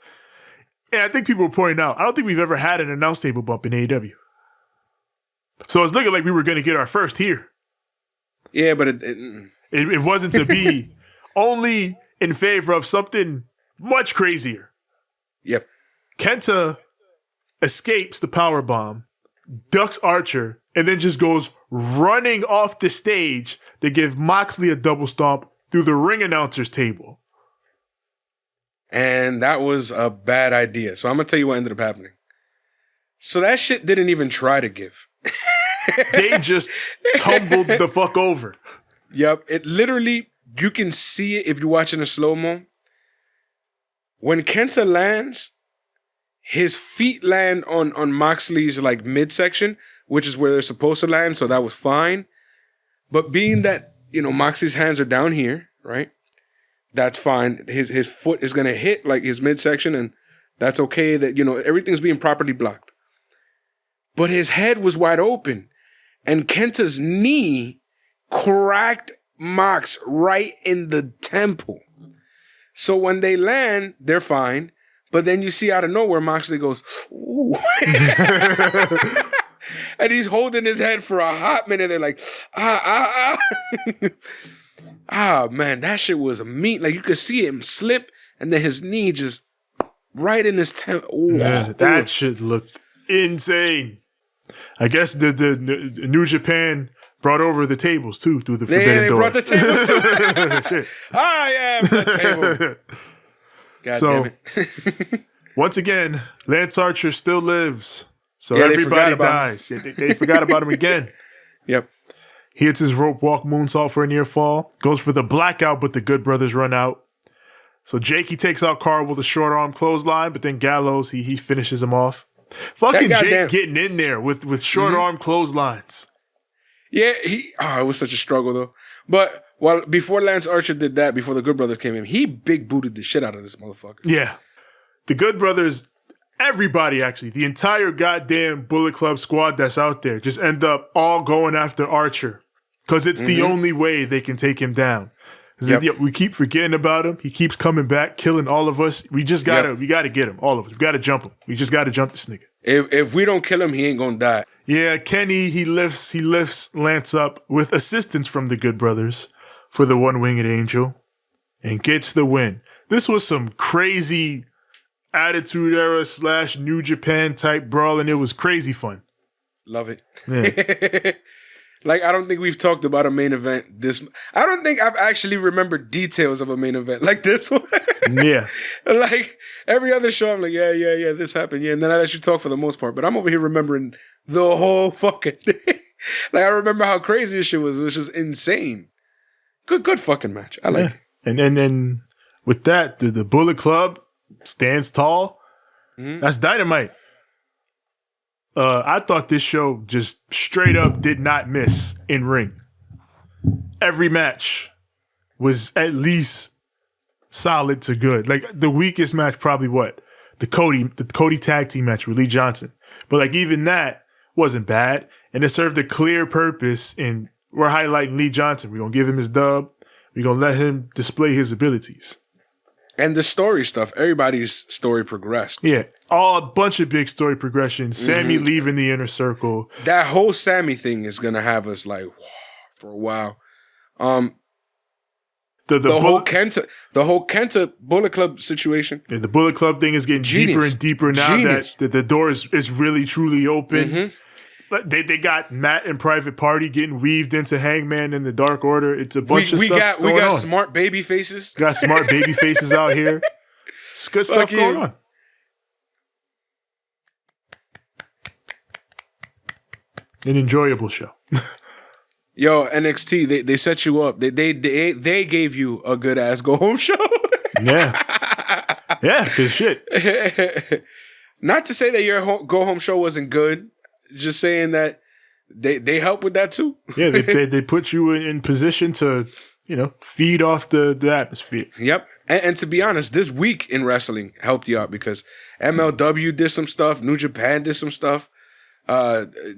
Speaker 3: and I think people were pointing out, I don't think we've ever had an announce table bump in AEW. So it's looking like we were going to get our first here.
Speaker 2: Yeah, but
Speaker 3: it wasn't to be. Only in favor of something much crazier.
Speaker 2: Yep.
Speaker 3: Kenta escapes the powerbomb, ducks Archer, and then just goes running off the stage to give Moxley a double stomp through the ring announcer's table.
Speaker 2: And that was a bad idea. So I'm going to tell you what ended up happening. So that shit didn't even try to give.
Speaker 3: They just tumbled the fuck over.
Speaker 2: Yep. It literally, you can see it if you're watching a slow-mo. When Kenta lands, his feet land on Moxley's like midsection, which is where they're supposed to land, so that was fine. But being that, Moxley's hands are down here, right? That's fine. His foot is gonna hit like his midsection, and that's okay. That everything's being properly blocked. But his head was wide open, and Kenta's knee cracked Mox right in the temple. So when they land, they're fine. But then you see out of nowhere, Moxley goes, ooh. And he's holding his head for a hot minute. They're like, man, that shit was mean. Like you could see him slip, and then his knee just right in his temple.
Speaker 3: Yeah, that shit looked insane. I guess the New Japan brought over the tables too through the forbidden door.
Speaker 2: They brought the tables too. I am the table. God damn it.
Speaker 3: Once again, Lance Archer still lives. So everybody dies. They forgot about him again.
Speaker 2: Yep.
Speaker 3: He hits his rope walk moonsault for a near fall. Goes for the blackout, but the Good Brothers run out. So Jake, he takes out Carl with a short arm clothesline, but then Gallows, he finishes him off. Fucking Jake getting in there with short arm clotheslines.
Speaker 2: Yeah, it was such a struggle though. But before Lance Archer did that, before the Good Brothers came in, he big booted the shit out of this motherfucker.
Speaker 3: Yeah. The Good Brothers, everybody actually, the entire goddamn Bullet Club squad that's out there just end up all going after Archer because it's the only way they can take him down. Yep. We keep forgetting about him. He keeps coming back, killing all of us. We just gotta get him, all of us. We gotta jump him. We just gotta jump this nigga.
Speaker 2: If we don't kill him, he ain't gonna die.
Speaker 3: Yeah, Kenny, he lifts Lance up with assistance from the Good Brothers for the One-Winged Angel and gets the win. This was some crazy Attitude Era / New Japan type brawl, and it was crazy fun.
Speaker 2: Love it.
Speaker 3: Yeah.
Speaker 2: Like, I don't think we've talked about a main event this... I don't think I've actually remembered details of a main event like this one.
Speaker 3: Yeah.
Speaker 2: Like, every other show, I'm like, yeah, this happened, yeah. And then I let you talk for the most part. But I'm over here remembering the whole fucking thing. Like, I remember how crazy this shit was. It was just insane. Good fucking match. I like it.
Speaker 3: And then with that, the Bullet Club stands tall. That's Dynamite. I thought this show just straight up did not miss in ring. Every match was at least solid to good. Like the weakest match, probably the Cody tag team match with Lee Johnson. But like even that wasn't bad, and it served a clear purpose. And we're highlighting Lee Johnson. We're gonna give him his dub. We're gonna let him display his abilities.
Speaker 2: And the story stuff, everybody's story progressed.
Speaker 3: Yeah, a bunch of big story progression. Sammy leaving the inner circle.
Speaker 2: That whole Sammy thing is gonna have us like for a while. The whole Kenta Bullet Club situation.
Speaker 3: Yeah, the Bullet Club thing is getting deeper and deeper now that the door is really truly open. They got Matt and Private Party getting weaved into Hangman and the Dark Order. It's a bunch of stuff going on.
Speaker 2: We got smart baby faces.
Speaker 3: Got smart baby faces out here. It's good stuff going on. An enjoyable show.
Speaker 2: Yo, NXT, they set you up. They gave you a good ass go home show.
Speaker 3: Yeah, good shit.
Speaker 2: Not to say that your go home show wasn't good. Just saying that they help with that too.
Speaker 3: Yeah, they put you in position to, feed off the atmosphere.
Speaker 2: Yep. And to be honest, this week in wrestling helped you out because MLW did some stuff. New Japan did some stuff.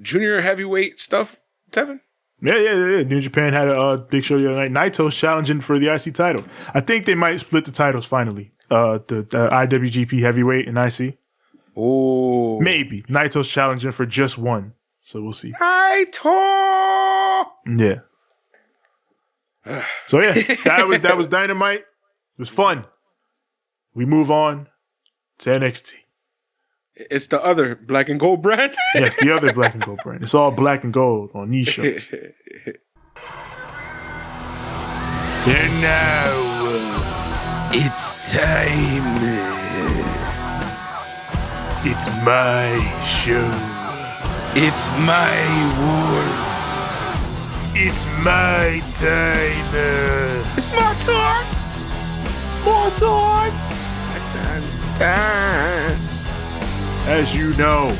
Speaker 2: Junior heavyweight stuff, Tevin?
Speaker 3: Yeah. New Japan had a big show the other night. Naito's challenging for the IC title. I think they might split the titles finally. The IWGP heavyweight and IC.
Speaker 2: Oh.
Speaker 3: Maybe. Naito's challenging for just one. So we'll see.
Speaker 2: Naito!
Speaker 3: Yeah. So yeah, that was Dynamite. It was fun. We move on to NXT.
Speaker 2: It's the other black and gold brand.
Speaker 3: Yes, the other black and gold brand. It's all black and gold on these shows. And now
Speaker 2: it's time.
Speaker 3: It's my show.
Speaker 2: It's my war.
Speaker 3: It's my time.
Speaker 2: It's my time.
Speaker 3: More time.
Speaker 2: Time.
Speaker 3: As you know,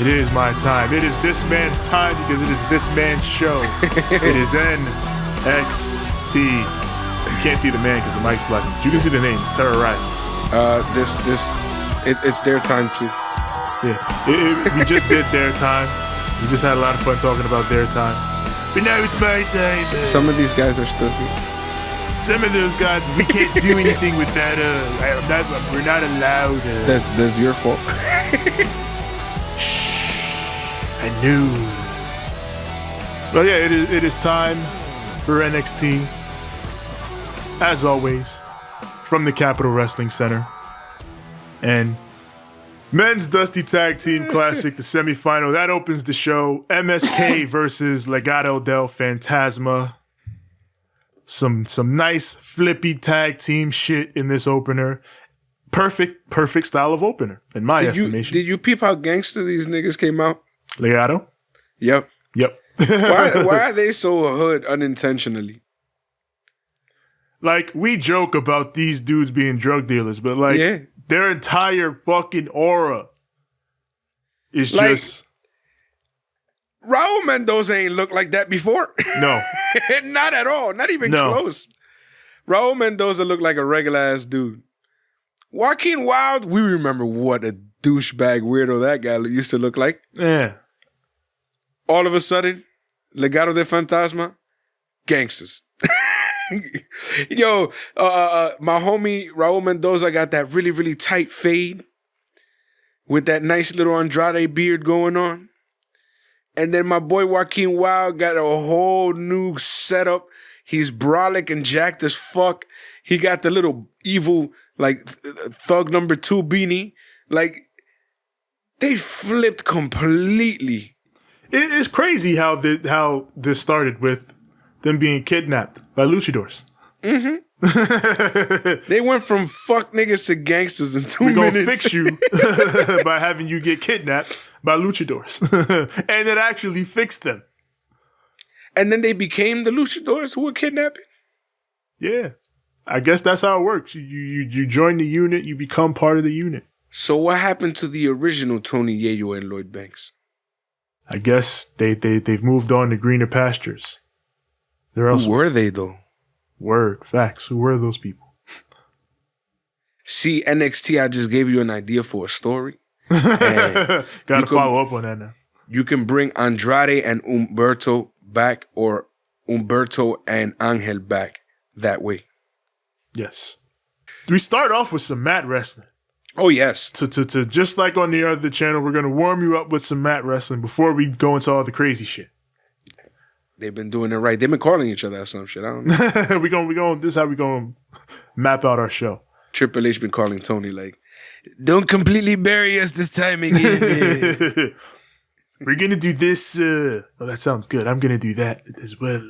Speaker 3: it is my time. It is this man's time because it is this man's show. It is NXT. You can't see the man because the mic's blocking. But you can see the name. It's Terrorize.
Speaker 2: It's their time too.
Speaker 3: Yeah, we just did their time. We just had a lot of fun talking about their time. But now it's my time.
Speaker 2: Some of these guys are still here.
Speaker 3: Some of those guys, we can't do anything with that. We're not allowed.
Speaker 2: That's your fault.
Speaker 3: Shh. I knew. Well, yeah, it is time for NXT. As always, from the Capitol Wrestling Center. And Men's Dusty Tag Team Classic, the semifinal. That opens the show. MSK versus Legado del Fantasma. Some nice flippy tag team shit in this opener. Perfect style of opener, in my estimation.
Speaker 2: Did you peep how gangster these niggas came out?
Speaker 3: Legado?
Speaker 2: Yep. Why are they so hood unintentionally?
Speaker 3: Like, we joke about these dudes being drug dealers, but their entire fucking aura is just...
Speaker 2: Raul Mendoza ain't looked like that before.
Speaker 3: No.
Speaker 2: Not at all. Not even close. Raul Mendoza looked like a regular ass dude. Joaquin Wilde, we remember what a douchebag weirdo that guy used to look like.
Speaker 3: Yeah.
Speaker 2: All of a sudden, Legado de Fantasma, gangsters. Yo, my homie Raul Mendoza got that really, really tight fade with that nice little Andrade beard going on. And then my boy Joaquin Wilde got a whole new setup. He's brolic and jacked as fuck. He got the little evil, thug number 2 beanie. They flipped completely.
Speaker 3: It's crazy how this started with them being kidnapped by luchadors.
Speaker 2: Mm-hmm. They went from fuck niggas to gangsters in 2 minutes.
Speaker 3: We're gonna fix you by having you get kidnapped by luchadors. And it actually fixed them.
Speaker 2: And then they became the luchadors who were kidnapping?
Speaker 3: Yeah. I guess that's how it works. You join the unit, you become part of the unit.
Speaker 2: So what happened to the original Tony Yayo and Lloyd Banks?
Speaker 3: I guess they've moved on to greener pastures.
Speaker 2: Who were they though?
Speaker 3: Word, facts. Who were those people?
Speaker 2: See, NXT, I just gave you an idea for a story.
Speaker 3: Gotta follow up on that now.
Speaker 2: You can bring Andrade and Humberto back or Humberto and Angel back that way.
Speaker 3: Yes. We start off with some mat wrestling.
Speaker 2: Oh, yes.
Speaker 3: To just like on the other channel, we're going to warm you up with some mat wrestling before we go into all the crazy shit.
Speaker 2: They've been doing it right. They've been calling each other or some shit. I don't know.
Speaker 3: we going. This is how we going to map out our show.
Speaker 2: Triple H been calling Tony don't completely bury us this time again.
Speaker 3: We're going to do this. That sounds good. I'm going to do that as well.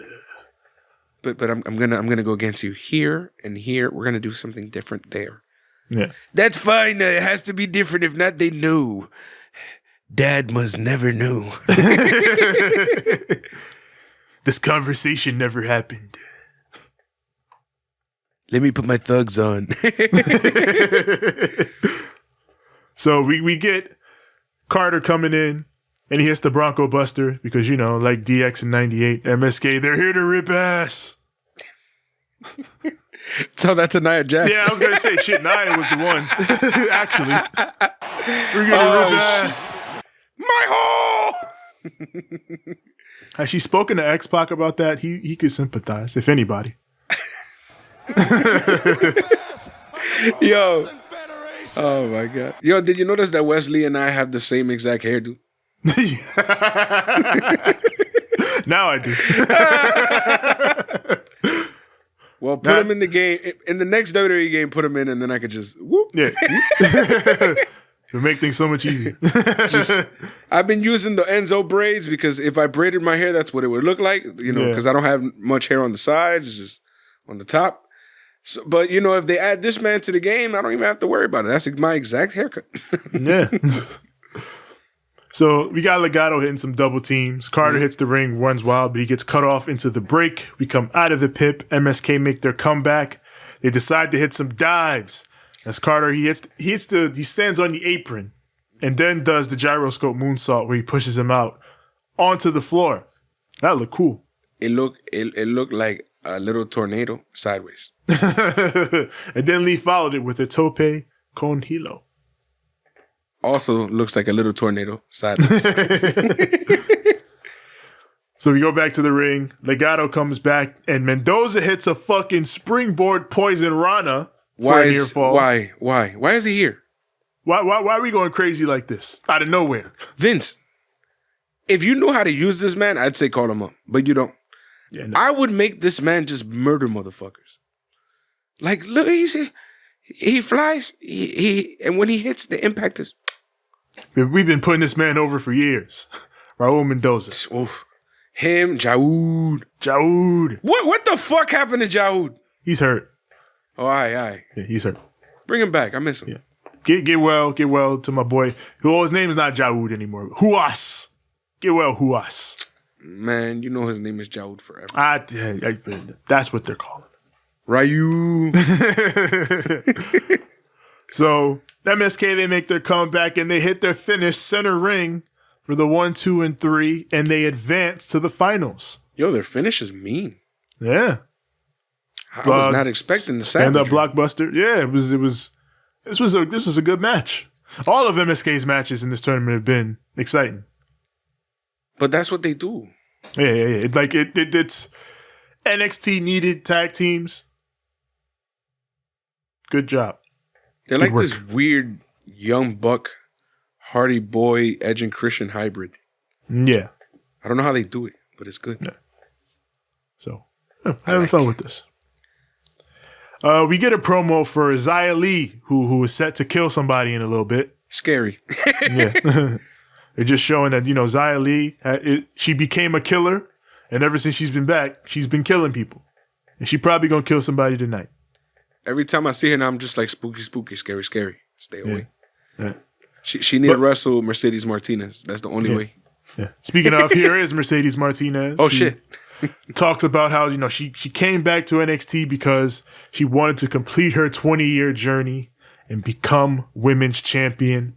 Speaker 2: But I'm gonna go against you here and here. We're gonna do something different there.
Speaker 3: Yeah,
Speaker 2: that's fine. It has to be different. If not, they knew. Dad must never know.
Speaker 3: This conversation never happened.
Speaker 2: Let me put my thugs on.
Speaker 3: So we get Carter coming in, and he hits the Bronco Buster because, like DX in 98, MSK, they're here to rip ass.
Speaker 2: Tell that to Nia Jax.
Speaker 3: Yeah, I was gonna say shit. Nia was the one. Actually, we're gonna rip ass.
Speaker 2: My hole.
Speaker 3: Has she spoken to X-Pac about that? He could sympathize, if anybody.
Speaker 2: Yo. Oh my god. Yo, did you notice that Wesley and I have the same exact hairdo?
Speaker 3: Now I do.
Speaker 2: Well, put him in the game. In the next WWE game, put him in, and then I could just whoop.
Speaker 3: Yeah. It'll make things so much easier.
Speaker 2: I've been using the Enzo braids because if I braided my hair, that's what it would look like. You know, because I don't have much hair on the sides, it's just on the top. So, but you know, if they add this man to the game, I don't even have to worry about it. That's my exact haircut.
Speaker 3: Yeah. So we got Legado hitting some double teams. Carter hits the ring, runs wild, but he gets cut off into the break. We come out of the pip. MSK make their comeback. They decide to hit some dives. As Carter, he stands on the apron and then does the gyroscope moonsault where he pushes him out onto the floor. That looked cool.
Speaker 2: It looked like a little tornado sideways.
Speaker 3: And then Lee followed it with a tope con hilo.
Speaker 2: Also looks like a little tornado sideways.
Speaker 3: So we go back to the ring. Legado comes back, and Mendoza hits a fucking springboard poison Rana for a near fall.
Speaker 2: Why is he here?
Speaker 3: Why are we going crazy like this out of nowhere?
Speaker 2: Vince, if you know how to use this man, I'd say call him up, but you don't.
Speaker 3: Yeah, no.
Speaker 2: I would make this man just murder motherfuckers. Like, look, he flies, and when he hits, the impact is.
Speaker 3: We've been putting this man over for years. Raul Mendoza.
Speaker 2: Oof. Him, Jaoud. What the fuck happened to Jaoud?
Speaker 3: He's hurt.
Speaker 2: Oh, aye.
Speaker 3: Yeah, he's hurt.
Speaker 2: Bring him back. I miss him.
Speaker 3: Yeah. Get well to my boy. Who his name is not Jaoud anymore. Huas. Get well, Huas.
Speaker 2: Man, you know his name is Jaoud forever.
Speaker 3: That's what they're calling him.
Speaker 2: Ryu.
Speaker 3: So MSK, they make their comeback and they hit their finish center ring for the 1, 2, and 3, and they advance to the finals.
Speaker 2: Yo, their finish is mean.
Speaker 3: Yeah.
Speaker 2: I was not expecting the
Speaker 3: stand-up blockbuster. Yeah, this was a good match. All of MSK's matches in this tournament have been exciting.
Speaker 2: But that's what they do.
Speaker 3: Yeah. It's NXT needed tag teams. Good job.
Speaker 2: They're like this weird young buck, Hardy Boy, Edge and Christian hybrid.
Speaker 3: Yeah.
Speaker 2: I don't know how they do it, but it's good.
Speaker 3: Yeah. So, having fun with this. We get a promo for Xia Li, who is set to kill somebody in a little bit.
Speaker 2: Scary.
Speaker 3: Yeah. They're just showing that, Xia Li, she became a killer, and ever since she's been back, she's been killing people. And she probably going to kill somebody tonight.
Speaker 2: Every time I see her now, I'm just like, spooky, scary. Stay away.
Speaker 3: Yeah.
Speaker 2: She need to wrestle Mercedes Martinez. That's the only way.
Speaker 3: Yeah. Speaking of, here is Mercedes Martinez.
Speaker 2: Oh, shit.
Speaker 3: Talks about how, she came back to NXT because she wanted to complete her 20-year journey and become women's champion.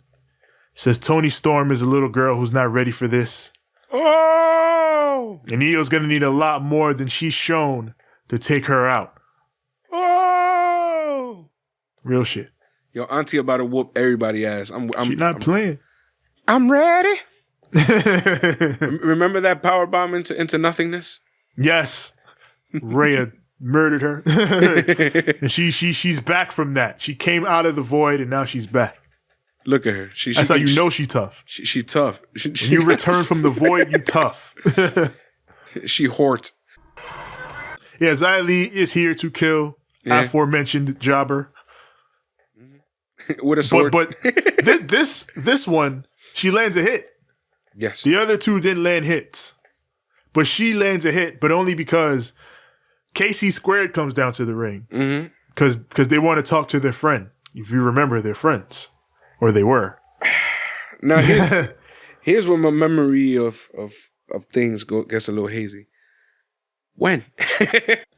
Speaker 3: Says Toni Storm is a little girl who's not ready for this.
Speaker 2: Oh!
Speaker 3: And Io's going to need a lot more than she's shown to take her out.
Speaker 2: Oh!
Speaker 3: Real shit.
Speaker 2: Yo, Auntie about to whoop everybody ass.
Speaker 3: She's not playing.
Speaker 2: I'm ready. Remember that power bomb into nothingness?
Speaker 3: Yes. Rhea murdered her. And she's back from that. She came out of the void and now she's back.
Speaker 2: Look at her.
Speaker 3: That's how you know she's tough.
Speaker 2: She's tough.
Speaker 3: When you return from the void, you tough.
Speaker 2: She hort.
Speaker 3: Yeah, Xia Li is here to kill aforementioned jobber.
Speaker 2: With a sword.
Speaker 3: But this one, she lands a hit.
Speaker 2: Yes.
Speaker 3: The other two didn't land hits. But she lands a hit, but only because KC Squared comes down to the ring. Because they want to talk to their friend. If you remember, they're friends. Or they were.
Speaker 2: Now, here's where my memory of things gets a little hazy. When?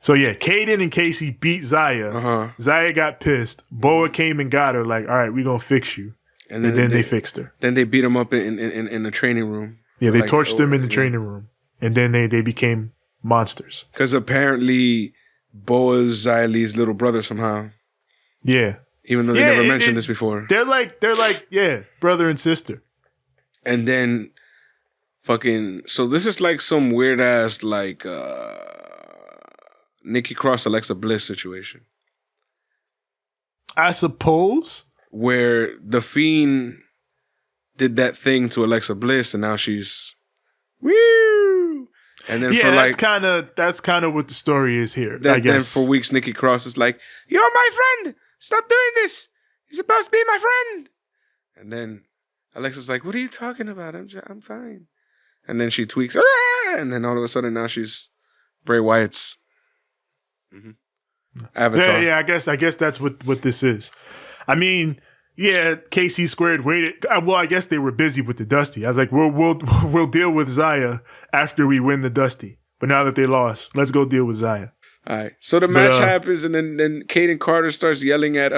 Speaker 3: So yeah, Kaden and Casey beat Xia. Xia got pissed. Boa came and got her like, all right, we're going to fix you. And then they fixed her.
Speaker 2: Then they beat him up in the training room.
Speaker 3: Yeah, they torched them in the training room. And then they became monsters.
Speaker 2: Because apparently Boa's Xia Li's little brother somehow.
Speaker 3: Yeah.
Speaker 2: Even though they never mentioned this before.
Speaker 3: They're like, brother and sister.
Speaker 2: And then so this is like some weird ass like Nikki Cross Alexa Bliss situation.
Speaker 3: I suppose.
Speaker 2: Where the Fiend did that thing to Alexa Bliss and now she's woo. And then for like
Speaker 3: that's kind of what the story is here.
Speaker 2: Then,
Speaker 3: I guess.
Speaker 2: Then for weeks Nikki Cross is like, "You're my friend. Stop doing this. You're supposed to be my friend." And then Alexa's like, "What are you talking about? I'm fine." And then she tweaks, and then all of a sudden now she's Bray Wyatt's avatar.
Speaker 3: Yeah. I guess that's what this is. I mean, yeah, KC Squared waited. Well, I guess they were busy with the Dusty. I was like, we'll deal with Xia after we win the Dusty. But now that they lost, let's go deal with Xia.
Speaker 2: All right. So the match happens, and then Kaden Carter starts yelling at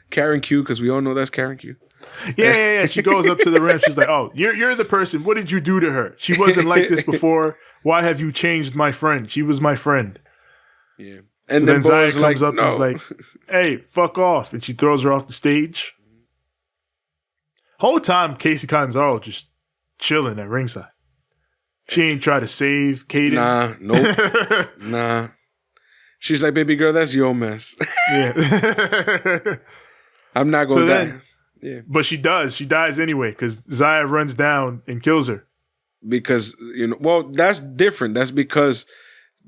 Speaker 2: Karen Q, because we all know that's Karen Q.
Speaker 3: Yeah. She goes up to the rim. She's like, "Oh, you're the person. What did you do to her? She wasn't like this before. Why have you changed my friend? She was my friend."
Speaker 2: Yeah.
Speaker 3: And
Speaker 2: so
Speaker 3: then Xia comes up
Speaker 2: no.
Speaker 3: and is like, "Hey, fuck off!" And she throws her off the stage. Whole time, Casey Catanzaro just chilling at ringside. She ain't try to save Kaden.
Speaker 2: Nah. She's like, "Baby girl, that's your mess."
Speaker 3: Yeah.
Speaker 2: I'm not going to die. Yeah.
Speaker 3: But she does. She dies anyway because Xia runs down and kills her.
Speaker 2: Because, that's different. That's because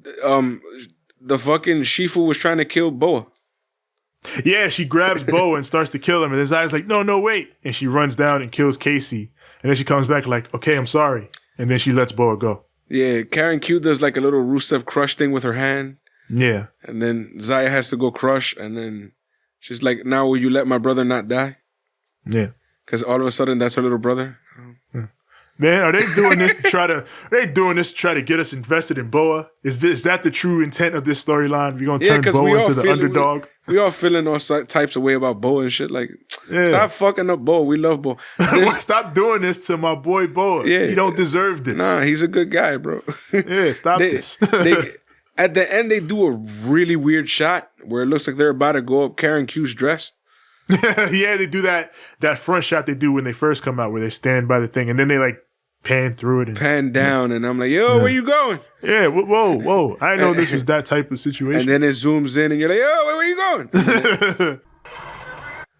Speaker 2: the fucking Shifu was trying to kill Boa.
Speaker 3: Yeah, she grabs Boa and starts to kill him. And then Zaya's like, no, wait. And she runs down and kills Casey. And then she comes back like, "Okay, I'm sorry." And then she lets Boa go.
Speaker 2: Yeah, Karen Q does like a little Rusev crush thing with her hand.
Speaker 3: Yeah.
Speaker 2: And then Xia has to go crush. And then she's like, "Now will you let my brother not die?"
Speaker 3: Yeah.
Speaker 2: Because all of a sudden, that's her little brother.
Speaker 3: Man, are they doing this to try to get us invested in Boa? Is that the true intent of this storyline? We're gonna turn Boa into the underdog?
Speaker 2: We all feeling all types of way about Boa and shit. Like, stop fucking up Boa. We love Boa.
Speaker 3: Stop doing this to my boy Boa.
Speaker 2: Yeah.
Speaker 3: He don't deserve this.
Speaker 2: Nah, he's a good guy, bro.
Speaker 3: Yeah, stop this.
Speaker 2: At the end, they do a really weird shot where it looks like they're about to go up Karen Q's dress.
Speaker 3: Yeah, they do that front shot they do when they first come out where they stand by the thing and then they like pan through it.
Speaker 2: Pan down, and I'm like, "Yo, where you going?"
Speaker 3: Yeah, whoa. I didn't know this was that type of situation.
Speaker 2: And then it zooms in, and you're like, "Yo, where you going?"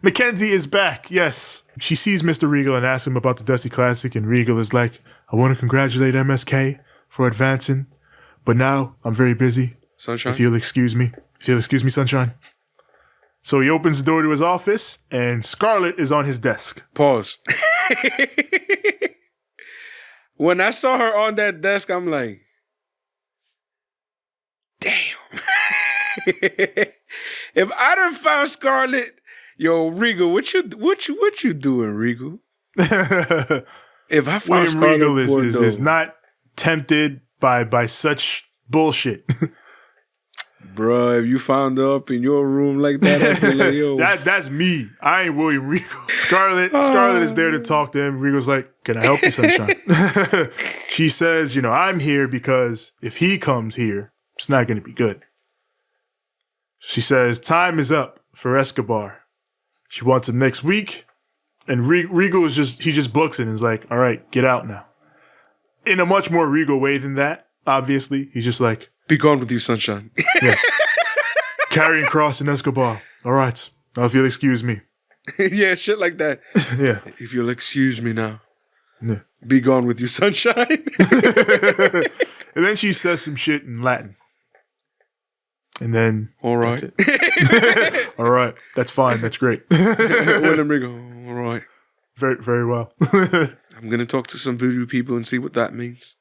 Speaker 3: McKenzie is back, yes. She sees Mr. Regal and asks him about the Dusty Classic, and Regal is like, "I want to congratulate MSK for advancing, but now I'm very busy.
Speaker 2: Sunshine?
Speaker 3: If you'll excuse me, Sunshine." So he opens the door to his office, and Scarlett is on his desk.
Speaker 2: Pause. When I saw her on that desk, I'm like, damn. If I done found Scarlett, yo, Regal, what you doing, Regal? If I found Scarlett,
Speaker 3: Regal is not tempted by such bullshit.
Speaker 2: Bro, if you found her up in your room like that, I'd be like, yo.
Speaker 3: That's me. I ain't William Regal. Scarlett is there to talk to him. Regal's like, "Can I help you, Sunshine?" She says, "I'm here because if he comes here, it's not going to be good." She says, "Time is up for Escobar." She wants him next week. And Regal is just books it and is like, "All right, get out now." In a much more Regal way than that, obviously. He's just like,
Speaker 2: "Be gone with you, Sunshine."
Speaker 3: Yes. Carrying Cross and Escobar. All right. Now if you'll excuse me.
Speaker 2: Yeah, shit like that.
Speaker 3: Yeah.
Speaker 2: If you'll excuse me now.
Speaker 3: Yeah.
Speaker 2: Be gone with you, Sunshine.
Speaker 3: And then she says some shit in Latin. And then...
Speaker 2: All right.
Speaker 3: All right. That's fine. That's great.
Speaker 2: William Regal. All right.
Speaker 3: Very, very well.
Speaker 2: I'm going to talk to some voodoo people and see what that means.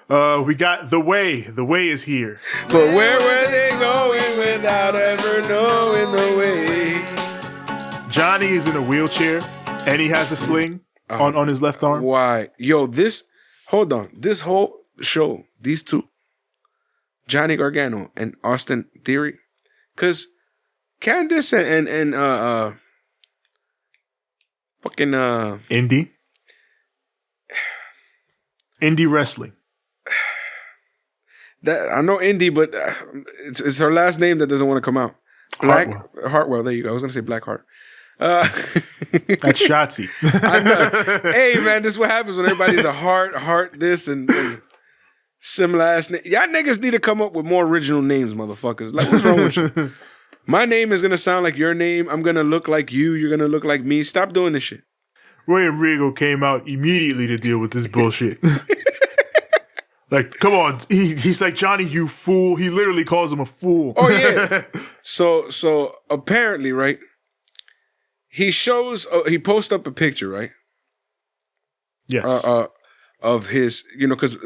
Speaker 3: We got The Way. The Way is here.
Speaker 2: But where were they going without ever knowing the way?
Speaker 3: Johnny is in a wheelchair and he has a sling on his left arm.
Speaker 2: Why? Yo, hold on. This whole show, these two, Johnny Gargano and Austin Theory, because Candice and fucking
Speaker 3: Indie wrestling.
Speaker 2: That I know Indy, but it's her last name that doesn't want to come out. Hartwell. There you go. I was gonna say Blackheart.
Speaker 3: That's Shotzi.
Speaker 2: Hey man, this is what happens when everybody's a heart this and similar ass name. Y'all niggas need to come up with more original names, motherfuckers. Like, what's wrong with you? My name is gonna sound like your name. I'm gonna look like you. You're gonna look like me. Stop doing this shit.
Speaker 3: William Regal came out immediately to deal with this bullshit. Like, come on. He's like, Johnny, you fool. He literally calls him a fool.
Speaker 2: Oh yeah. So apparently, right? He posts up a picture, right?
Speaker 3: Yes.
Speaker 2: Of his, because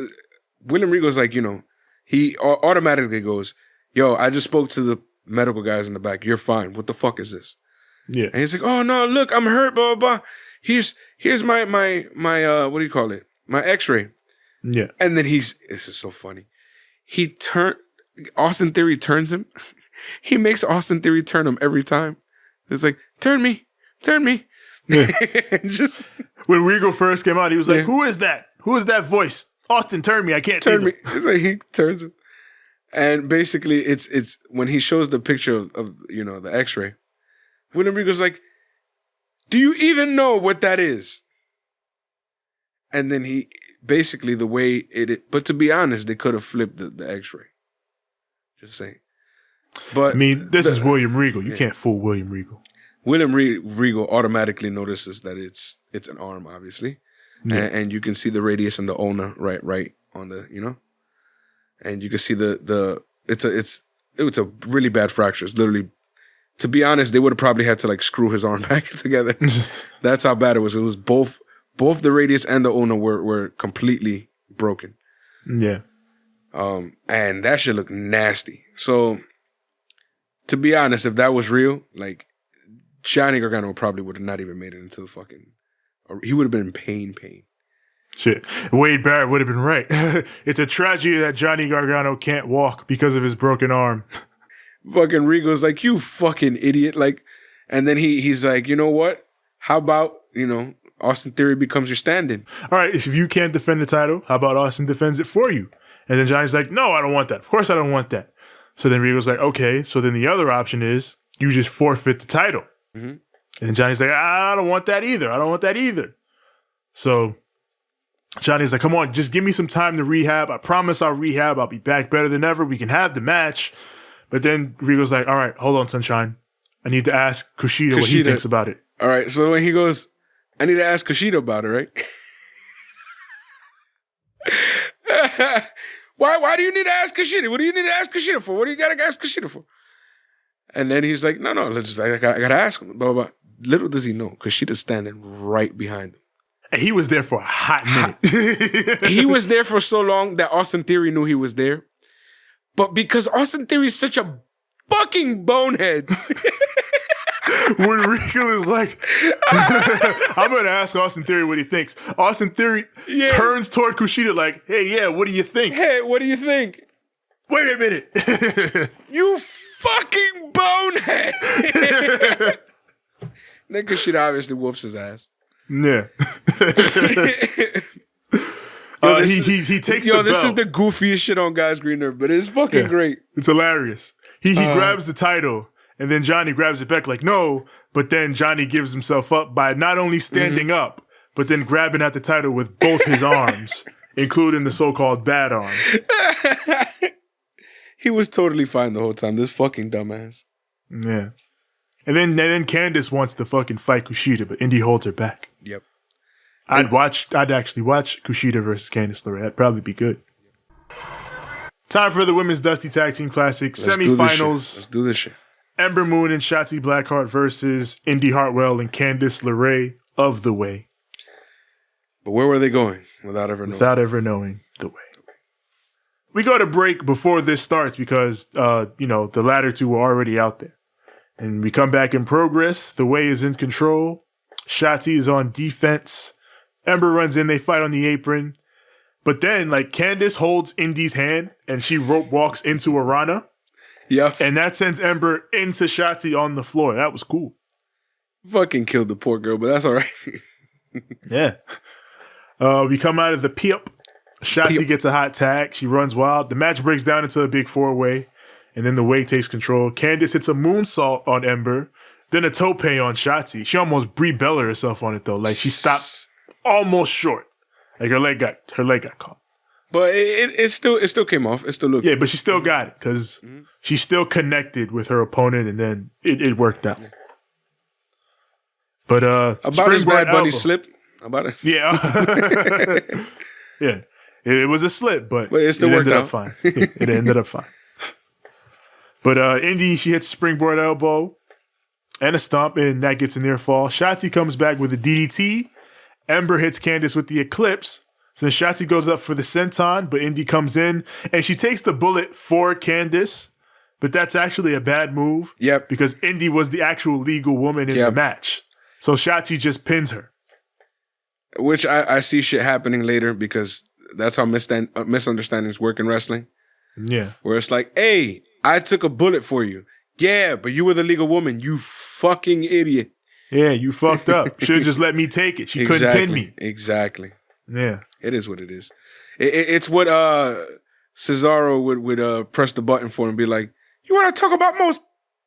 Speaker 2: William Regal's like, he automatically goes, yo, I just spoke to the medical guys in the back. You're fine. What the fuck is this?
Speaker 3: Yeah.
Speaker 2: And he's like, oh no, look, I'm hurt, blah, blah, blah. Here's my what do you call it? My x-ray.
Speaker 3: Yeah.
Speaker 2: And then this is so funny. Austin Theory turns him. He makes Austin Theory turn him every time. It's like, turn me. Yeah. Just
Speaker 3: when Regal first came out, he was like, who is that? Who is that voice? Austin, turn me. I can't turn me.
Speaker 2: It's like he turns him. And basically it's when he shows the picture of the x-ray, William Regal's like, do you even know what that is? And then he basically the way but to be honest, they could have flipped the x-ray. Just saying. But
Speaker 3: I mean, this is William Regal. You can't fool William Regal.
Speaker 2: William Regal automatically notices that it's an arm, obviously, and you can see the radius and the ulna right on the and you can see it's a really bad fracture. It's literally, to be honest, they would have probably had to like screw his arm back together. That's how bad it was. It was both the radius and the ulna were completely broken.
Speaker 3: Yeah,
Speaker 2: and that shit looked nasty. So, to be honest, if that was real, like, Johnny Gargano probably would have not even made it into the fucking... He would have been in pain.
Speaker 3: Shit. Wade Barrett would have been right. It's a tragedy that Johnny Gargano can't walk because of his broken arm.
Speaker 2: Fucking Regal's like, you fucking idiot. Like, and then he's like, you know what? How about, Austin Theory becomes your stand-in?
Speaker 3: All right, if you can't defend the title, how about Austin defends it for you? And then Johnny's like, no, I don't want that. Of course I don't want that. So then Regal's like, okay, so then the other option is you just forfeit the title. Mm-hmm. And Johnny's like, I don't want that either. So Johnny's like, come on, just give me some time to rehab. I promise I'll rehab. I'll be back better than ever. We can have the match. But then Regal's like, all right, hold on, Sunshine. I need to ask Kushida what he thinks about it.
Speaker 2: All right, so when he goes, I need to ask Kushida about it, right? Why do you need to ask Kushida? What do you need to ask Kushida for? What do you got to ask Kushida for? And then he's like, no, I got to ask him. Blah, blah, blah. Little does he know, Kushida's standing right behind him.
Speaker 3: And he was there for a hot minute.
Speaker 2: He was there for so long that Austin Theory knew he was there. But because Austin Theory is such a fucking bonehead.
Speaker 3: When Regal is like, I'm going to ask Austin Theory what he thinks. Austin Theory turns toward Kushida like, hey, what do you think?
Speaker 2: Hey, what do you think?
Speaker 3: Wait a minute.
Speaker 2: You fucking bonehead. Then Kushida obviously whoops his ass.
Speaker 3: Yeah. He takes the belt.
Speaker 2: This is the goofiest shit on God's green earth, but it's fucking great.
Speaker 3: It's hilarious. He grabs the title, and then Johnny grabs it back like, no. But then Johnny gives himself up by not only standing up, but then grabbing at the title with both his arms, including the so-called bad arm.
Speaker 2: He was totally fine the whole time. This fucking dumbass.
Speaker 3: Yeah. And then Candice wants to fucking fight Kushida, but Indy holds her back.
Speaker 2: Yep.
Speaker 3: I'd actually watch Kushida versus Candice LeRae. That'd probably be good. Time for the Women's Dusty Tag Team Classic semifinals.
Speaker 2: Let's do this shit.
Speaker 3: Ember Moon and Shotzi Blackheart versus Indy Hartwell and Candice LeRae of the Way.
Speaker 2: But where were they going without ever
Speaker 3: knowing the way? We go to break before this starts because, the latter two were already out there. And we come back in progress. The Way is in control. Shotzi is on defense. Ember runs in. They fight on the apron. But then, Candice holds Indy's hand and she rope walks into Arana.
Speaker 2: Yeah.
Speaker 3: And that sends Ember into Shotzi on the floor. That was cool.
Speaker 2: Fucking killed the poor girl, but that's all right.
Speaker 3: Yeah. We come out of the pip. Shotzi gets a hot tag. She runs wild. The match breaks down into a big 4-way, and then the Way takes control. Candice hits a moonsault on Ember, then a tope on Shotzi. She almost Brie Bella herself on it though. Like she stopped almost short. Like her leg got caught.
Speaker 2: But it still came off. It still looked.
Speaker 3: Yeah, but she still got it because she still connected with her opponent, and then it worked out. Yeah. But
Speaker 2: about his Bad Bunny slip. About it.
Speaker 3: Yeah. Yeah. It was a slip, but
Speaker 2: it still worked out.
Speaker 3: Up fine. It ended up fine. But Indy, she hits springboard elbow and a stomp, and that gets a near fall. Shotzi comes back with a DDT. Ember hits Candice with the Eclipse. So then Shotzi goes up for the senton, but Indy comes in, and she takes the bullet for Candice, but that's actually a bad move.
Speaker 2: Yep.
Speaker 3: Because Indy was the actual legal woman in the match. So Shotzi just pins her.
Speaker 2: Which I see shit happening later because that's how misunderstandings work in wrestling.
Speaker 3: Yeah.
Speaker 2: Where it's like, hey, I took a bullet for you. Yeah, but you were the legal woman. You fucking idiot.
Speaker 3: Yeah, you fucked up. Should have just let me take it. She couldn't pin me.
Speaker 2: Exactly.
Speaker 3: Yeah.
Speaker 2: It is what it is. It's what Cesaro would press the button for and be like, you want to talk about most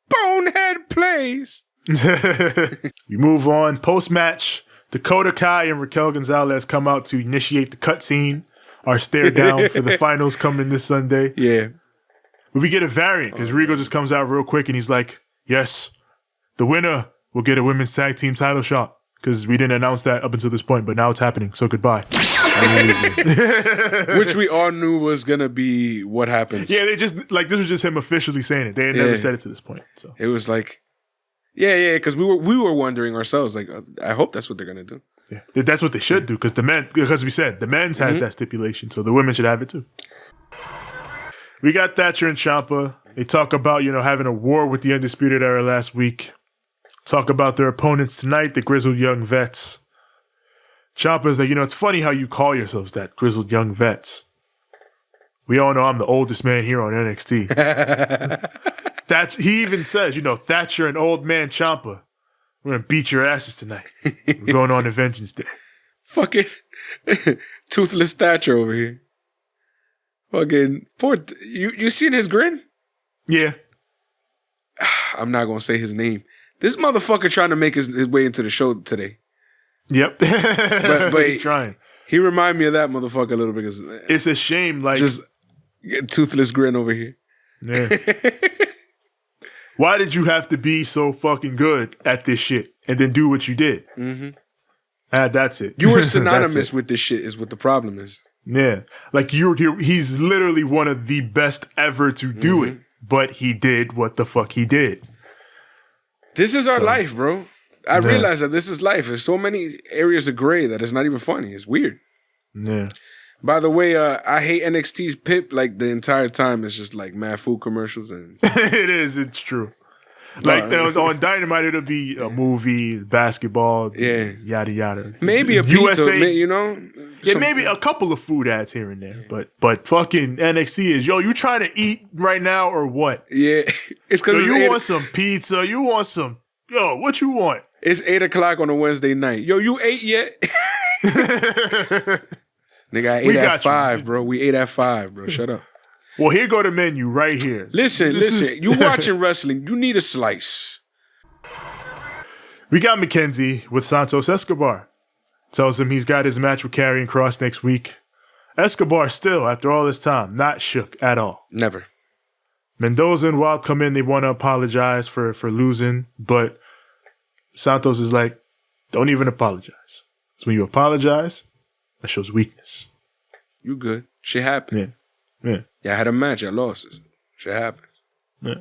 Speaker 2: bonehead plays?
Speaker 3: We move on. Post-match, Dakota Kai and Raquel Gonzalez come out to initiate the cutscene. Our stare down for the finals coming this Sunday.
Speaker 2: Yeah.
Speaker 3: But we get a variant because Regal just comes out real quick and he's like, yes, the winner will get a women's tag team title shot. Because we didn't announce that up until this point, but now it's happening. So goodbye.
Speaker 2: Which we all knew was going to be what happens.
Speaker 3: Yeah, they just, like, this was just him officially saying it. They had never said it to this point. So
Speaker 2: it was like, yeah, because we were wondering ourselves, like, I hope that's what they're going to do.
Speaker 3: Yeah, that's what they should do, because we said the men's has that stipulation, so the women should have it too. We got Thatcher and Ciampa. They talk about, having a war with the Undisputed Era last week. Talk about their opponents tonight, the Grizzled Young Vets. Ciampa's like, it's funny how you call yourselves that, Grizzled Young Vets. We all know I'm the oldest man here on NXT. He even says, Thatcher and old man Ciampa, we're going to beat your asses tonight. We're going on to Vengeance Day.
Speaker 2: Fucking toothless Thatcher over here. Fucking poor. You seen his grin?
Speaker 3: Yeah.
Speaker 2: I'm not going to say his name. This motherfucker trying to make his way into the show today.
Speaker 3: Yep.
Speaker 2: but
Speaker 3: he's trying.
Speaker 2: He remind me of that motherfucker a little bit. Because
Speaker 3: it's a shame. Like,
Speaker 2: just toothless grin over here.
Speaker 3: Yeah. Why did you have to be so fucking good at this shit and then do what you did?
Speaker 2: Mm-hmm.
Speaker 3: That's it.
Speaker 2: You were synonymous with this shit is what the problem is.
Speaker 3: Yeah. Like he's literally one of the best ever to do it, but he did what the fuck he did.
Speaker 2: This is our life, bro. I realize that this is life. There's so many areas of gray that it's not even funny. It's weird.
Speaker 3: Yeah.
Speaker 2: By the way, I hate NXT's Pip. Like the entire time, it's just like mad food commercials and
Speaker 3: it is. It's true. Like on Dynamite, it'll be a movie, basketball, yada yada.
Speaker 2: Maybe a
Speaker 3: USA,
Speaker 2: pizza,
Speaker 3: maybe a couple of food ads here and there. But fucking NXT is you trying to eat right now or what?
Speaker 2: Yeah, it's because
Speaker 3: you want some pizza. You want some what you want?
Speaker 2: It's 8:00 on a Wednesday night. You ate yet? Nigga, I ate at 5, bro. We ate at 5, bro. Shut up.
Speaker 3: Well, here go the menu right here.
Speaker 2: Listen. You watching wrestling, you need a slice.
Speaker 3: We got McKenzie with Santos Escobar. Tells him he's got his match with Karrion Kross next week. Escobar still, after all this time, not shook at all.
Speaker 2: Never.
Speaker 3: Mendoza and Wild come in. They want to apologize for losing, but Santos is like, don't even apologize. So when you apologize, that shows weakness.
Speaker 2: You good. Shit happened.
Speaker 3: Yeah.
Speaker 2: I had a match. I lost. Shit happened.
Speaker 3: Yeah.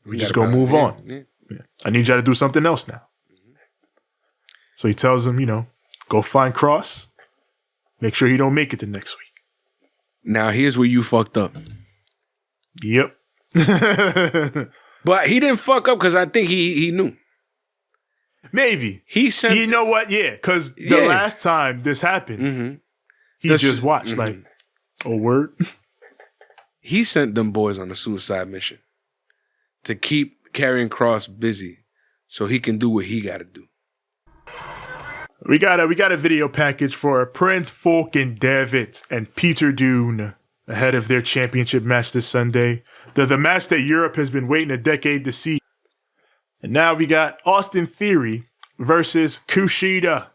Speaker 3: We just go move on. Yeah. I need y'all to do something else now. Mm-hmm. So he tells him, go find Kross. Make sure he don't make it to next week.
Speaker 2: Now here's where you fucked up.
Speaker 3: Yep.
Speaker 2: But he didn't fuck up because I think he knew.
Speaker 3: Maybe.
Speaker 2: He sent...
Speaker 3: You know what? Yeah, because the last time this happened, he just watched like, oh, word?
Speaker 2: He sent them boys on a suicide mission to keep Karrion Kross busy so he can do what he got to do.
Speaker 3: We got a video package for Prince Falcon David and Peter Dunne ahead of their championship match this Sunday. The match that Europe has been waiting a decade to see. And now we got Austin Theory versus KUSHIDA.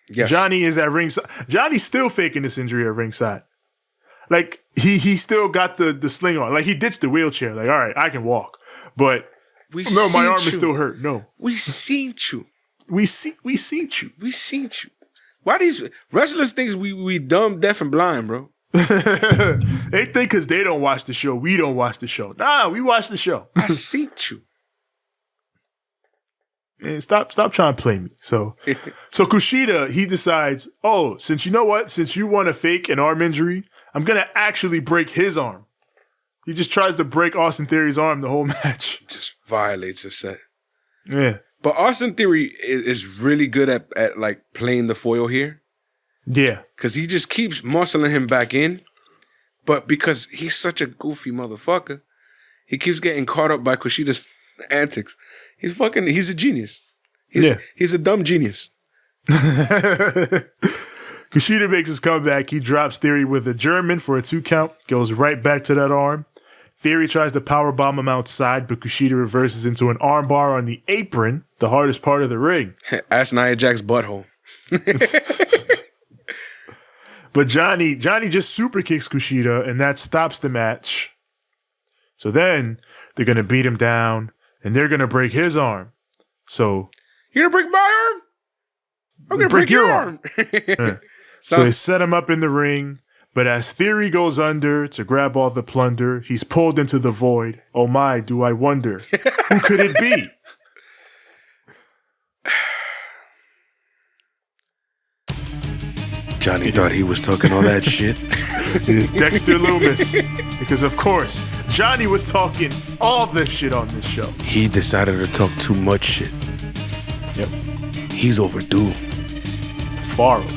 Speaker 2: Yes.
Speaker 3: Johnny is at ringside. Johnny's still faking this injury at ringside. Like, he still got the sling on. Like, he ditched the wheelchair. Like, all right, I can walk. But, no, my arm is still hurt. No.
Speaker 2: We seen you.
Speaker 3: We seen you.
Speaker 2: We seen you. Why these wrestlers think we dumb, deaf, and blind, bro?
Speaker 3: They think because they don't watch the show, we don't watch the show. Nah, we watch the show.
Speaker 2: I seen you.
Speaker 3: Man, stop trying to play me. So KUSHIDA, he decides, since you know what? Since you want to fake an arm injury, I'm going to actually break his arm. He just tries to break Austin Theory's arm the whole match.
Speaker 2: Just violates the set.
Speaker 3: Yeah.
Speaker 2: But Austin Theory is really good at like playing the foil here.
Speaker 3: Yeah.
Speaker 2: Because he just keeps muscling him back in. But because he's such a goofy motherfucker, he keeps getting caught up by KUSHIDA's antics. He's a genius. He's a dumb genius.
Speaker 3: KUSHIDA makes his comeback. He drops Theory with a German for a 2 count. Goes right back to that arm. Theory tries to powerbomb him outside, but KUSHIDA reverses into an armbar on the apron, the hardest part of the ring.
Speaker 2: Ask Nia Jax's butthole.
Speaker 3: But Johnny just super kicks KUSHIDA, and that stops the match. So then they're going to beat him down, and they're going to break his arm. So
Speaker 2: you're going to break my arm? I'm going to break your arm.
Speaker 3: Yeah. So they set him up in the ring, but as Theory goes under to grab all the plunder, he's pulled into the void. Oh my, do I wonder, who could it be?
Speaker 2: Johnny thought he was talking all that shit.
Speaker 3: It is Dexter Lumis. Because, of course, Johnny was talking all this shit on this show.
Speaker 2: He decided to talk too much shit.
Speaker 3: Yep.
Speaker 2: He's overdue.
Speaker 3: Far over.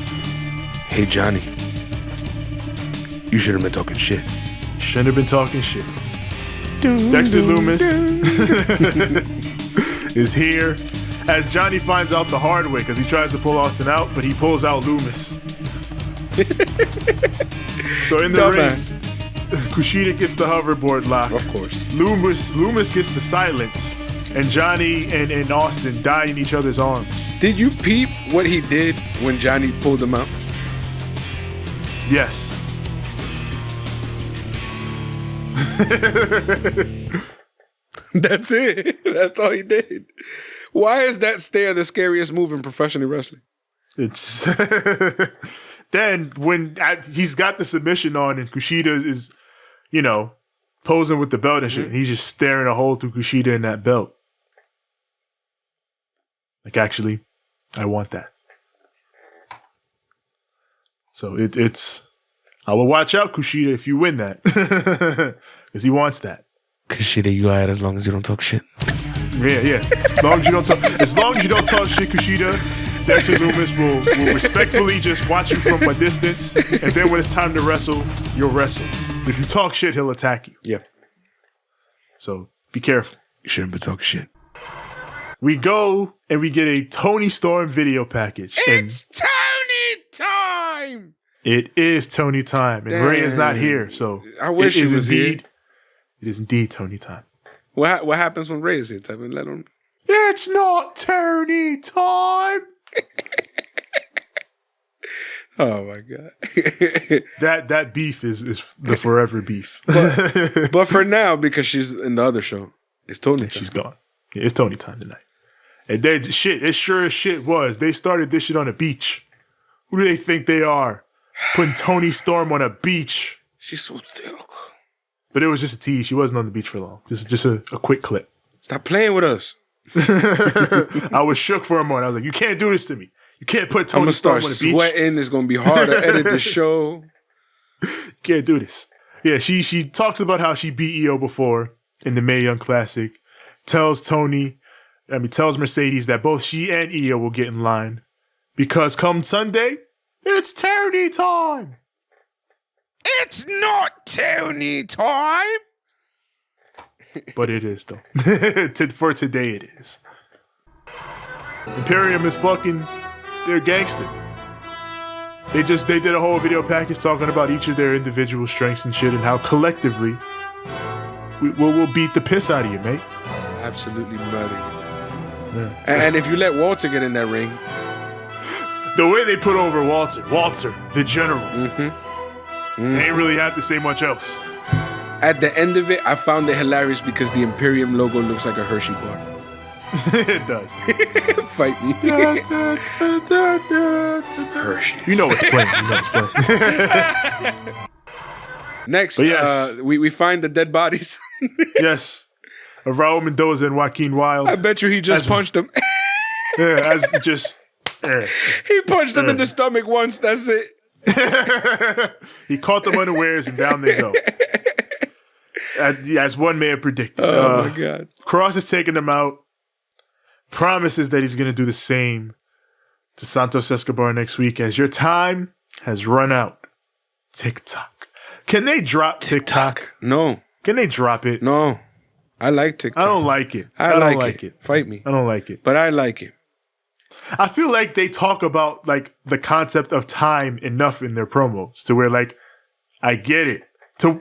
Speaker 2: Hey, Johnny. You should have been talking shit.
Speaker 3: Shouldn't have been talking shit. Dexter Lumis is here as Johnny finds out the hard way because he tries to pull Austin out, but he pulls out Lumis. So in the ring, KUSHIDA gets the hoverboard lock.
Speaker 2: Of course.
Speaker 3: Lumis gets the silence, and Johnny and Austin die in each other's arms.
Speaker 2: Did you peep what he did when Johnny pulled him out?
Speaker 3: Yes.
Speaker 2: That's it. That's all he did. Why is that stare the scariest move in professional wrestling?
Speaker 3: It's then when he's got the submission on and KUSHIDA is, posing with the belt and shit, he's just staring a hole through KUSHIDA in that belt. Like, actually, I want that. So it's I will watch out, KUSHIDA, if you win that. Because he wants that.
Speaker 2: KUSHIDA, you alright as long as you don't talk shit.
Speaker 3: Yeah. As long as you don't talk shit, KUSHIDA, Dexter Lumis will respectfully just watch you from a distance, and then when it's time to wrestle, you'll wrestle. If you talk shit, he'll attack you.
Speaker 2: Yep.
Speaker 3: So be careful.
Speaker 2: You shouldn't be talking shit.
Speaker 3: We go and we get a Toni Storm video package.
Speaker 2: It's Toni time!
Speaker 3: It is Toni time, and Ray is not here, so
Speaker 2: I wish he was here.
Speaker 3: It is indeed Toni time.
Speaker 2: What happens when Ray is here? Type and let him.
Speaker 3: It's not Toni time.
Speaker 2: Oh my god.
Speaker 3: that beef is the forever beef.
Speaker 2: But for now, because she's in the other show, it's Toni time.
Speaker 3: She's gone. Yeah, it's Toni time tonight. And it sure as shit was. They started this shit on a beach. Who do they think they are? Putting Toni Storm on a beach.
Speaker 2: She's so thick.
Speaker 3: But it was just a tease. She wasn't on the beach for long. Just a quick clip.
Speaker 2: Stop playing with us.
Speaker 3: I was shook for a moment. I was like, you can't do this to me. You can't put Toni Storm on the beach.
Speaker 2: I'm going to start sweating. It's going to be hard to edit the show.
Speaker 3: You can't do this. Yeah, she talks about how she beat EO before in the Mae Young Classic. Tells Mercedes that both she and EO will get in line. Because come Sunday, it's Toni time.
Speaker 2: It's not Toni time.
Speaker 3: But it is, though. For today, it is. Imperium is fucking they're gangster. They did a whole video package talking about each of their individual strengths and shit and how collectively we'll beat the piss out of you, mate.
Speaker 2: Absolutely murder you.
Speaker 3: Yeah.
Speaker 2: And if you let Walter get in that ring,
Speaker 3: the way they put over Walter, the general, they ain't really have to say much else.
Speaker 2: at the end of it, I found it hilarious because the Imperium logo looks like a Hershey bar.
Speaker 3: It does.
Speaker 2: Fight me. Hershey.
Speaker 3: You know what's playing.
Speaker 2: Next,
Speaker 3: yes.
Speaker 2: We find the dead bodies.
Speaker 3: Yes. Of Raul Mendoza and Joaquin Wilde.
Speaker 2: I bet you he just punched him.
Speaker 3: Yeah,
Speaker 2: He punched him in the stomach once, that's it.
Speaker 3: He caught them unawares and down they go. As one may have predicted.
Speaker 2: Oh, my God.
Speaker 3: Cross is taking them out. Promises that he's going to do the same to Santos Escobar next week as your time has run out. TikTok. Can they drop TikTok?
Speaker 2: No.
Speaker 3: Can they drop it?
Speaker 2: No. I like TikTok.
Speaker 3: I don't like it.
Speaker 2: I don't like it. Fight me.
Speaker 3: I don't like it.
Speaker 2: But I like it.
Speaker 3: I feel like they talk about like the concept of time enough in their promos to where like I get it.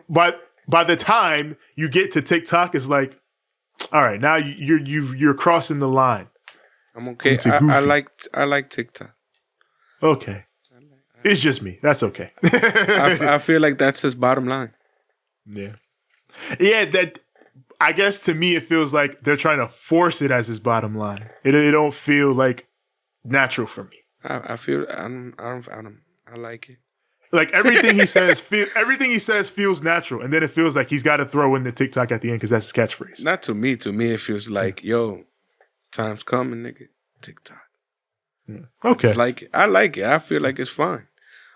Speaker 3: But by the time you get to TikTok, it's like, all right, now you're crossing the line.
Speaker 2: I'm okay. I like TikTok.
Speaker 3: Okay, it's just me. That's okay.
Speaker 2: I feel like that's his bottom line.
Speaker 3: Yeah. That I guess to me it feels like they're trying to force it as his bottom line. It don't feel like natural for me.
Speaker 2: I feel I like it.
Speaker 3: Like everything he says feels natural, and then it feels like he's got to throw in the TikTok at the end because that's his catchphrase.
Speaker 2: Not to me. To me, it feels like, yo, time's coming, nigga. TikTok.
Speaker 3: Yeah. Okay,
Speaker 2: I like it. I feel like it's fine.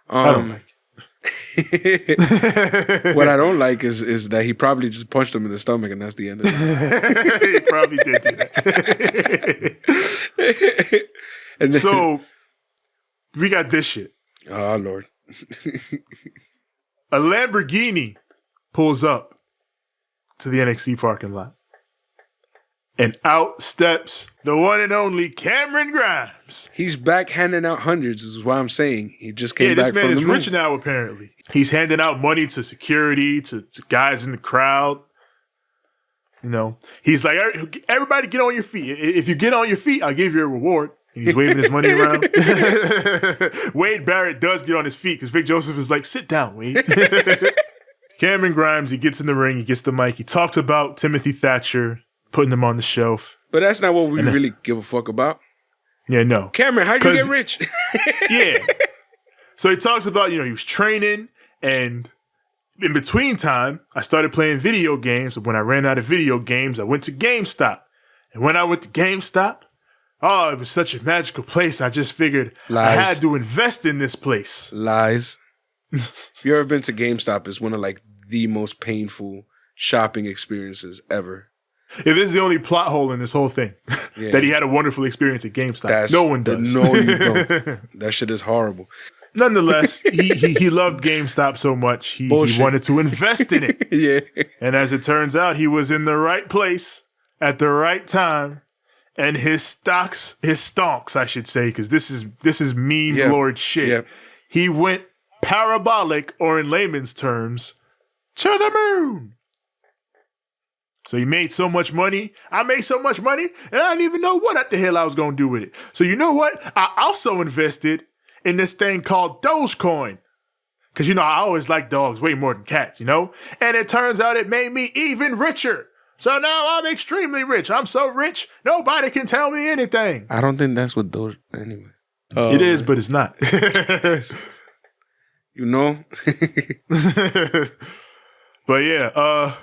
Speaker 3: I don't like
Speaker 2: it. What I don't like is that he probably just punched him in the stomach, and that's the end of it.
Speaker 3: He probably did do that. And then, so we got this shit.
Speaker 2: Oh Lord.
Speaker 3: A Lamborghini pulls up to the NXT parking lot. And out steps the one and only Cameron Grimes.
Speaker 2: He's back handing out hundreds, is what I'm saying. He just came back from the moon.
Speaker 3: Yeah, this man is rich now, apparently. He's handing out money to security, to guys in the crowd. You know, he's like, everybody get on your feet. If you get on your feet, I'll give you a reward. And he's waving his money around. Wade Barrett does get on his feet because Vic Joseph is like, sit down, Wade. Cameron Grimes, he gets in the ring, he gets the mic, he talks about Timothy Thatcher, putting him on the shelf.
Speaker 2: But that's not what we really give a fuck about.
Speaker 3: Yeah, no.
Speaker 2: Cameron, how'd you get rich?
Speaker 3: Yeah. So he talks about, he was training, and in between time, I started playing video games. When I ran out of video games, I went to GameStop. And when I went to GameStop, oh, it was such a magical place. I just figured I had to invest in this place.
Speaker 2: Lies. If you ever been to GameStop, it's one of like the most painful shopping experiences ever.
Speaker 3: Yeah, this is the only plot hole in this whole thing. Yeah. That he had a wonderful experience at GameStop. No one does.
Speaker 2: No, you don't. That shit is horrible.
Speaker 3: Nonetheless, he loved GameStop so much, he wanted to invest in it.
Speaker 2: Yeah.
Speaker 3: And as it turns out, he was in the right place at the right time. And his stonks, I should say, because this is meme lord shit. Yep. He went parabolic, or in layman's terms, to the moon. So he made so much money. I made so much money, and I didn't even know what the hell I was going to do with it. So you know what? I also invested in this thing called Dogecoin. Because, I always like dogs way more than cats, And it turns out it made me even richer. So now I'm extremely rich. I'm so rich, nobody can tell me anything.
Speaker 2: I don't think that's what those... Anyway.
Speaker 3: It is, but it's not. But yeah,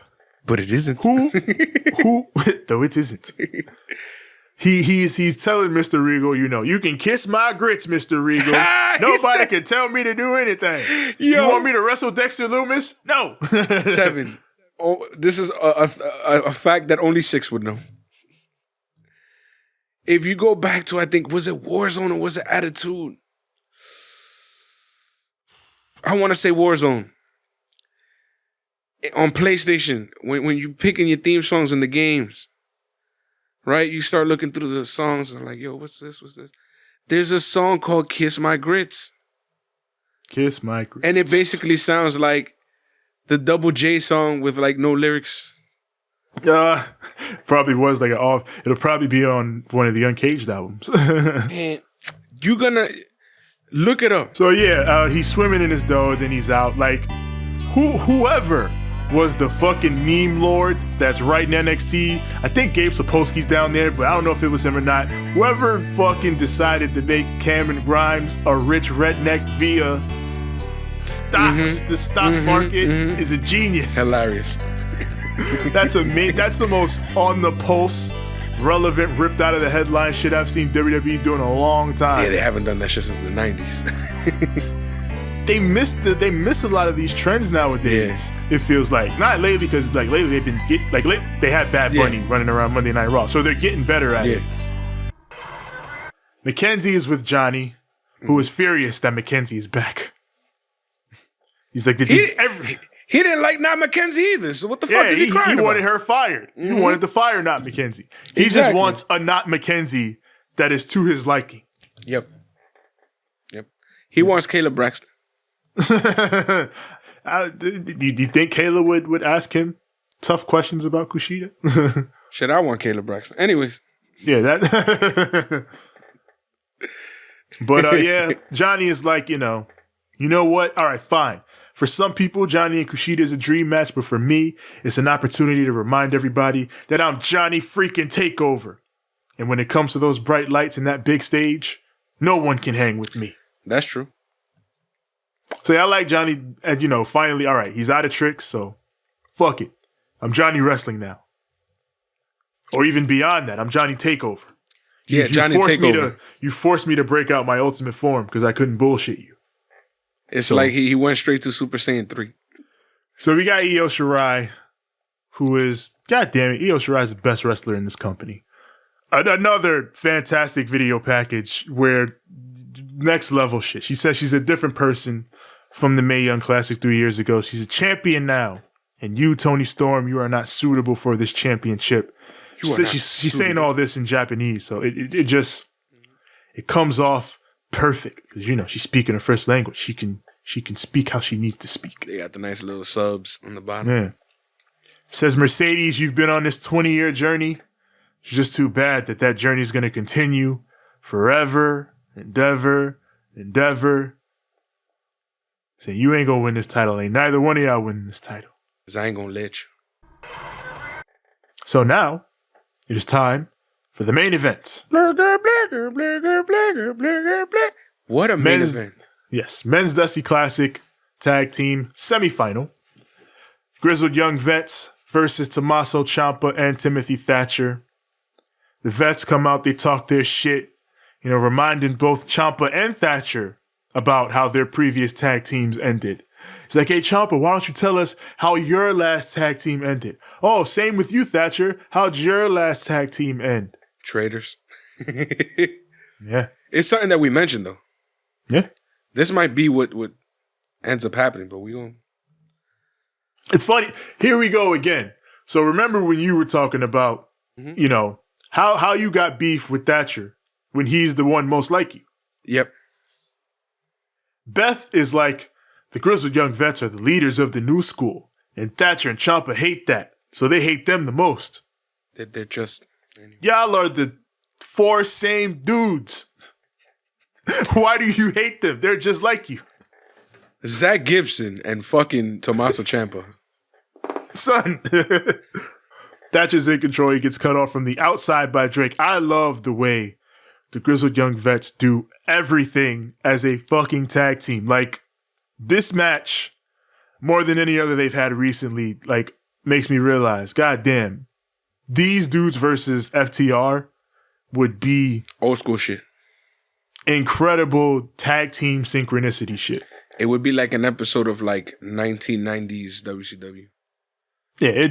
Speaker 2: but it isn't.
Speaker 3: Who? Though it isn't. He's telling Mr. Regal, you can kiss my grits, Mr. Regal. Nobody can tell me to do anything. You want me to wrestle Dexter Lumis? No.
Speaker 2: 7. Oh, this is a fact that only 6 would know. If you go back to, I think, was it Warzone or was it Attitude? I want to say Warzone. On PlayStation, when you picking your theme songs in the games, right? You start looking through the songs and like, yo, what's this? There's a song called Kiss My Grits.
Speaker 3: Kiss My Grits.
Speaker 2: And it basically sounds like the Double J song with like no lyrics.
Speaker 3: Probably was like an off. It'll probably be on one of the Uncaged albums.
Speaker 2: Man, you gonna look it up.
Speaker 3: So yeah, he's swimming in his dough, then he's out. Like, whoever was the fucking meme lord that's writing NXT. I think Gabe Sapolsky's down there, but I don't know if it was him or not. Whoever fucking decided to make Cameron Grimes a rich redneck via stocks, the stock market, is a genius.
Speaker 2: Hilarious.
Speaker 3: That's the most on the pulse, relevant, ripped out of the headline shit I've seen WWE do in a long time.
Speaker 2: Yeah, they haven't done that shit since the 90s.
Speaker 3: They miss a lot of these trends nowadays. Yeah. It feels like not lately because like lately they've been they had Bad Bunny running around Monday Night Raw, so they're getting better at it. McKenzie is with Johnny, who is furious that McKenzie is back. He's like,
Speaker 2: he didn't like not McKenzie either. So what the fuck is he crying about?
Speaker 3: He wanted her fired. He wanted to fire not McKenzie. He just wants a not McKenzie that is to his liking.
Speaker 2: Yep. He wants Caleb Braxton.
Speaker 3: Do you think Kayla would ask him tough questions about Kushida?
Speaker 2: Shit, I want Caleb Braxton. Anyways.
Speaker 3: Yeah, that. But Johnny is like, you know what? All right, fine. For some people, Johnny and Kushida is a dream match, but for me, it's an opportunity to remind everybody that I'm Johnny freaking Takeover. And when it comes to those bright lights and that big stage, no one can hang with me.
Speaker 2: That's true.
Speaker 3: So I like Johnny, and finally, all right, he's out of tricks, so fuck it. I'm Johnny Wrestling now. Or even beyond that, I'm Johnny Takeover.
Speaker 2: Johnny Takeover.
Speaker 3: You forced me to break out my ultimate form because I couldn't bullshit you.
Speaker 2: It's like he went straight to Super Saiyan 3.
Speaker 3: So we got Io Shirai, who is, God damn it, Io Shirai is the best wrestler in this company. Another fantastic video package where next level shit. She says she's a different person from the Mae Young Classic 3 years ago. She's a champion now. And you, Tony Storm, you are not suitable for this championship. She's saying all this in Japanese, so it just comes off perfect because she's speaking her first language. She can speak how she needs to speak.
Speaker 2: They got the nice little subs on the bottom.
Speaker 3: Yeah. Says Mercedes, you've been on this 20-year journey. It's just too bad that journey is going to continue forever, endeavor. Say you ain't gonna win this title. Ain't neither one of y'all winning this title.
Speaker 2: Cause I ain't gonna let you.
Speaker 3: So now it is time for the main event.
Speaker 2: What a main event.
Speaker 3: Yes, Men's Dusty Classic Tag Team Semifinal. Grizzled Young Vets versus Tommaso Ciampa and Timothy Thatcher. The Vets come out, they talk their shit, reminding both Ciampa and Thatcher about how their previous tag teams ended. It's like, hey, Ciampa, why don't you tell us how your last tag team ended? Oh, same with you, Thatcher. How'd your last tag team end?
Speaker 2: Traitors.
Speaker 3: Yeah.
Speaker 2: It's something that we mentioned, though.
Speaker 3: Yeah.
Speaker 2: This might be what ends up happening, but we don't.
Speaker 3: It's funny. Here we go again. So remember when you were talking about, how you got beef with Thatcher when he's the one most like you.
Speaker 2: Yep.
Speaker 3: Beth is like, the Grizzled Young Vets are the leaders of the new school, and Thatcher and Ciampa hate that, so they hate them the most.
Speaker 2: They're just...
Speaker 3: Y'all are the 4 same dudes. Why do you hate them? They're just like you.
Speaker 2: Zach Gibson and fucking Tommaso Ciampa.
Speaker 3: Son. Thatcher's in control. He gets cut off from the outside by Drake. I love the way the Grizzled Young Vets do everything as a fucking tag team. Like, this match, more than any other they've had recently, makes me realize, goddamn, these dudes versus FTR would be
Speaker 2: old school shit.
Speaker 3: Incredible tag team synchronicity shit.
Speaker 2: It would be like an episode of 1990s WCW.
Speaker 3: Yeah,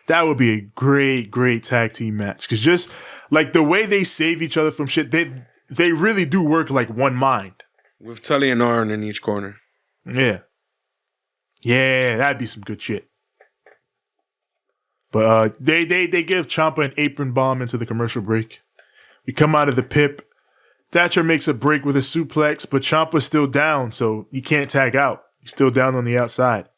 Speaker 3: that would be a great, great tag team match. Because just the way they save each other from shit, they really do work like one mind.
Speaker 2: With Tully and Arn in each corner.
Speaker 3: Yeah. Yeah, that'd be some good shit. But they give Ciampa an apron bomb into the commercial break. We come out of the pip. Thatcher makes a break with a suplex, but Ciampa's still down, so he can't tag out. He's still down on the outside.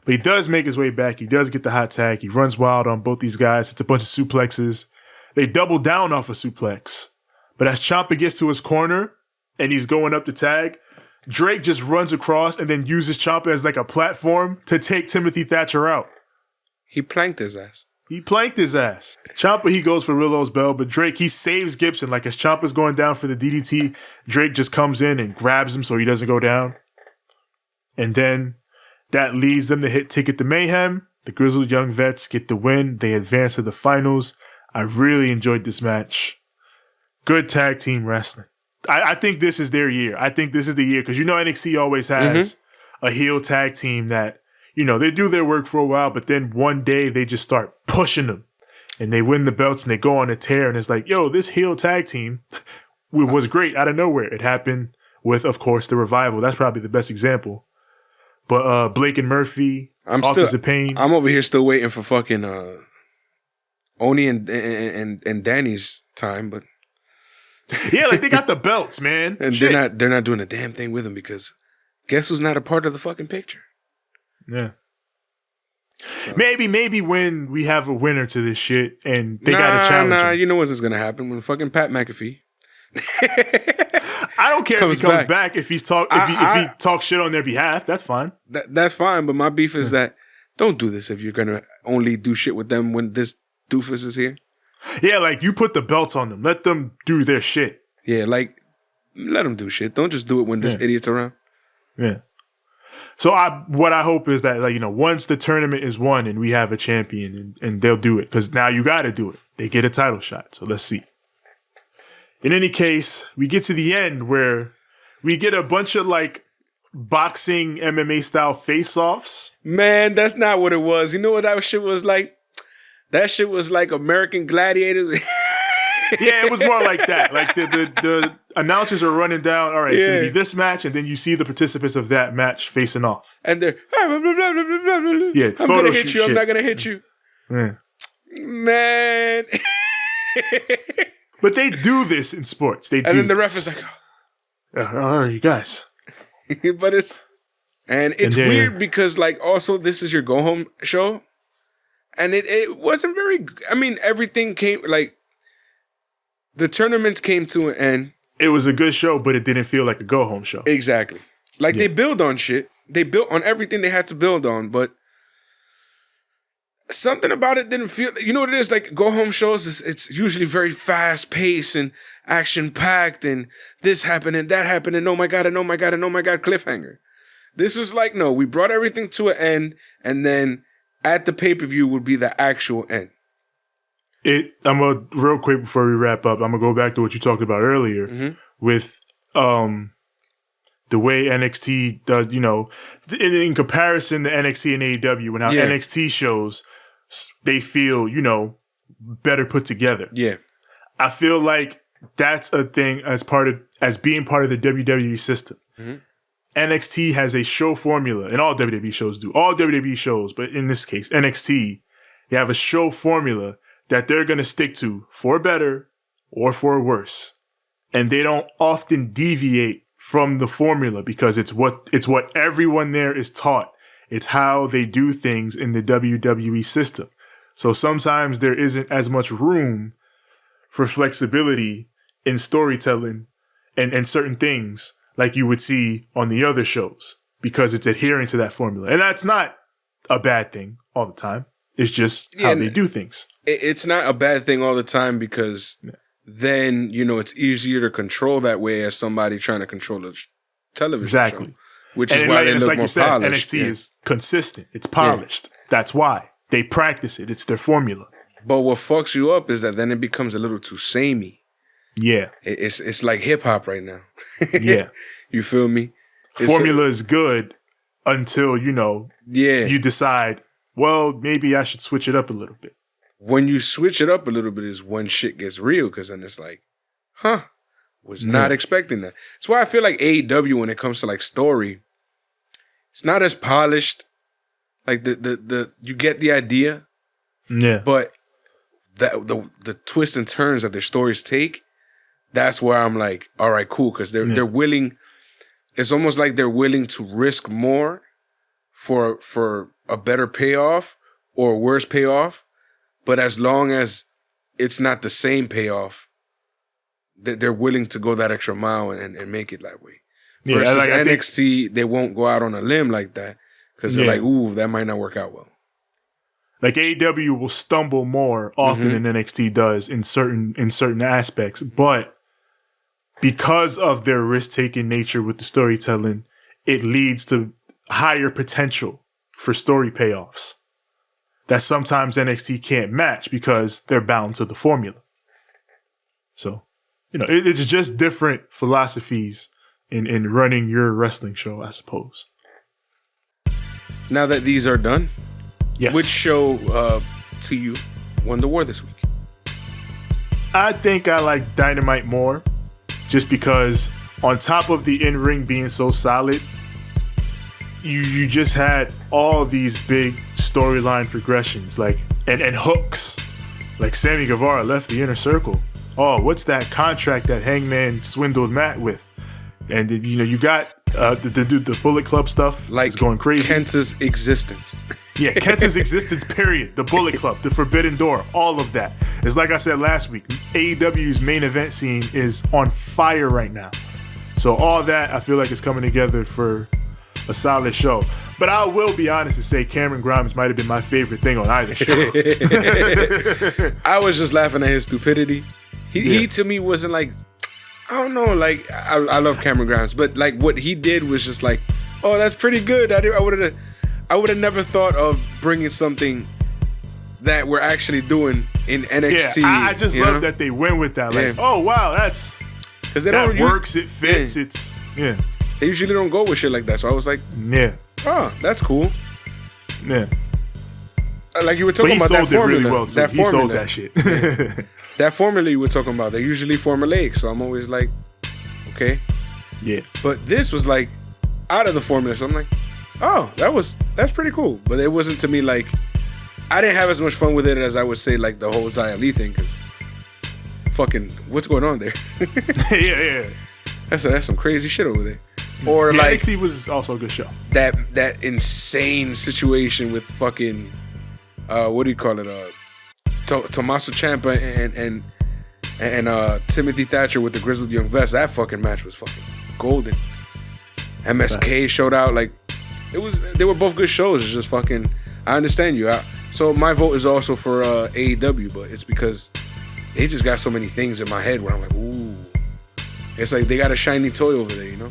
Speaker 3: But he does make his way back. He does get the hot tag. He runs wild on both these guys. It's a bunch of suplexes. They double down off a suplex. But as Ciampa gets to his corner and he's going up the tag, Drake just runs across and then uses Ciampa as like a platform to take Timothy Thatcher out.
Speaker 2: He planked his ass.
Speaker 3: Ciampa, he goes for Willow's bell, but Drake, he saves Gibson. Like as Ciampa's going down for the DDT, Drake just comes in and grabs him so he doesn't go down. And then that leads them to hit Ticket to Mayhem. The Grizzled Young Vets get the win. They advance to the finals. I really enjoyed this match. Good tag team wrestling. I think this is their year. I think this is the year because NXT always has a heel tag team that, they do their work for a while, but then one day they just start pushing them and they win the belts and they go on a tear and it's like, yo, this heel tag team was great out of nowhere. It happened with, of course, the Revival. That's probably the best example. But Blake and Murphy, Authors of Pain.
Speaker 2: I'm over here still waiting for fucking Oni and Danny's time, but
Speaker 3: yeah, like they got the belts, man.
Speaker 2: And they're not doing a damn thing with them because guess who's not a part of the fucking picture?
Speaker 3: Yeah. So. Maybe when we have a winner to this shit and they got to challenge him.
Speaker 2: You know what's going to happen when fucking Pat McAfee.
Speaker 3: I don't care if he comes back. If he talks shit on their behalf, that's fine.
Speaker 2: That's fine. But my beef is that don't do this if you're gonna only do shit with them when this doofus is here.
Speaker 3: Yeah, like you put the belts on them. Let them do their shit.
Speaker 2: Yeah, like let them do shit. Don't just do it when this idiot's around.
Speaker 3: Yeah. So what I hope is that once the tournament is won and we have a champion and they'll do it because now you got to do it. They get a title shot. So let's see. In any case, we get to the end where we get a bunch of like boxing MMA style face-offs.
Speaker 2: Man, that's not what it was. You know what that shit was like? That shit was like American Gladiators.
Speaker 3: Yeah, it was more like that. Like the announcers are running down. All right, it's gonna be this match, and then you see the participants of that match facing off.
Speaker 2: And they're
Speaker 3: it's
Speaker 2: I'm gonna hit you. I'm not gonna hit you.
Speaker 3: Yeah.
Speaker 2: Man.
Speaker 3: But they do this in sports. They do.
Speaker 2: And then the ref is like,
Speaker 3: "Oh, you guys."
Speaker 2: But it's weird because like also this is your go home show, and it wasn't very. I mean, everything came like. The tournaments came to an end.
Speaker 3: It was a good show, but it didn't feel like a go-home show.
Speaker 2: Exactly. Like, they build on shit. They built on everything they had to build on, but something about it didn't feel... You know what it is? Like, go-home shows, it's usually very fast-paced and action-packed, and this happened, and that happened, and oh my God, and oh my God, and oh my God, cliffhanger. This was like, no, we brought everything to an end, and then at the pay-per-view would be the actual end.
Speaker 3: Real quick before we wrap up, I'm gonna go back to what you talked about earlier with the way NXT does, in comparison to NXT and AEW and how NXT shows they feel, better put together.
Speaker 2: Yeah.
Speaker 3: I feel like that's a thing as being part of the WWE system. NXT has a show formula, and all WWE shows do. All WWE shows, but in this case, NXT, they have a show formula that they're going to stick to for better or for worse. And they don't often deviate from the formula because it's what everyone there is taught. It's how they do things in the WWE system. So sometimes there isn't as much room for flexibility in storytelling and certain things like you would see on the other shows because it's adhering to that formula. And that's not a bad thing all the time. It's just how they do things.
Speaker 2: It's not a bad thing all the time because then, it's easier to control that way as somebody trying to control a television show. Which is why they look like more polished.
Speaker 3: NXT is consistent. It's polished. That's why. They practice it. It's their formula.
Speaker 2: But what fucks you up is that then it becomes a little too samey.
Speaker 3: Yeah.
Speaker 2: It's like hip-hop right now.
Speaker 3: Yeah.
Speaker 2: You feel me?
Speaker 3: Formula is good until, you decide, well, maybe I should switch it up a little bit.
Speaker 2: When you switch it up a little bit is when shit gets real, because then it's like, was not expecting that. That's why I feel like AEW, when it comes to like story, it's not as polished. Like the you get the idea, but the twists and turns that their stories take, that's where I'm like, all right, cool, because they're willing. It's almost like they're willing to risk more for a better payoff or a worse payoff, but as long as it's not the same payoff, they're willing to go that extra mile and make it that way.
Speaker 3: Yeah,
Speaker 2: versus
Speaker 3: like,
Speaker 2: NXT, they won't go out on a limb like that because they're like, ooh, that might not work out well.
Speaker 3: Like AEW will stumble more often than NXT does in certain aspects, but because of their risk-taking nature with the storytelling, it leads to higher potential for story payoffs that sometimes NXT can't match because they're bound to the formula. So, it's just different philosophies in running your wrestling show, I suppose.
Speaker 2: Now that these are done,
Speaker 3: yes.
Speaker 2: Which show to you won the war this week?
Speaker 3: I think I like Dynamite more, just because on top of the in-ring being so solid, you just had all these big storyline progressions, like and hooks. Like Sammy Guevara left the Inner Circle. Oh, what's that contract that Hangman swindled Matt with? And you got the Bullet Club stuff, like, is going crazy.
Speaker 2: Kenta's existence.
Speaker 3: Yeah, Kenta's existence, period. The Bullet Club, the Forbidden Door, all of that. It's like I said last week, AEW's main event scene is on fire right now. So all that, I feel like, is coming together for a solid show. But I will be honest and say Cameron Grimes might have been my favorite thing on either show.
Speaker 2: I was just laughing at his stupidity. He to me wasn't like, I don't know, like, I love Cameron Grimes, but like what he did was just like, oh, that's pretty good. I would have never thought of bringing something that we're actually doing in NXT.
Speaker 3: Yeah, I just love that they went with that. Like, oh wow, that's because that works. It fits. It's
Speaker 2: They usually don't go with shit like that. So I was like, oh, that's cool.
Speaker 3: Yeah.
Speaker 2: Like you were talking about that formula.
Speaker 3: Really well too. He sold that shit.
Speaker 2: That formula you were talking about, they're usually formulaic. So I'm always like, okay.
Speaker 3: Yeah.
Speaker 2: But this was like out of the formula. So I'm like, oh, that's pretty cool. But it wasn't to me like, I didn't have as much fun with it as I would say like the whole Xia Li thing, because fucking what's going on there?
Speaker 3: yeah.
Speaker 2: That's some crazy shit over there. Or like
Speaker 3: NXT was also a good show.
Speaker 2: That insane situation with fucking what do you call it? Tommaso Ciampa and Timothy Thatcher with the Grizzled Young Vets. That fucking match was fucking golden. MSK showed out. Like they were both good shows. It's just fucking. I understand you. So my vote is also for AEW, but it's because they just got so many things in my head where I'm like, ooh. It's like they got a shiny toy over there, you know?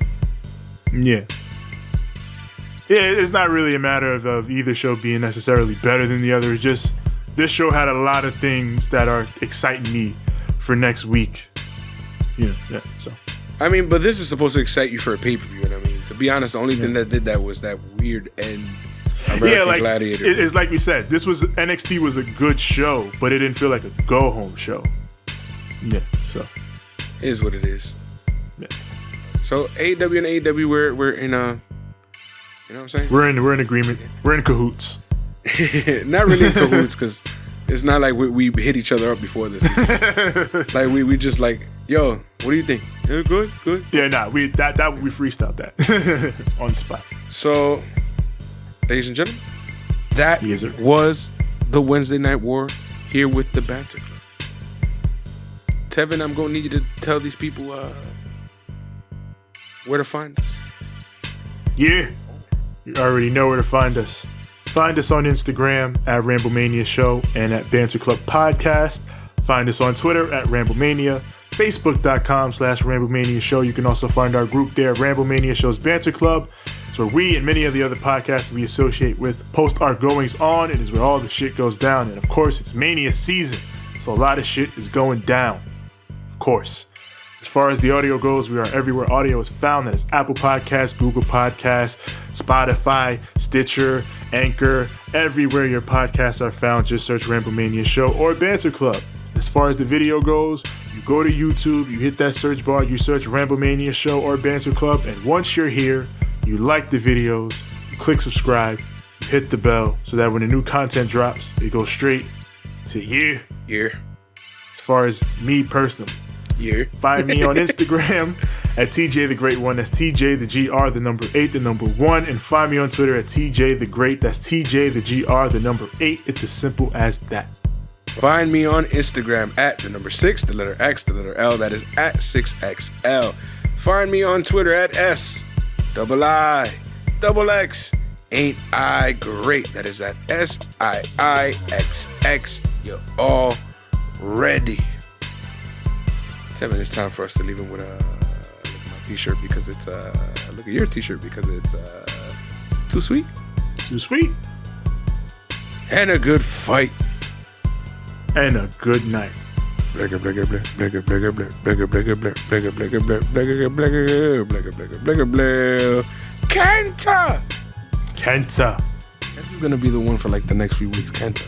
Speaker 3: Yeah. Yeah, it's not really a matter of either show being necessarily better than the other. It's just this show had a lot of things that are exciting me for next week. So.
Speaker 2: I mean, but this is supposed to excite you for a pay-per-view, you know what I mean? To be honest, the only thing that did that was that weird end American Gladiator.
Speaker 3: It's like we said, NXT was a good show, but it didn't feel like a go-home show. Yeah, so.
Speaker 2: It is what it is.
Speaker 3: Yeah.
Speaker 2: So AEW and AEW, we're in a, you know what I'm saying?
Speaker 3: We're in agreement. We're in cahoots.
Speaker 2: Not really in cahoots, because it's not like we hit each other up before this. Like we just like, yo, what do you think? Yeah, good.
Speaker 3: Yeah, we freestyled that on the spot.
Speaker 2: So, ladies and gentlemen, that was the Wednesday Night War here with the Banter Club. Tevin, I'm gonna need you to tell these people where to find us.
Speaker 3: Yeah, you already know where to find us. Find us on Instagram at Ramblemania Show and at Banter Club Podcast. Find us on Twitter at Ramblemania, Facebook.com/Ramblemania Show. You can also find our group there, Ramblemania Show's Banter Club. It's where we and many of the other podcasts we associate with post our goings on. It is where all the shit goes down. And of course, it's Mania season, so a lot of shit is going down. Of course. As far as the audio goes, we are everywhere audio is found. That is Apple Podcasts, Google Podcasts, Spotify, Stitcher, Anchor. Everywhere your podcasts are found, just search Ramblemania Show or Banter Club. As far as the video goes, you go to YouTube, you hit that search bar, you search Ramblemania Show or Banter Club, and once you're here, you like the videos, you click subscribe, you hit the bell, so that when the new content drops, it goes straight to you.
Speaker 2: Yeah.
Speaker 3: As far as me personally,
Speaker 2: Yeah.
Speaker 3: Find me on Instagram at TJ the Great One. That's TJ the GR, the number 8, the number 1. And find me on Twitter at TJ the Great. That's TJ the GR, the number 8. It's as simple as that.
Speaker 2: Find me on Instagram at the number 6, the letter X, the letter L. That is at 6XL. Find me on Twitter at SIIXX. Ain't I great? That is at SIIXX. You're all ready. Tevin, it's time for us to leave him with a look at my t-shirt because it's look at your t-shirt because it's too sweet.
Speaker 3: Too sweet.
Speaker 2: And a good fight.
Speaker 3: And a good night.
Speaker 2: KENTA.
Speaker 3: KENTA.
Speaker 2: Kenta's gonna be the one for like the next few weeks. KENTA.